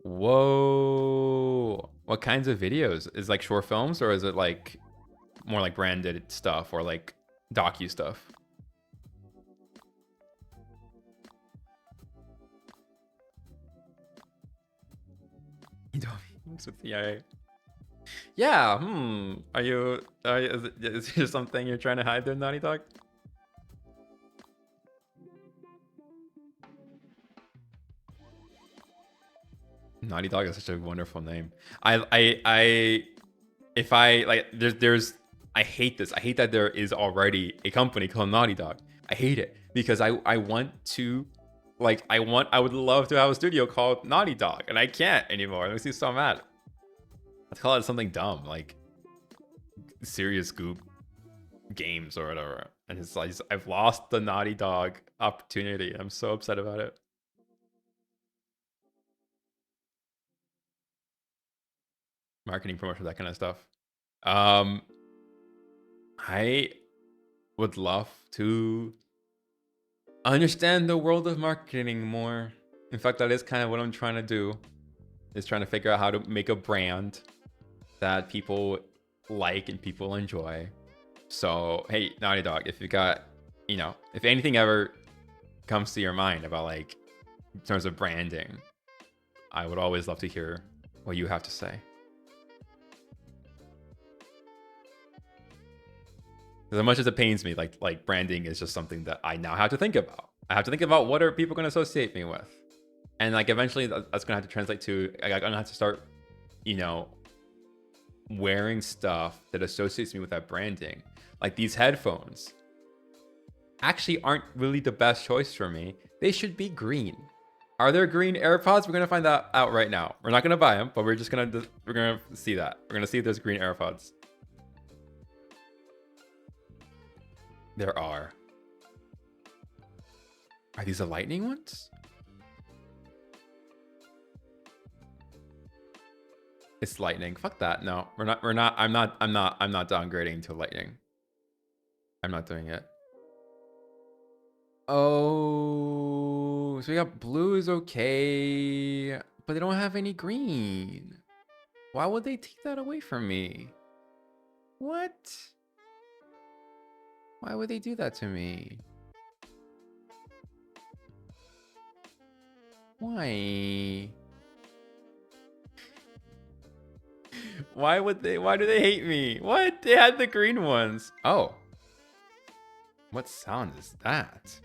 Speaker 1: Whoa. What kinds of videos? Is, like, short films, or is it like more like branded stuff, or like docu stuff? You don't mix with CIA. Yeah. Are you? Is there something you're trying to hide there, Naughty Dog? Naughty Dog is such a wonderful name. If I, like, there's I hate this. I hate that there is already a company called Naughty Dog. I hate it because I want to, like, I would love to have a studio called Naughty Dog, and I can't anymore. It makes me so mad. Let's call it something dumb, like Serious Goob Games or whatever. And it's like, I've lost the Naughty Dog opportunity. I'm so upset about it. Marketing, promotion, that kind of stuff. I would love to understand the world of marketing more. In fact, that is kind of what I'm trying to do, is trying to figure out how to make a brand that people like and people enjoy. So, hey, Naughty Dog, if you got, if anything ever comes to your mind about, like, in terms of branding, I would always love to hear what you have to say. As much as it pains me, like branding is just something that I now have to think about. I have to think about what are people going to associate me with, and, like, eventually that's going to have to translate to, I'm going to have to start, wearing stuff that associates me with that branding. Like, these headphones actually aren't really the best choice for me. They should be green. Are there green AirPods? We're gonna find that out right now. We're not gonna buy them, but we're gonna see that. We're gonna see if there's green AirPods. There are. Are these the lightning ones? It's lightning. Fuck that. No, we're not. I'm not downgrading to lightning. I'm not doing it. Oh, so we got blue is okay, but they don't have any green. Why would they take that away from me? What? Why would they do that to me? Why? Why do they hate me? What? They had the green ones. Oh. What sound is that?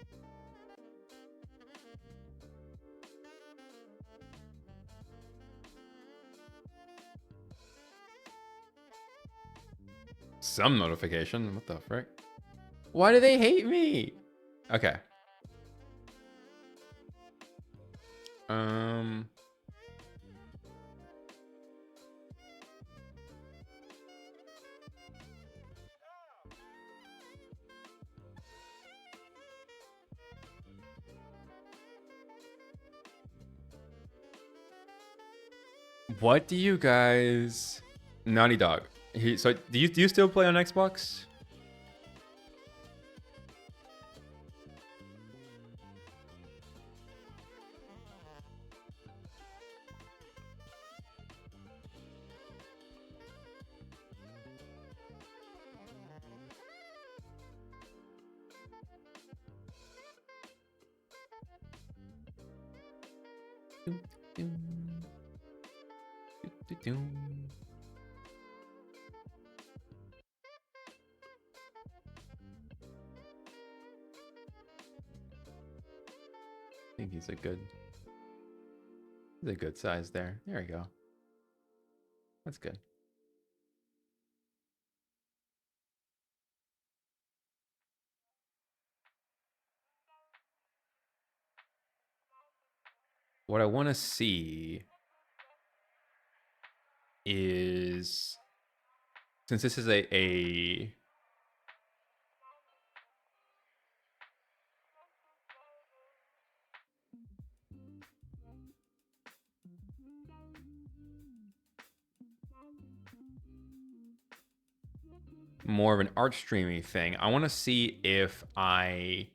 Speaker 1: Some notification. What the frick? Why do they hate me? Okay. What do you guys? Naughty Dog. So do you still play on Xbox? I think he's a good size there. There we go. That's good. What I want to see is, since this is a more of an art streamy thing, I want to see if I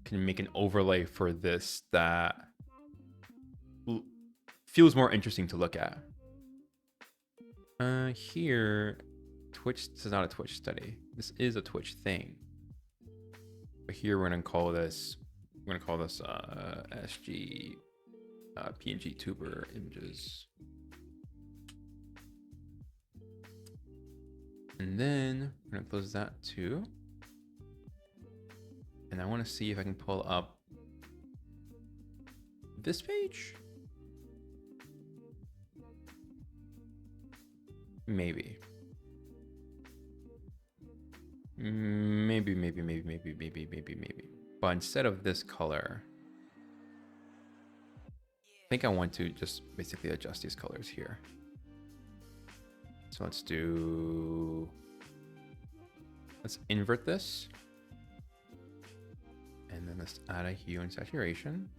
Speaker 1: can make an overlay for this that feels more interesting to look at. Here, Twitch, this is not a Twitch study. This is a Twitch thing. But here we're gonna call this SG PNGTUBER images. And then we're gonna close that too. And I want to see if I can pull up this page. Maybe. Maybe. But instead of this color, I think I want to just basically adjust these colors here. So let's invert this. And then let's add a hue and saturation.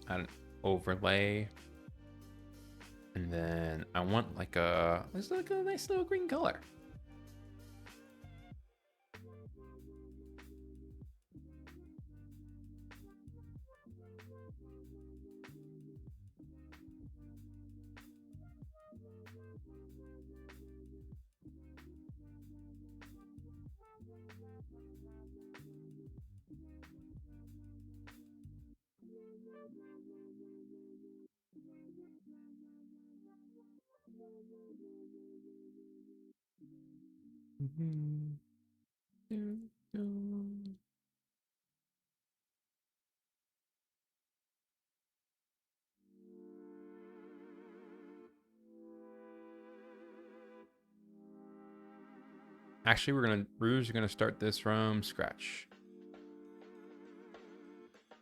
Speaker 1: Add an overlay. And then I want like a nice little green color. Actually, we're gonna start this from scratch.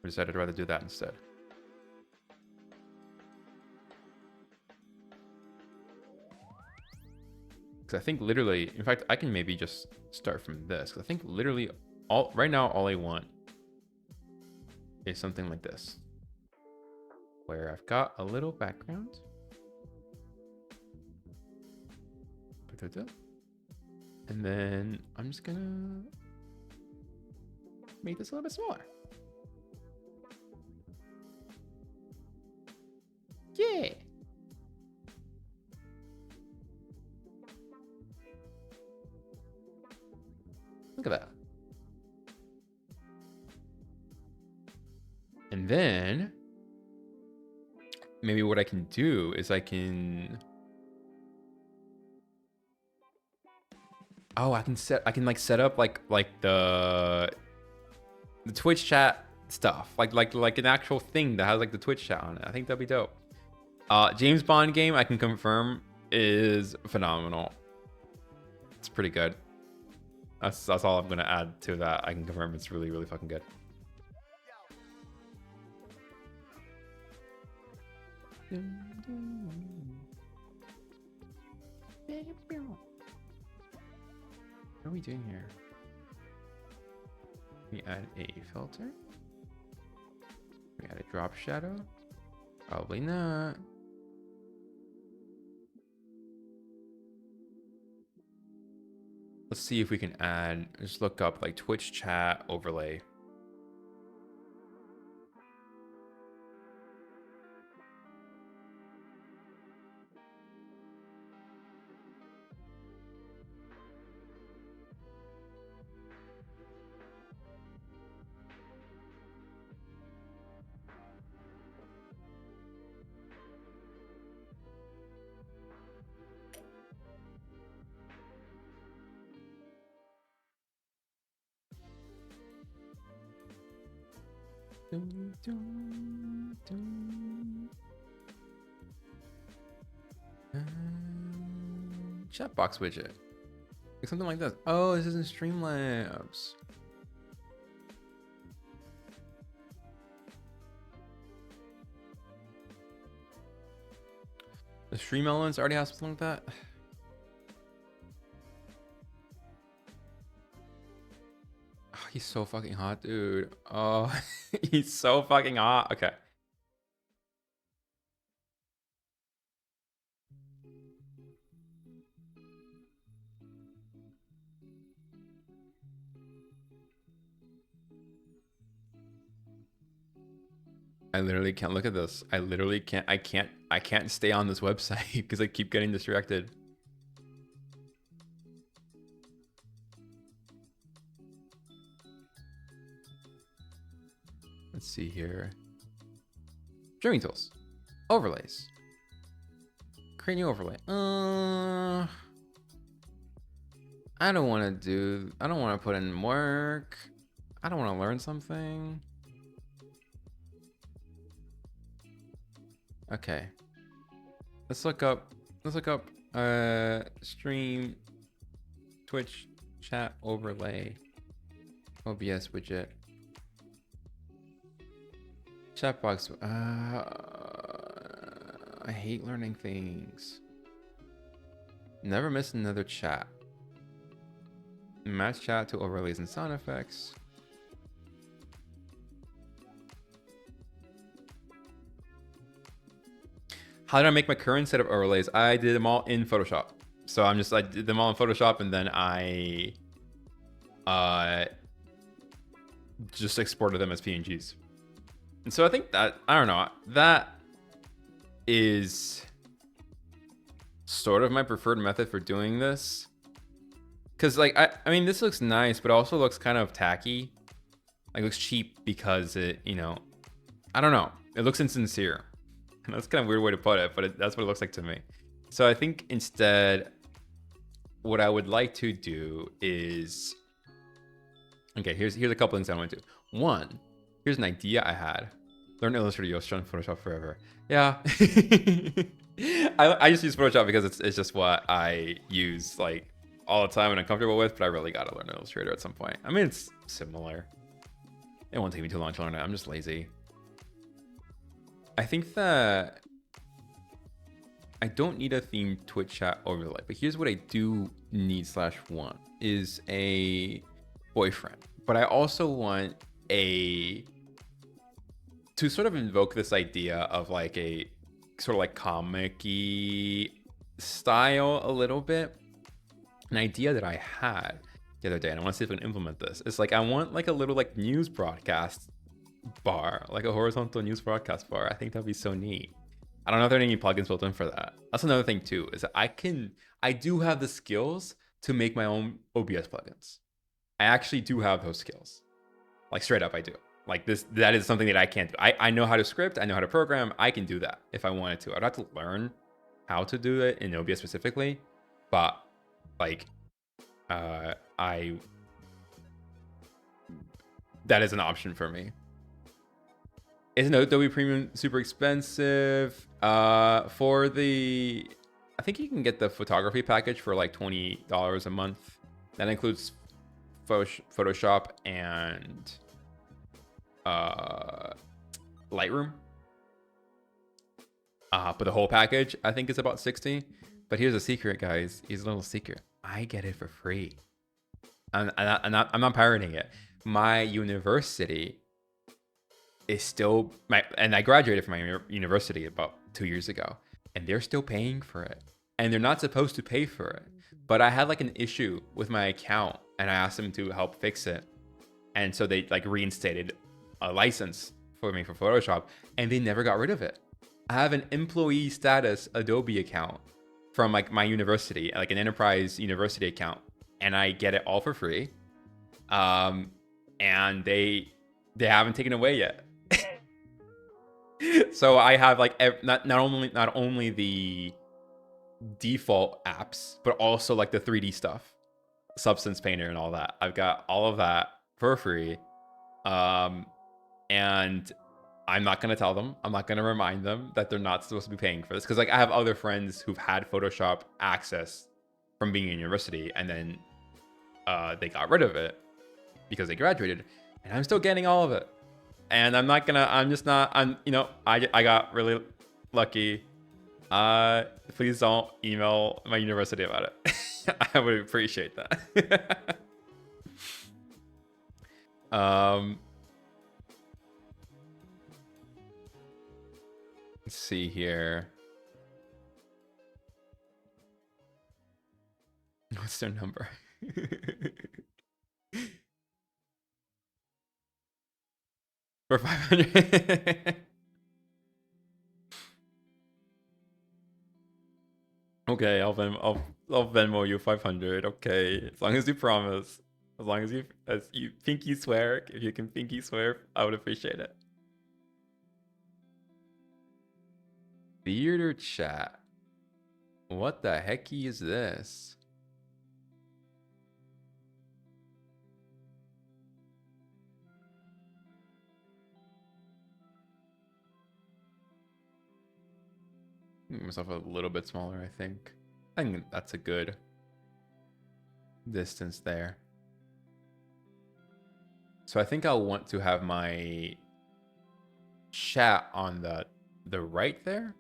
Speaker 1: I decided I'd rather do that instead. Because I think literally, in fact, I can maybe just start from this. Because I think literally right now, all I want is something like this, where I've got a little background. And then I'm just gonna make this a little bit smaller. Yeah. Look at that. And then maybe what I can do is I can like set up like the Twitch chat stuff, like an actual thing that has like the Twitch chat on it. I think that'd be dope. James Bond game, I can confirm, is phenomenal. It's pretty good. That's all I'm gonna add to that. I can confirm it's really fucking good. What are we doing here? We add a filter? We add a drop shadow? Probably not. Let's see if we can add, just look up like Twitch chat overlay. Chat box widget. Like something like this. Oh, this isn't Streamlabs. The Stream Elements already has something like that. Oh, he's so fucking hot, dude. Oh, he's so fucking hot. Okay. I literally can't look at this. I literally can't. I can't stay on this website because I keep getting distracted. Let's see here. Streaming tools, overlays. Create new overlay. I don't want to put in work. I don't want to learn something. Okay. Let's look up stream Twitch chat overlay OBS widget. Chat box. I hate learning things. Never miss another chat. Match chat to overlays and sound effects. How did I make my current set of overlays? I did them all in Photoshop. So I did them all in Photoshop, and then I just exported them as PNGs. And so I think that, I don't know, that is sort of my preferred method for doing this. Because like, I mean, this looks nice, but also looks kind of tacky. Like, it looks cheap because it, you know, I don't know. It looks insincere. That's kind of a weird way to put it, but that's what it looks like to me. So I think instead, what I would like to do is, okay, here's a couple things I want to do. One, here's an idea I had. Learn Illustrator, you'll show Photoshop forever. Yeah. I just use Photoshop because it's just what I use like all the time and I'm comfortable with, but I really gotta learn Illustrator at some point. I mean, it's similar. It won't take me too long to learn it. I'm just lazy. I think that I don't need a themed Twitch chat overlay, but here's what I do need /want is a boyfriend. But I also want to sort of invoke this idea of like a sort of like comic-y style a little bit. An idea that I had the other day, and I want to see if I can implement this. It's like I want like a little like news broadcast bar, like a horizontal news broadcast bar. I think that'd be so neat. I don't know if there are any plugins built in for that. That's another thing too, is that I do have the skills to make my own OBS plugins. I actually do have those skills. Like straight up, I do. Like that is something that I can't do. I know how to script, I know how to program, I can do that if I wanted to. I'd have to learn how to do it in OBS specifically, but like that is an option for me. Isn't Adobe Premium super expensive? I think you can get the photography package for like $20 a month. That includes Photoshop and Lightroom. But the whole package, I think, is about 60. But here's a secret, guys. Here's a little secret. I get it for free. I'm not pirating it. My university is still and I graduated from my university about 2 years ago, and they're still paying for it. And they're not supposed to pay for it. But I had like an issue with my account, and I asked them to help fix it. And so they like reinstated a license for me for Photoshop, and they never got rid of it. I have an employee status Adobe account from like my university, like an enterprise university account, and I get it all for free. And they haven't taken away yet. So I have like not only the default apps, but also like the 3D stuff, Substance Painter and all that. I've got all of that for free. And I'm not going to tell them. I'm not going to remind them that they're not supposed to be paying for this. Because like I have other friends who've had Photoshop access from being in university, and then they got rid of it because they graduated, and I'm still getting all of it. And I'm not gonna, I'm just not, I'm, you know, I got really lucky. Please don't email my university about it. I would appreciate that. Let's see here. What's their number? For 500. Okay, I'll Venmo you 500. Okay, as long as you promise. As long as you pinky swear. If you can pinky swear, I would appreciate it. Theater chat. What the hecky is this? Make myself a little bit smaller, I think. I think that's a good distance there. So I think I'll want to have my chat on the right there.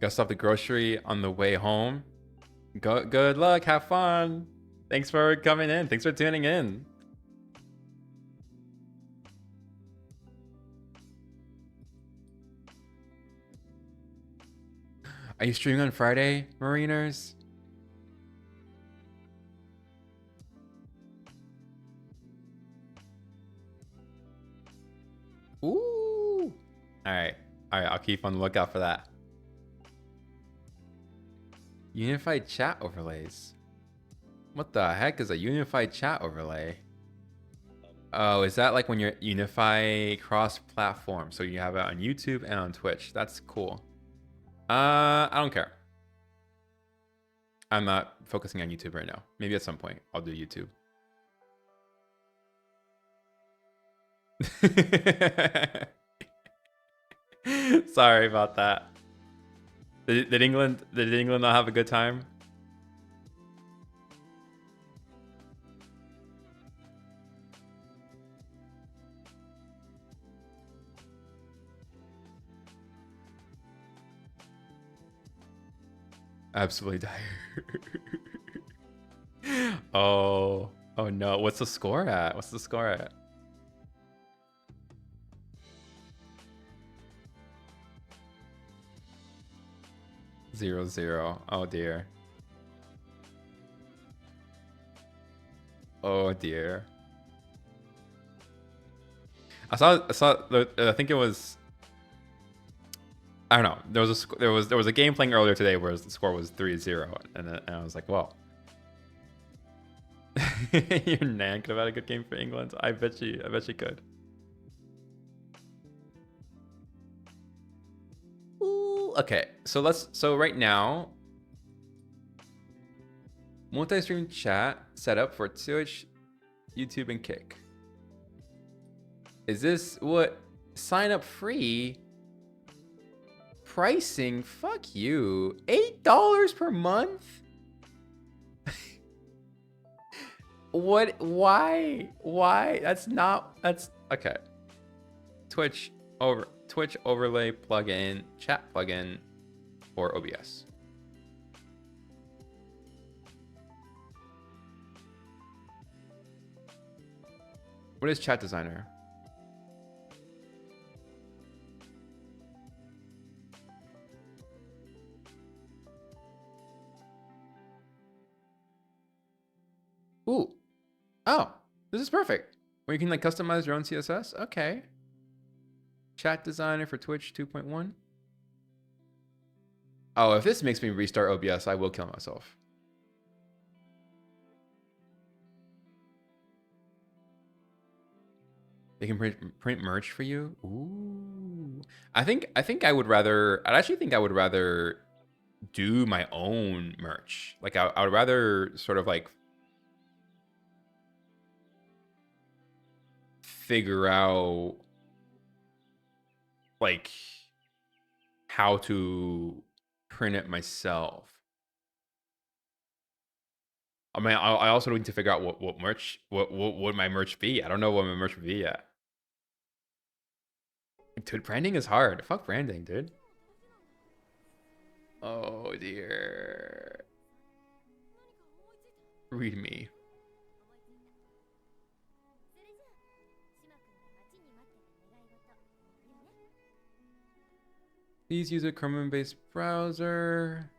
Speaker 1: Gotta stop the grocery on the way home. Good luck, have fun. Thanks for coming in. Thanks for tuning in. Are you streaming on Friday, Mariners? Ooh. All right, I'll keep on the lookout for that. Unified chat overlays. What the heck is a unified chat overlay? Oh, is that like when you unify cross-platform? So you have it on YouTube and on Twitch. That's cool. I don't care. I'm not focusing on YouTube right now. Maybe at some point I'll do YouTube. Sorry about that. Did England not have a good time? Absolutely dire. Oh no. What's the score at? 0-0. Oh dear. Oh dear. I think it was, I don't know. There was a game playing earlier today where the score was 3-0, and I was like, well, your Nan could have had a good game for England. I bet she could. Ooh, okay, so right now, multi-stream chat set up for Twitch, YouTube, and Kick. Is this what? Sign up free? pricing, fuck you. $8 per month? What? Why? That's okay. Twitch overlay plugin, chat plugin, or OBS. What is chat designer? Ooh. Oh, this is perfect. Where you can like customize your own CSS. Okay. Chat designer for Twitch 2.1. Oh, if this makes me restart OBS, I will kill myself. They can print merch for you. Ooh. I think I would rather. I actually think I would rather do my own merch. Like I would rather sort of like figure out like how to print it myself. I mean, I also need to figure out what merch, what would my merch be. I don't know what my merch would be yet. Dude, branding is hard. Fuck branding, dude. Oh dear. Read me. Please use a Chrome-based browser.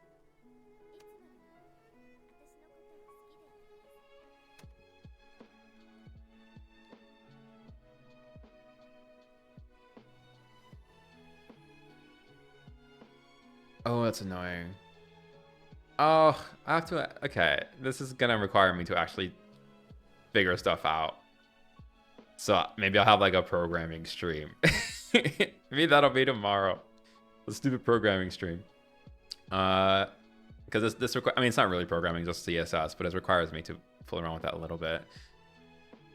Speaker 1: Oh, that's annoying. Oh, I have to. Okay, this is gonna require me to actually figure stuff out. So maybe I'll have like a programming stream. Maybe that'll be tomorrow. Let's do the programming stream. Because this I mean, it's not really programming, just CSS, but it requires me to fool around with that a little bit.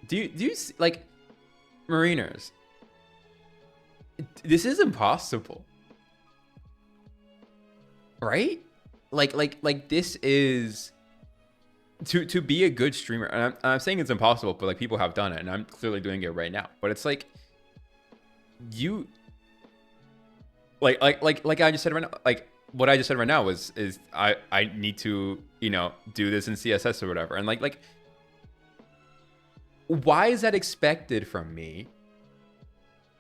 Speaker 1: Do you see, like, Mariners? This is impossible, right? Like this is to be a good streamer. And I'm saying it's impossible, but like people have done it, and I'm clearly doing it right now. But it's like you like I just said right now, like what I just said right now is I need to, you know, do this in CSS or whatever. And like why is that expected from me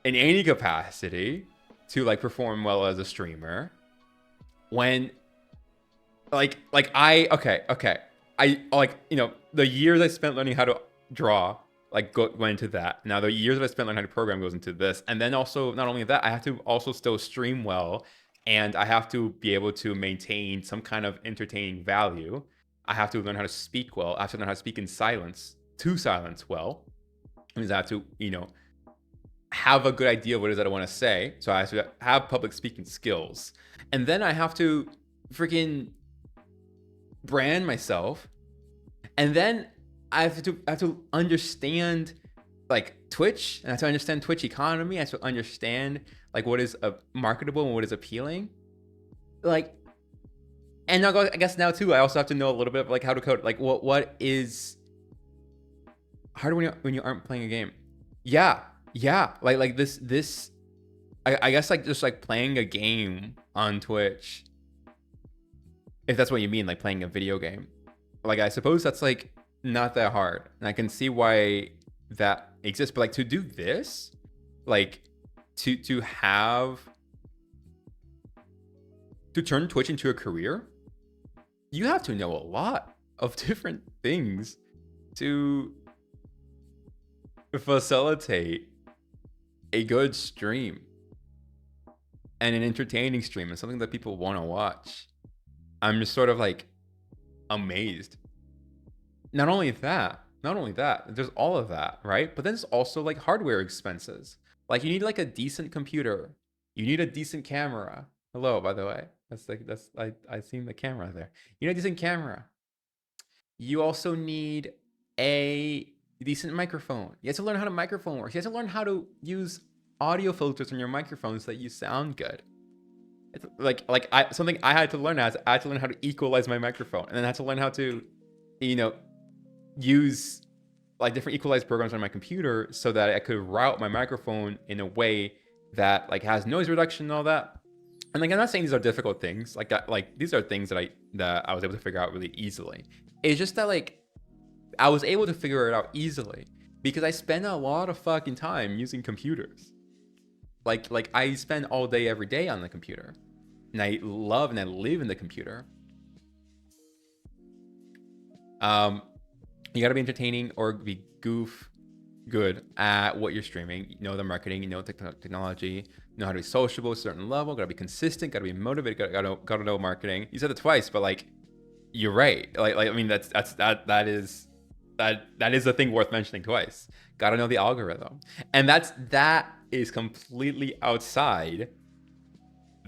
Speaker 1: in any capacity to like perform well as a streamer when like I like, you know, the years I spent learning how to draw like went into that. Now the years that I spent learning how to program goes into this. And then also, not only that, I have to also still stream well, and I have to be able to maintain some kind of entertaining value. I have to learn how to speak well. I have to learn how to speak in silence, to silence well. It means I have to, you know, have a good idea of what it is that I want to say. So I have to have public speaking skills. And then I have to freaking brand myself. And then I have to understand like Twitch, and I have to understand Twitch economy. I have to understand like what is marketable and what is appealing. Like, and now I guess now too, I also have to know a little bit of like how to code. Like what is hard when you aren't playing a game. Yeah. Like this. I guess like just like playing a game on Twitch, if that's what you mean, like playing a video game. Like I suppose that's like not that hard, and I can see why that exists. But like to do this, like to turn Twitch into a career, you have to know a lot of different things to facilitate a good stream and an entertaining stream and something that people want to watch. I'm just sort of like amazed. Not only that, there's all of that, right? But then there's also like hardware expenses. Like you need like a decent computer. You need a decent camera. Hello, by the way. I seen the camera there. You need a decent camera. You also need a decent microphone. You have to learn how the microphone works. You have to learn how to use audio filters on your microphone so that you sound good. It's like I something I had to learn as I had to learn how to equalize my microphone, and then I had to learn how to, you know, use like different equalized programs on my computer so that I could route my microphone in a way that like has noise reduction and all that. And like I'm not saying these are difficult things. Like these are things that I was able to figure out really easily. It's just that like I was able to figure it out easily because I spend a lot of fucking time using computers. Like I spend all day every day on the computer. And I love and I live in the computer. You gotta be entertaining or be good at what you're streaming. You know the marketing, you know technology, you know how to be sociable to a certain level, gotta be consistent, gotta be motivated, gotta know marketing. You said it twice, but like you're right. Like I mean that is a thing worth mentioning twice. Gotta know the algorithm. And that is completely outside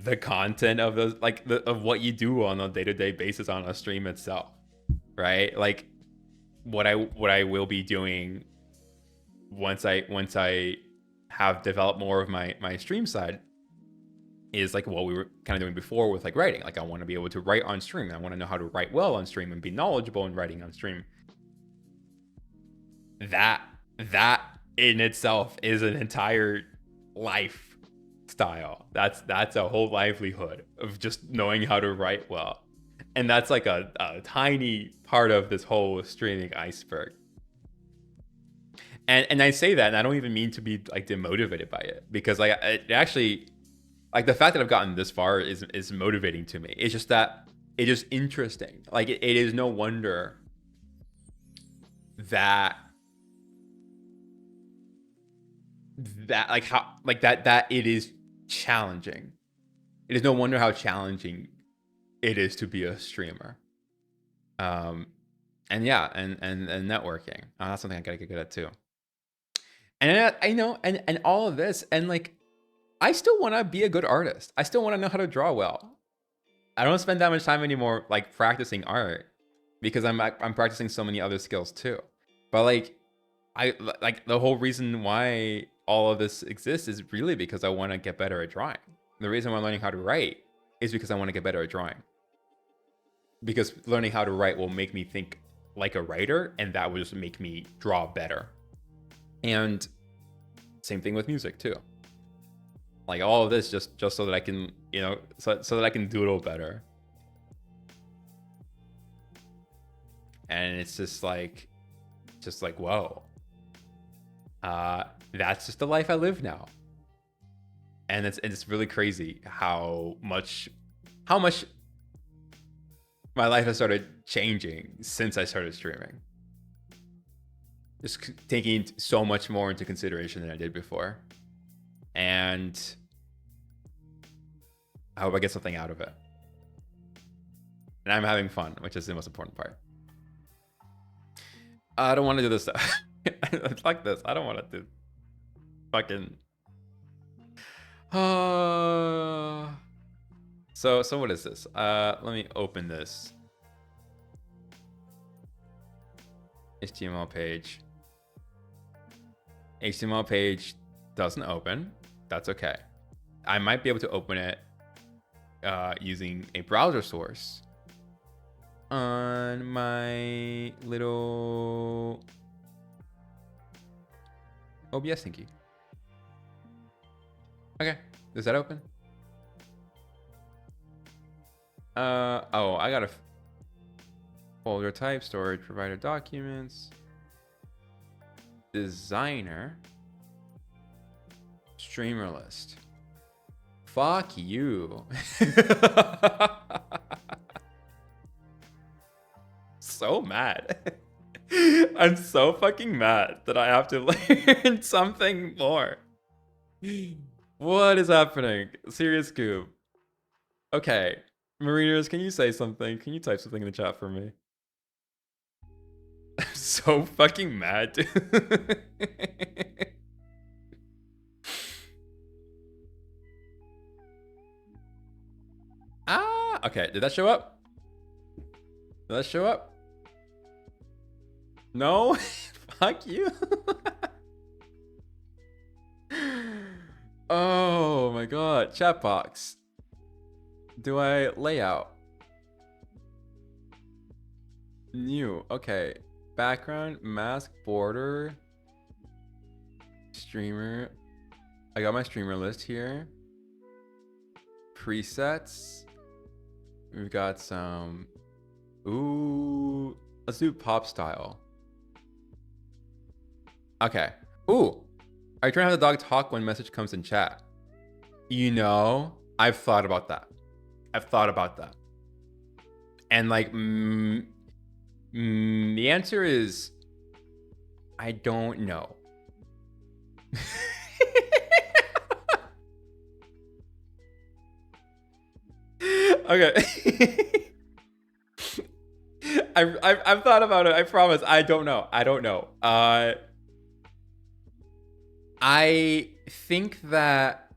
Speaker 1: the content of those of what you do on a day-to-day basis on a stream itself. Right? Like what I will be doing once I have developed more of my stream side is like what we were kind of doing before with like writing. Like I want to be able to write on stream. I want to know how to write well on stream and be knowledgeable in writing on stream. That in itself is an entire lifestyle. That's a whole livelihood of just knowing how to write well. And that's like a tiny part of this whole streaming iceberg. And I say that, and I don't even mean to be like demotivated by it, because like it actually, like the fact that I've gotten this far is motivating to me. It's just that it's just interesting. Like it is no wonder that like how like that it is challenging. It is no wonder how challenging it is to be a streamer. And yeah, and networking. That's something I gotta get good at too. And I know, and all of this, and like, I still want to be a good artist. I still want to know how to draw well. I don't spend that much time anymore like practicing art because I'm practicing so many other skills too. But like, I like the whole reason why all of this exists is really because I want to get better at drawing. The reason why I'm learning how to write is because I want to get better at drawing. Because learning how to write will make me think like a writer, and that will just make me draw better. And same thing with music too. Like all of this just so that I can, you know, so that I can doodle better. And it's just like whoa. That's just the life I live now. And it's really crazy how much my life has started changing since I started streaming. Just taking so much more into consideration than I did before. And I hope I get something out of it. And I'm having fun, which is the most important part. I don't want to do this stuff. It's like this. I don't want to do fucking... So what is this? Let me open this HTML page. HTML page doesn't open. That's okay. I might be able to open it using a browser source on my little OBS thingy. Okay, does that open? Oh, I gotta folder type, storage, provider documents, designer, streamer list. Fuck you. So mad. I'm so fucking mad that I have to learn something more. What is happening? Serious Goob. Okay. Mariners, can you say something? Can you type something in the chat for me? I'm so fucking mad, dude. Okay. Did that show up? Did that show up? No? Fuck you. Oh my god. Chat box. Do I layout? New. Okay. Background, mask, border, streamer. I got my streamer list here. Presets. We've got some. Ooh. Let's do pop style. Okay. Ooh. Are you trying to have the dog talk when message comes in chat? You know, I've thought about that. And like, the answer is, I don't know. Okay. I've thought about it. I promise. I don't know. I think that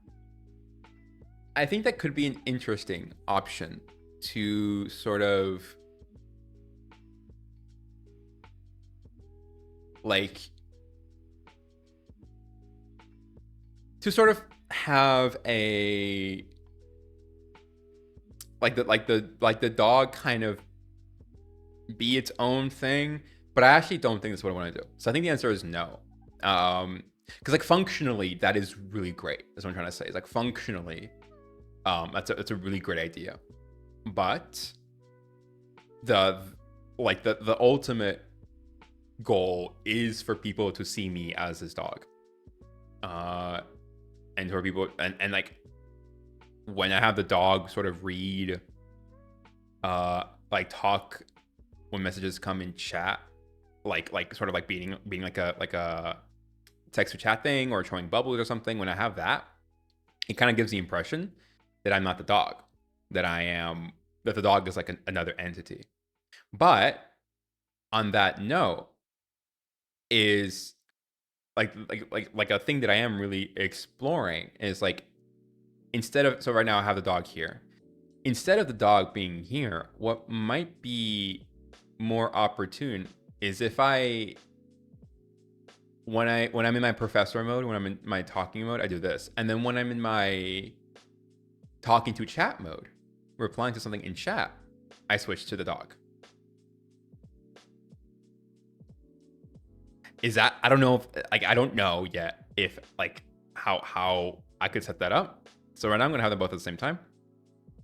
Speaker 1: could be an interesting option to sort of like have a like the dog kind of be its own thing, but I actually don't think that's what I want to do. So I think the answer is no. Because like functionally, that is really great. That's what I'm trying to say. It's like functionally, that's a really great idea. But the ultimate goal is for people to see me as this dog. And for people and like when I have the dog sort of read like talk when messages come in chat, like sort of like being like a text to chat thing or showing bubbles or something, when I have that, it kind of gives the impression that I'm not the dog, that the dog is like another entity. But on that note, is like a thing that I am really exploring is like, so right now I have the dog here. Instead of the dog being here, what might be more opportune is if when I'm in my professor mode, when I'm in my talking mode, I do this. And then when I'm in my talking to chat mode, replying to something in chat, I switch to the dog. Is that, I don't know I don't know yet if like how I could set that up. So right now I'm gonna have them both at the same time.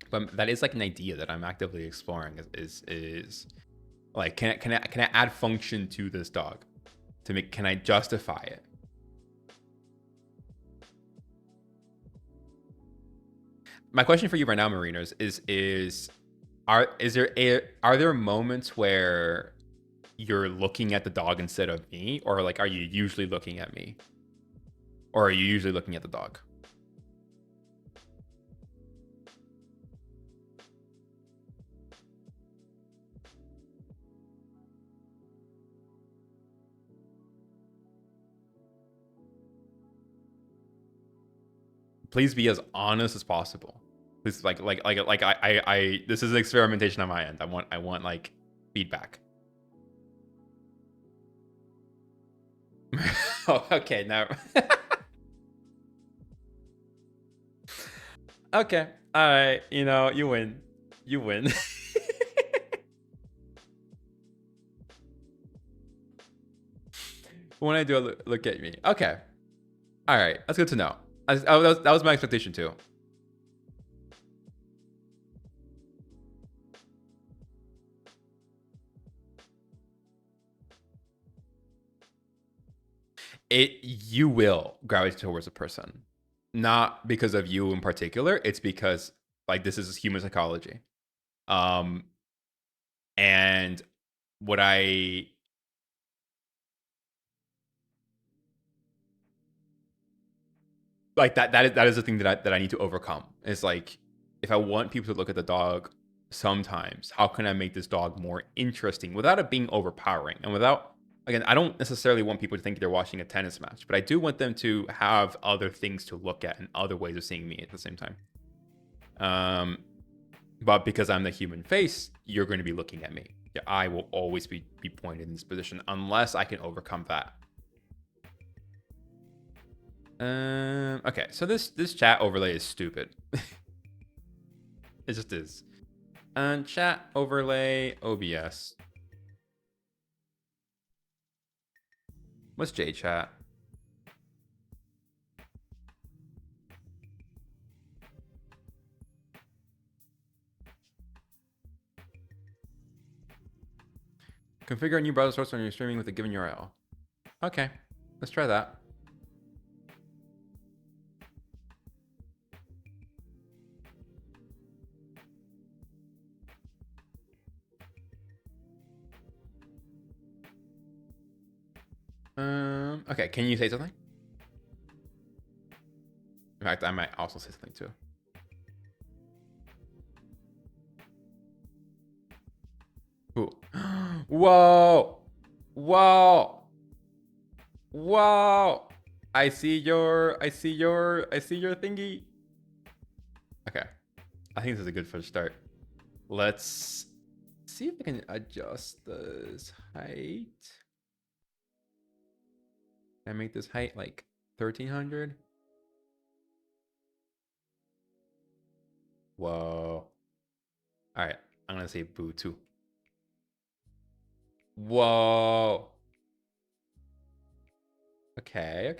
Speaker 1: But that is like an idea that I'm actively exploring is like, can I add function to this dog can I justify it? My question for you right now, Marinos, are there moments where you're looking at the dog instead of me, or like are you usually looking at me, or are you usually looking at the dog? Please be as honest as possible. Please, I this is an experimentation on my end. I want like feedback. Oh, okay, now. Okay, all right. You know, you win. When I do look at me, okay. All right, that's good to know. That was my expectation too. You will gravitate towards a person, not because of you in particular. It's because like this is human psychology, and what I like that is the thing that I need to overcome. Is like, if I want people to look at the dog sometimes, how can I make this dog more interesting without it being overpowering, and without, again, I don't necessarily want people to think they're watching a tennis match, but I do want them to have other things to look at and other ways of seeing me at the same time. But because I'm the human face, you're going to be looking at me. Your eye will always be pointed in this position unless I can overcome that. Okay, so this chat overlay is stupid. It just is. And chat overlay OBS. What's JChat? Configure a new browser source when you're streaming with a given URL. Okay, let's try that. Okay, can you say something? In fact, I might also say something too. Ooh. Whoa! Whoa! Whoa! I see your thingy. Okay, I think this is a good first start. Let's see if I can adjust this height. Can I make this height like 1300? Whoa. All right, I'm gonna say boo too. Whoa. Okay.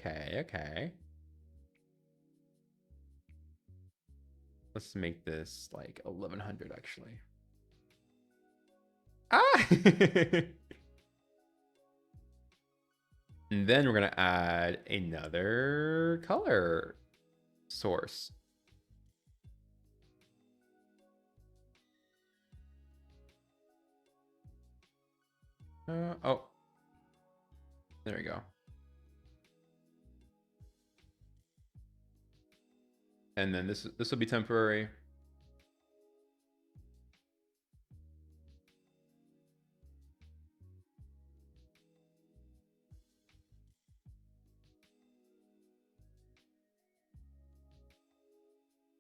Speaker 1: Let's make this like 1100 actually. Ah! And then we're gonna add another color source. Oh, there we go. And then this will be temporary.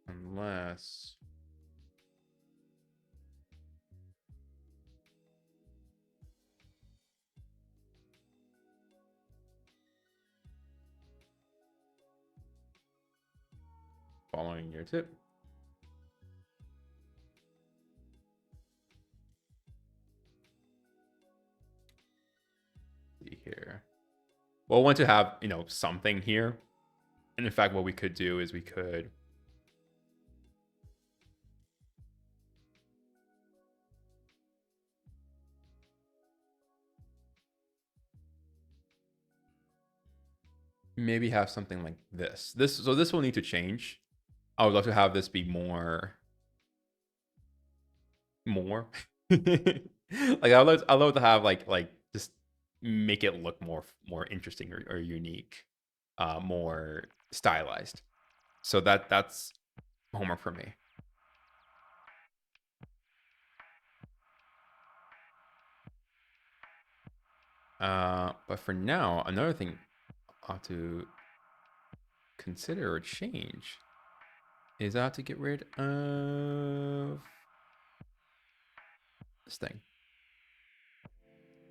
Speaker 1: Unless following your tip. See here. We'll want to have, something here. And in fact, what we could do is we could maybe have something like this. So this will need to change. I would love to have this be more. Like I love to have like just make it look more interesting or unique, more stylized. So that's homework for me. But for now, another thing I have to consider or change is I have to get rid of this thing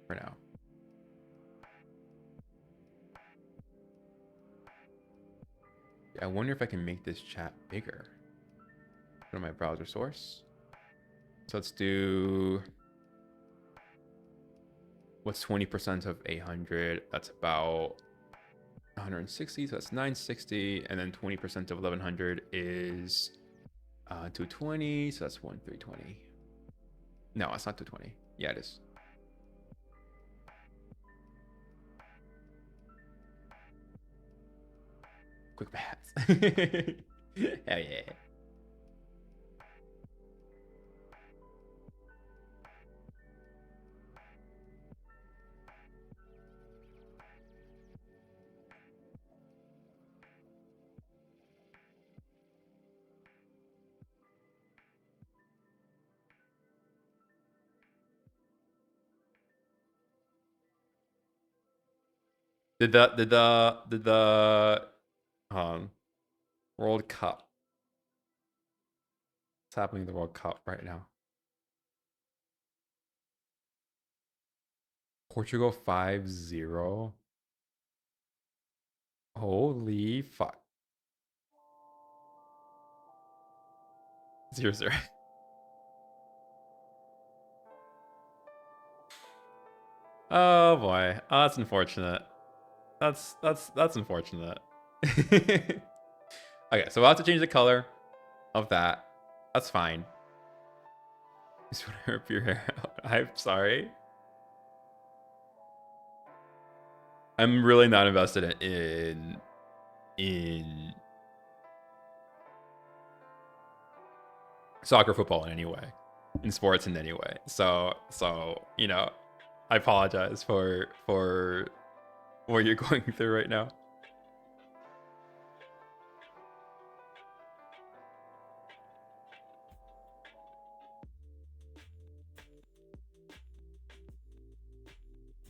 Speaker 1: for now. I wonder if I can make this chat bigger. Go to my browser source. So let's do, what's 20% of 800? That's about 160, so that's 960, and then 20% of 1100 is 220, so that's 1320. No, it's not 220. Yeah, it is. Quick math. Hell yeah. Did the World Cup? What's happening in the World Cup right now? Portugal 5-0. Holy fuck. 0-0. Oh boy. Oh, that's unfortunate. That's unfortunate. Okay, so we'll have to change the color of that. That's fine. Just want to rip your hair out. I'm sorry. I'm really not invested in soccer, football in any way, in sports in any way. So you know, I apologize for what you're going through right now.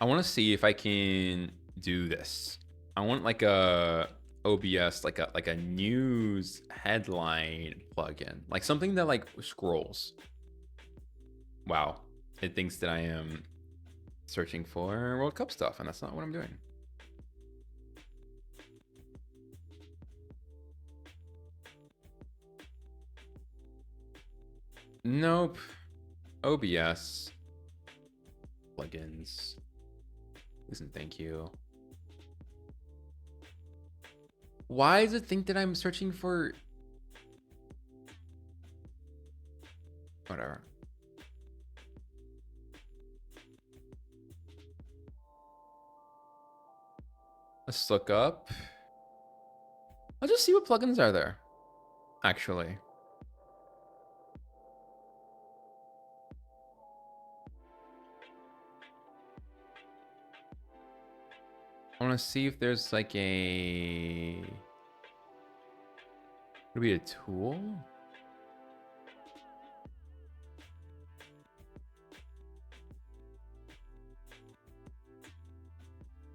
Speaker 1: I want to see if I can do this. I want like a OBS, like a news headline plugin, like something that like scrolls. Wow, it thinks that I am searching for World Cup stuff, and that's not what I'm doing. Nope. OBS plugins. Listen, thank you. Why does it think that I'm searching for? Whatever. Let's look up. I'll just see what plugins are there. Actually. I want to see if there's like a... Would it be a tool?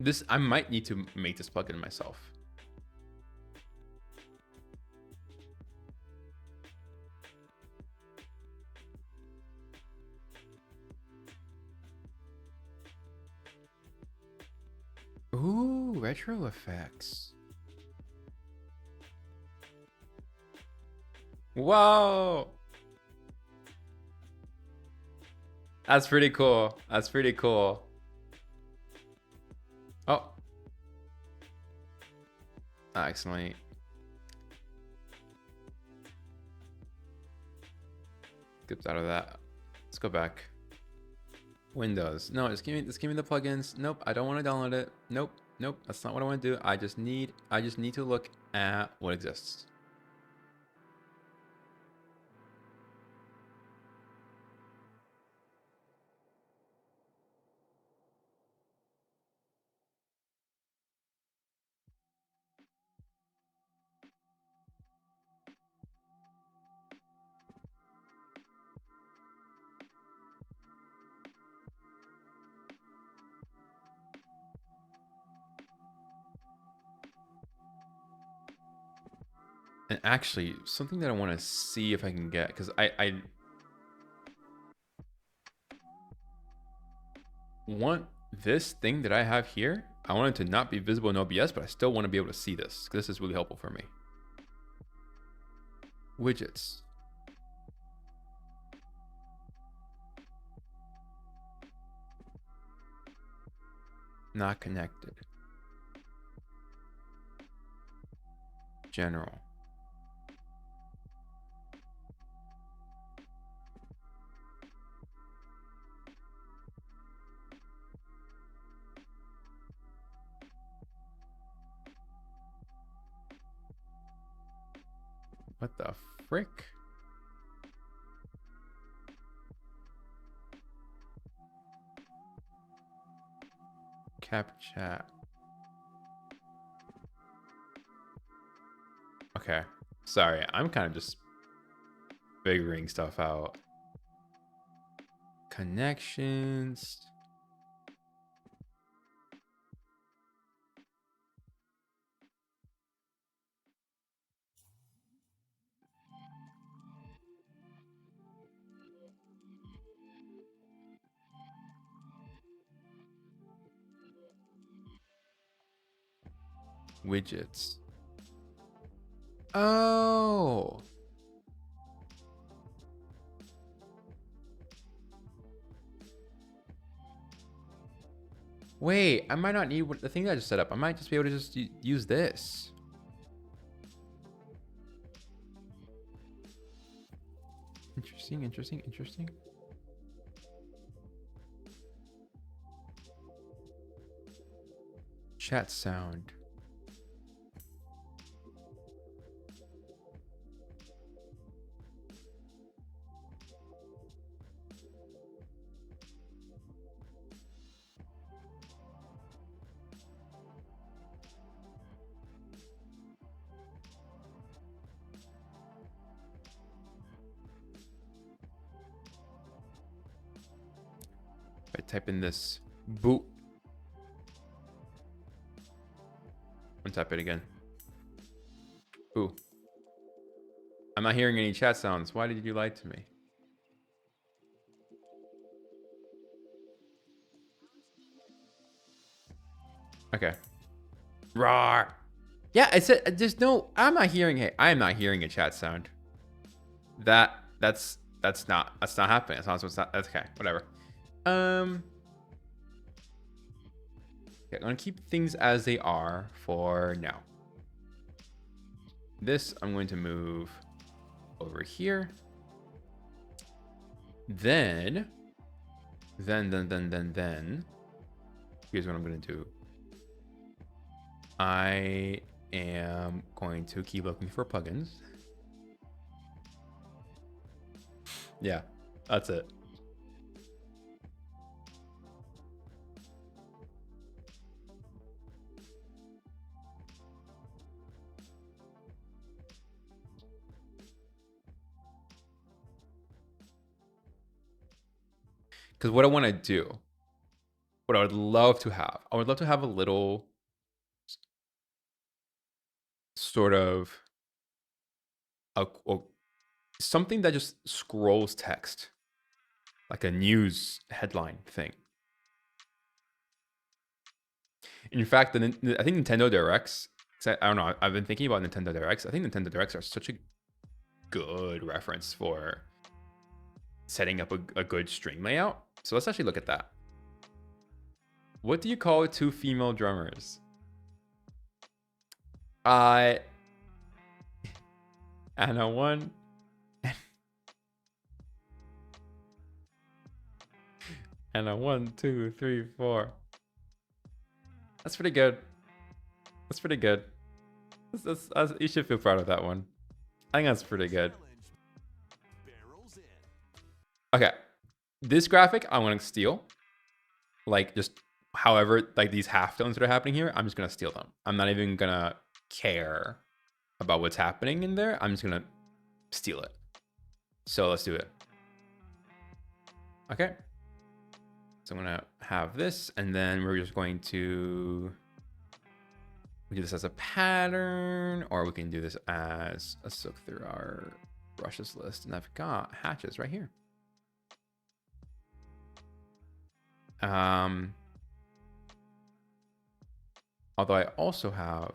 Speaker 1: This, I might need to make this plugin myself. Ooh, retro effects. Whoa. That's pretty cool. That's pretty cool. Oh. Excellent. Skipped out of that. Let's go back. Windows. No, just give me the plugins. Nope, I don't want to download it. Nope, nope, that's not what I want to do. I just need to look at what exists. And actually, something that I want to see if I can get, because I want this thing that I have here. I want it to not be visible in OBS, but I still want to be able to see this, because this is really helpful for me. Widgets. Not connected. General. What the frick? Cap chat. Okay. Sorry, I'm kind of just figuring stuff out. Connections. Widgets. Oh. Wait, I might not need the thing that I just set up. I might just be able to just use this. Interesting, interesting, interesting. Chat sound. I type in this boot. And type it again. Ooh. I'm not hearing any chat sounds. Why did you lie to me? Okay. Roar. Yeah, I said there's no. I'm not hearing it. I'm not hearing a chat sound. That's not happening. That's not. That's okay. Whatever. Okay, I'm gonna keep things as they are for now. This I'm going to move over here. Then. Here's what I'm gonna do. I am going to keep looking for plugins. Yeah, that's it. Because what I want to do, what I would love to have, I would love to have a little sort of something that just scrolls text, like a news headline thing. In fact, I think Nintendo Directs, I don't know, I've been thinking about Nintendo Directs. I think Nintendo Directs are such a good reference for setting up a good stream layout. So let's actually look at that. What do you call two female drummers? Anna 1. Anna 1, 2, 3, 4. That's pretty good. That's pretty good. You should feel proud of that one. I think that's pretty good. Okay. This graphic, I want to steal. Like, just however, like these halftones that are happening here, I'm just going to steal them. I'm not even going to care about what's happening in there. I'm just going to steal it. So let's do it. Okay. So I'm going to have this, and then we're just going to do this as a pattern, or we can do this as, let's look through our brushes list, and I've got hatches right here. Although I also have,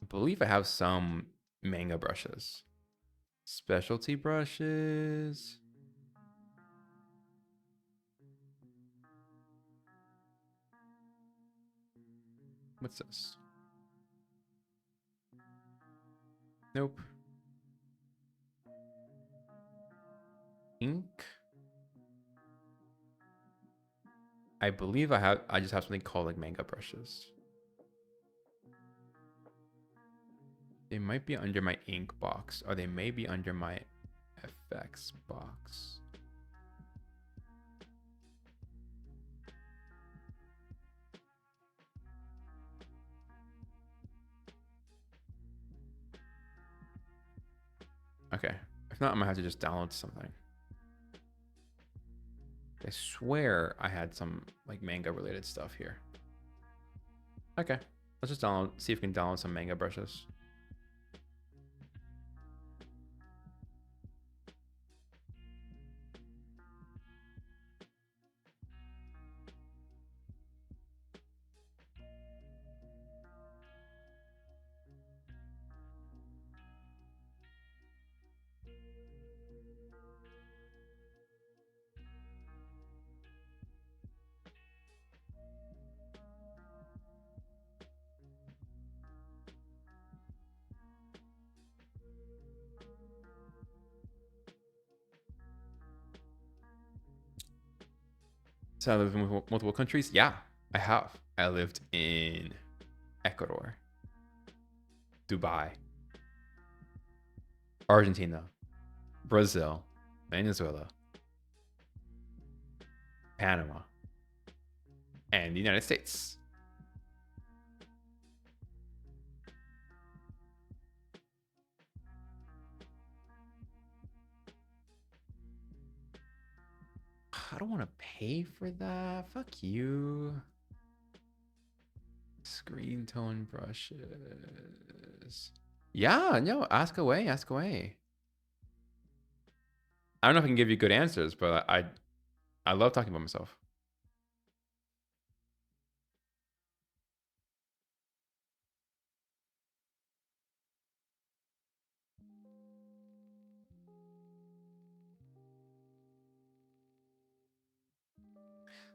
Speaker 1: I believe I have some manga brushes, specialty brushes. What's this? Nope. Ink. I believe I just have something called like manga brushes. They might be under my ink box, or they may be under my FX box. Okay. If not, I'm gonna have to just download something. I swear I had some like manga related stuff here. Okay. Let's just download, see if we can download some manga brushes. So I lived in multiple countries. Yeah, I have. I lived in Ecuador, Dubai, Argentina, Brazil, Venezuela, Panama, and the United States. I don't want to pay for that. Fuck you. Screen tone brushes. Yeah, no, ask away, ask away. I don't know if I can give you good answers, but I love talking about myself.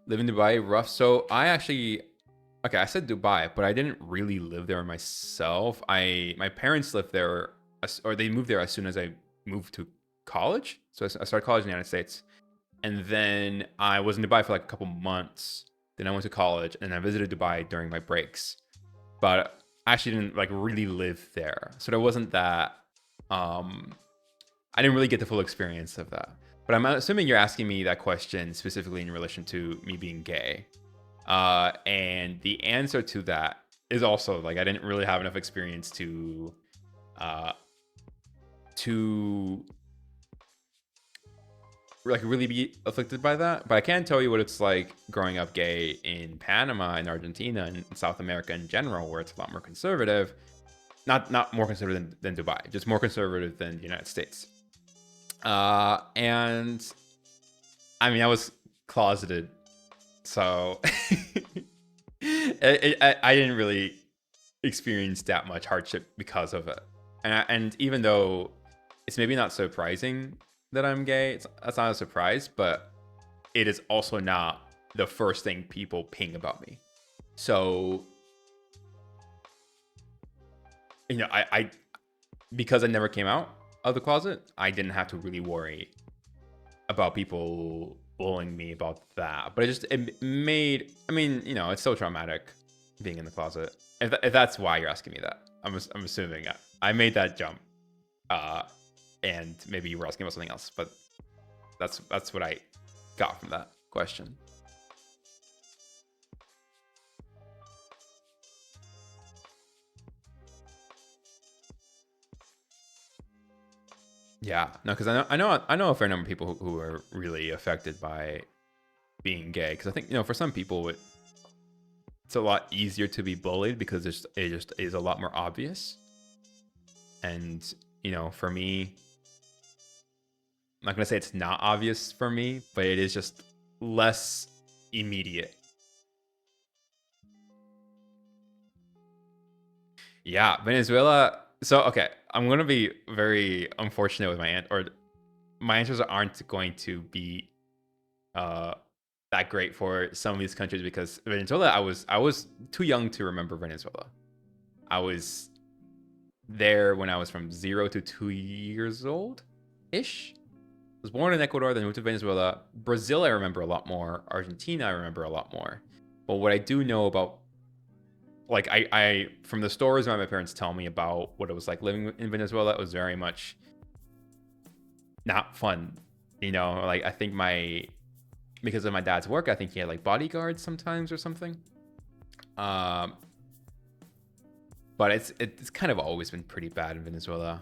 Speaker 1: Live in Dubai, rough. So I actually, okay, I said Dubai, but I didn't really live there myself. My parents lived there, or they moved there as soon as I moved to college. So I started college in the United States, and then I was in Dubai for like a couple months. Then I went to college, and I visited Dubai during my breaks, but I actually didn't like really live there. So there wasn't that. Um, I didn't really get the full experience of that. But I'm assuming you're asking me that question specifically in relation to me being gay. And the answer to that is also like I didn't really have enough experience uh, to like really be afflicted by that. But I can tell you what it's like growing up gay in Panama and Argentina and South America in general, where it's a lot more conservative. Not more conservative than Dubai, just more conservative than the United States. And I mean, I was closeted, so I didn't really experience that much hardship because of it. And even though it's maybe not surprising that I'm gay, that's not a surprise, but it is also not the first thing people ping about me. So, I because I never came out of the closet, I didn't have to really worry about people bullying me about that. But it made, I mean, it's so traumatic being in the closet. If that's why you're asking me that, I'm assuming I made that jump. Uh, and maybe you were asking about something else, but that's what I got from that question. Yeah, no, because I know a fair number of people who are really affected by being gay. Because I think for some people it's a lot easier to be bullied because it just is a lot more obvious. And for me, I'm not gonna say it's not obvious for me, but it is just less immediate. Yeah, Venezuela. So okay, I'm gonna be very unfortunate with or my answers aren't going to be uh that great for some of these countries because Venezuela, I was too young to remember Venezuela. I was there when I was from 0 to 2 years old ish. I was born in Ecuador, then moved to Venezuela. Brazil, I remember a lot more. Argentina, I remember a lot more. But what I do know about, like, I from the stories my parents tell me about what it was like living in Venezuela, it was very much not fun. Like I think because of my dad's work, I think he had like bodyguards sometimes or something. Um, but it's kind of always been pretty bad in Venezuela.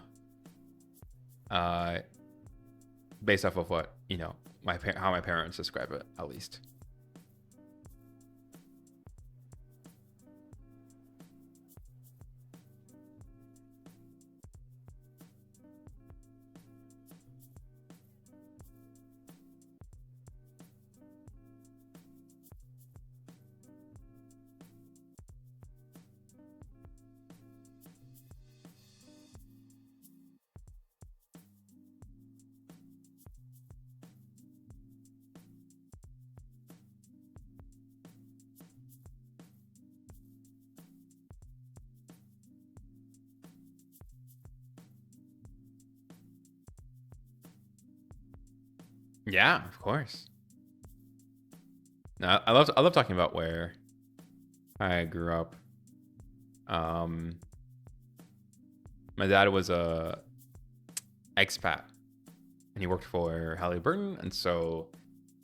Speaker 1: Uh, Based off of what how my parents describe it, at least. Yeah, of course. Now, I love talking about where I grew up. Um, my dad was a expat, and he worked for Halliburton, and so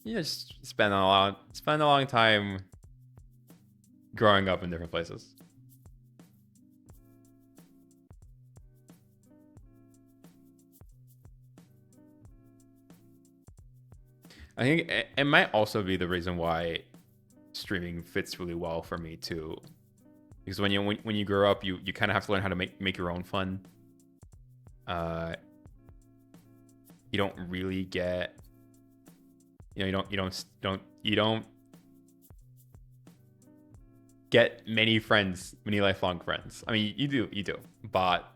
Speaker 1: you just spend a long time growing up in different places. I think it might also be the reason why streaming fits really well for me too, because when you grow up, you kind of have to learn how to make your own fun. Uh, you don't really get, you don't get many lifelong friends. I mean, you do, but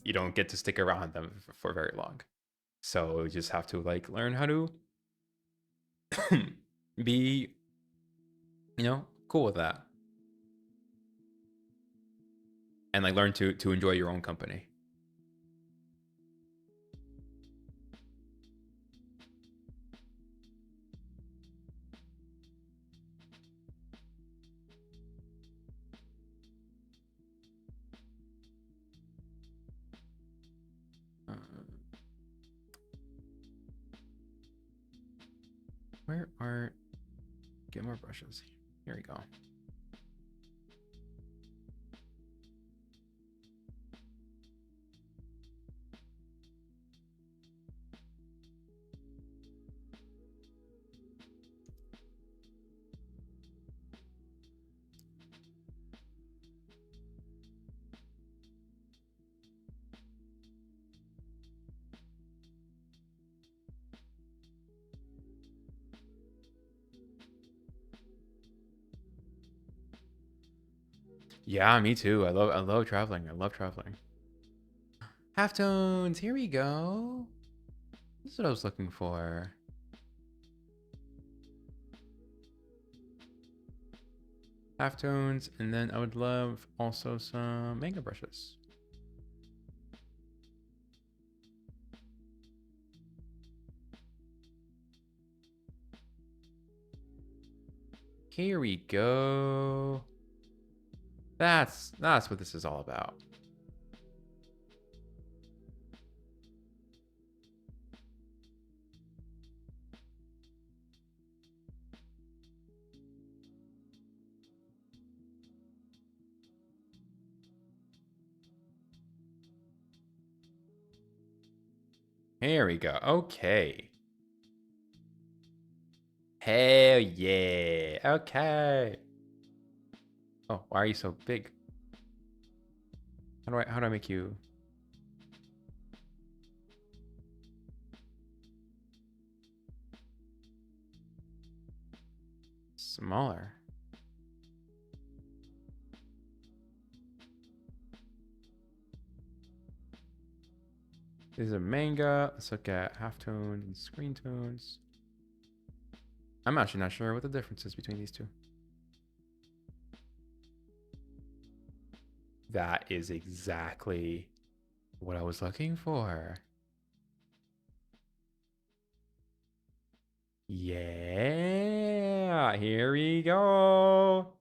Speaker 1: you don't get to stick around them for very long. So you just have to like learn how to be, cool with that, and like learn to enjoy your own company. Uh, where are get more brushes? Here we go. Yeah, me too. I love traveling. I love traveling. Halftones, here we go. This is what I was looking for. Halftones, and then I would love also some manga brushes. Here we go. That's what this is all about. Here we go. Okay. Hell yeah. Okay. Oh, why are you so big? How do I make you smaller? This is a manga. Let's look at halftones and screen tones. I'm actually not sure what the difference is between these two. That is exactly what I was looking for. Yeah, here we go.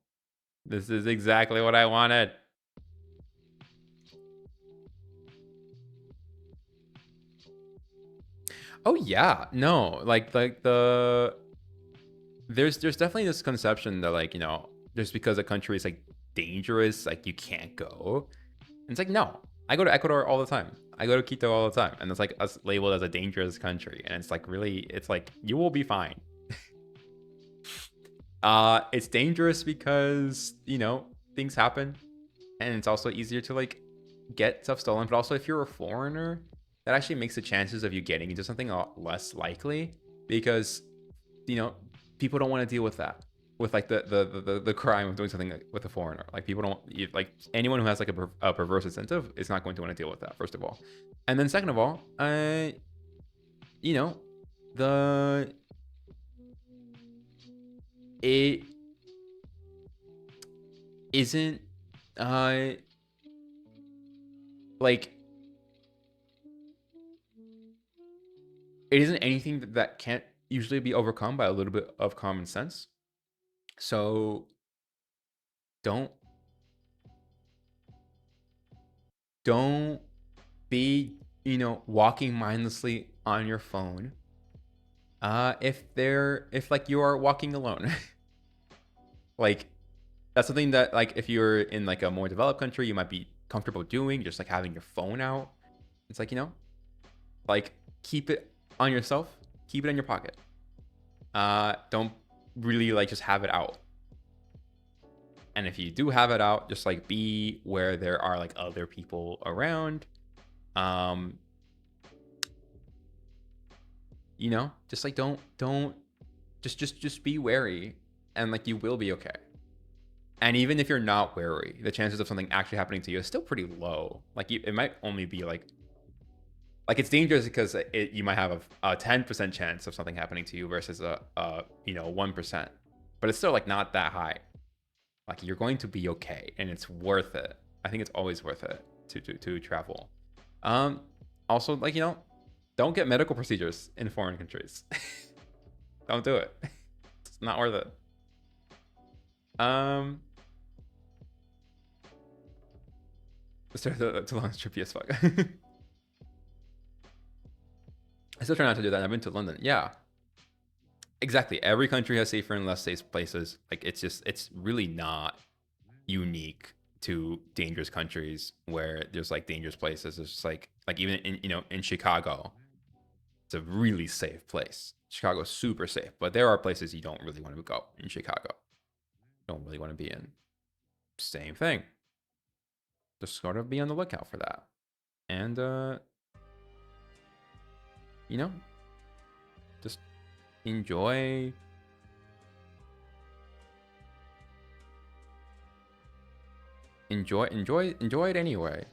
Speaker 1: This is exactly what I wanted. Oh yeah, no, like there's definitely this conception that like just because a country is like dangerous, like you can't go. And it's like no, I go to Ecuador all the time. I go to Quito all the time, and it's like us labeled as a dangerous country, and it's like really, it's like you will be fine. It's dangerous because things happen, and it's also easier to like get stuff stolen. But also, if you're a foreigner, that actually makes the chances of you getting into something a lot less likely because you know people don't want to deal with that, with like the crime of doing something with a foreigner. Like people don't like anyone who has like a perverse incentive is not going to want to deal with that, first of all. And then second of all, you know the it isn't uh like it isn't anything that can't usually be overcome by a little bit of common sense. So don't don't be, walking mindlessly on your phone. If like you are walking alone. Like that's something that, like, if you're in like a more developed country, you might be comfortable doing, just like having your phone out. It's like, like, keep it on yourself, keep it in your pocket. Don't really like just have it out. And if you do have it out, just like be where there are like other people around. Um, just like don't just be wary, and like you will be okay. And even if you're not wary, the chances of something actually happening to you is still pretty low. Like it might only be like it's dangerous because you might have a 10% chance of something happening to you versus a 1%, but it's still like not that high. Like you're going to be okay, and it's worth it. I think it's always worth it to travel. Um, Also, like, don't get medical procedures in foreign countries. Don't do it. It's not worth it. Um, sorry, too long, trippy as fuck. I still try not to do that. I've been to London. Yeah, exactly. Every country has safer and less safe places. Like it's really not unique to dangerous countries where there's like dangerous places. It's just like even in Chicago, it's a really safe place. Chicago's super safe, but there are places you don't really want to go in Chicago. Don't really want to be in. Same thing. Just sort of be on the lookout for that. And you know, just enjoy enjoy it anyway.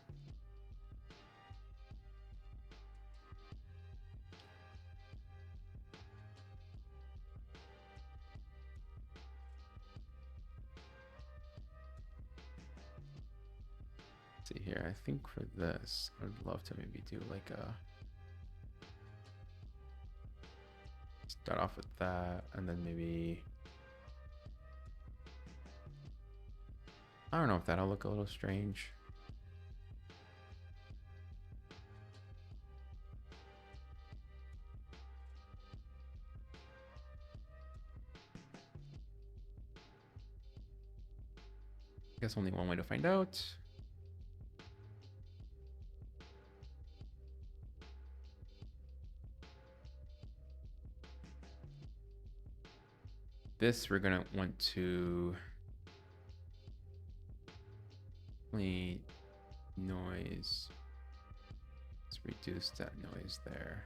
Speaker 1: Let's see here. I think for this, I'd love to maybe do like a start off with that, and then maybe I don't know if that'll look a little strange. I guess only one way to find out. This we're gonna want to noise. Let's reduce that noise there.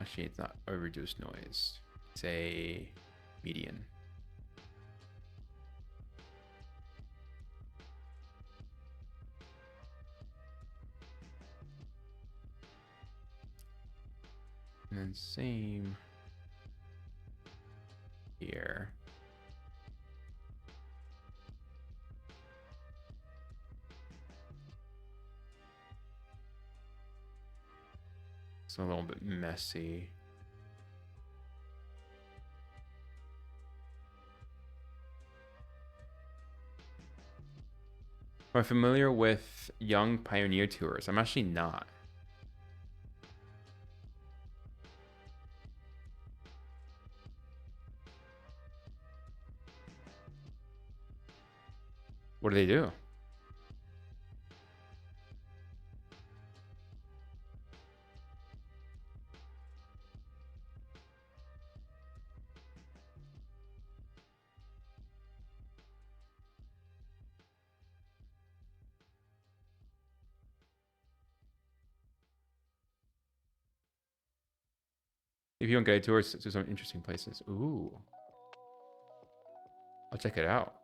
Speaker 1: Actually, it's not a reduced noise. It's a median. And then same here. It's a little bit messy. Am I familiar with Young Pioneer Tours? I'm actually not. What do they do? If you don't get tours to some interesting places. Ooh. I'll check it out.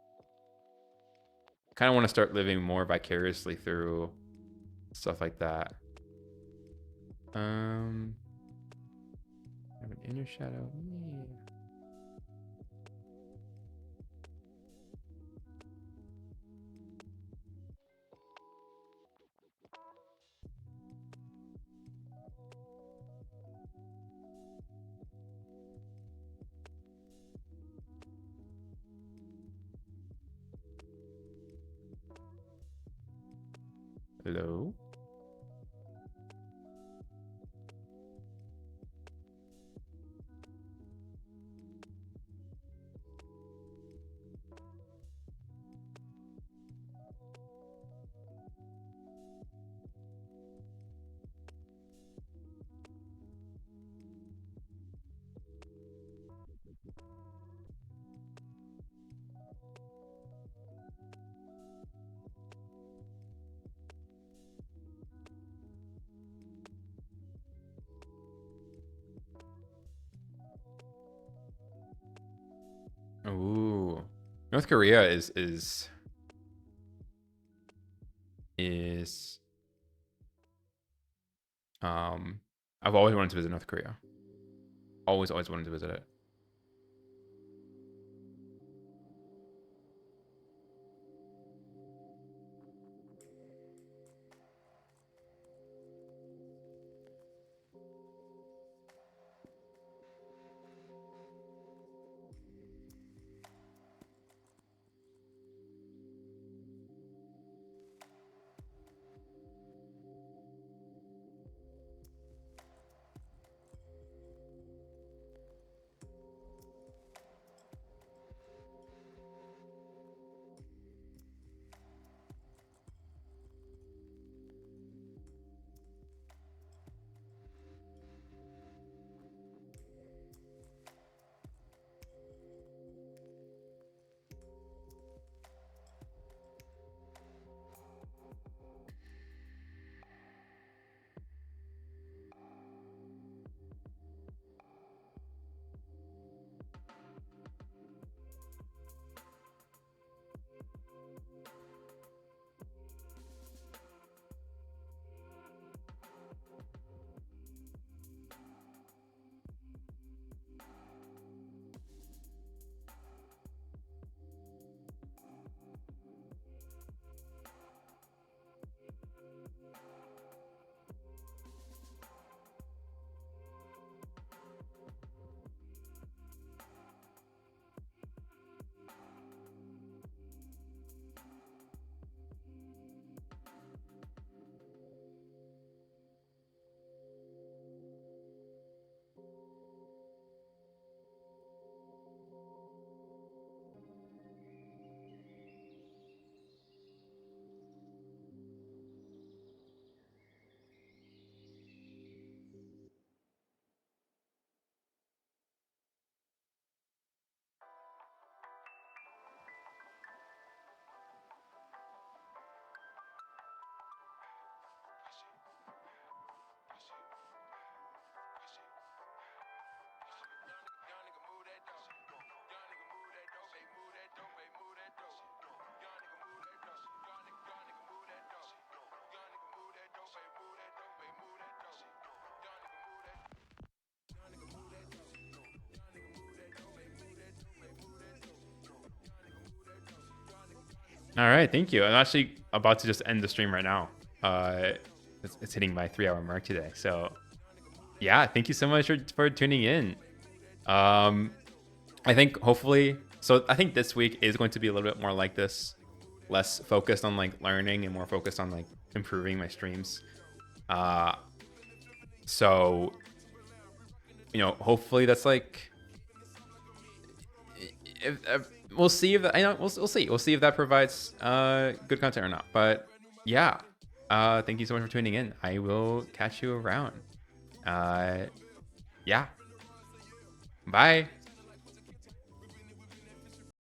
Speaker 1: I kind of want to start living more vicariously through stuff like that. Have an inner shadow. Yeah. Hello? Ooh. North Korea is I've always wanted to visit North Korea. Always wanted to visit it. All right, thank you. I'm actually about to just end the stream right now. It's hitting my 3 hour mark today. So yeah, thank you so much for tuning in. I think hopefully, so I think this week is going to be a little bit more like this, less focused on like learning and more focused on like improving my streams. So, hopefully that's like, if we'll see if that, we'll see if that provides good content or not. But yeah, thank you so much for tuning in. I will catch you around. Yeah, bye.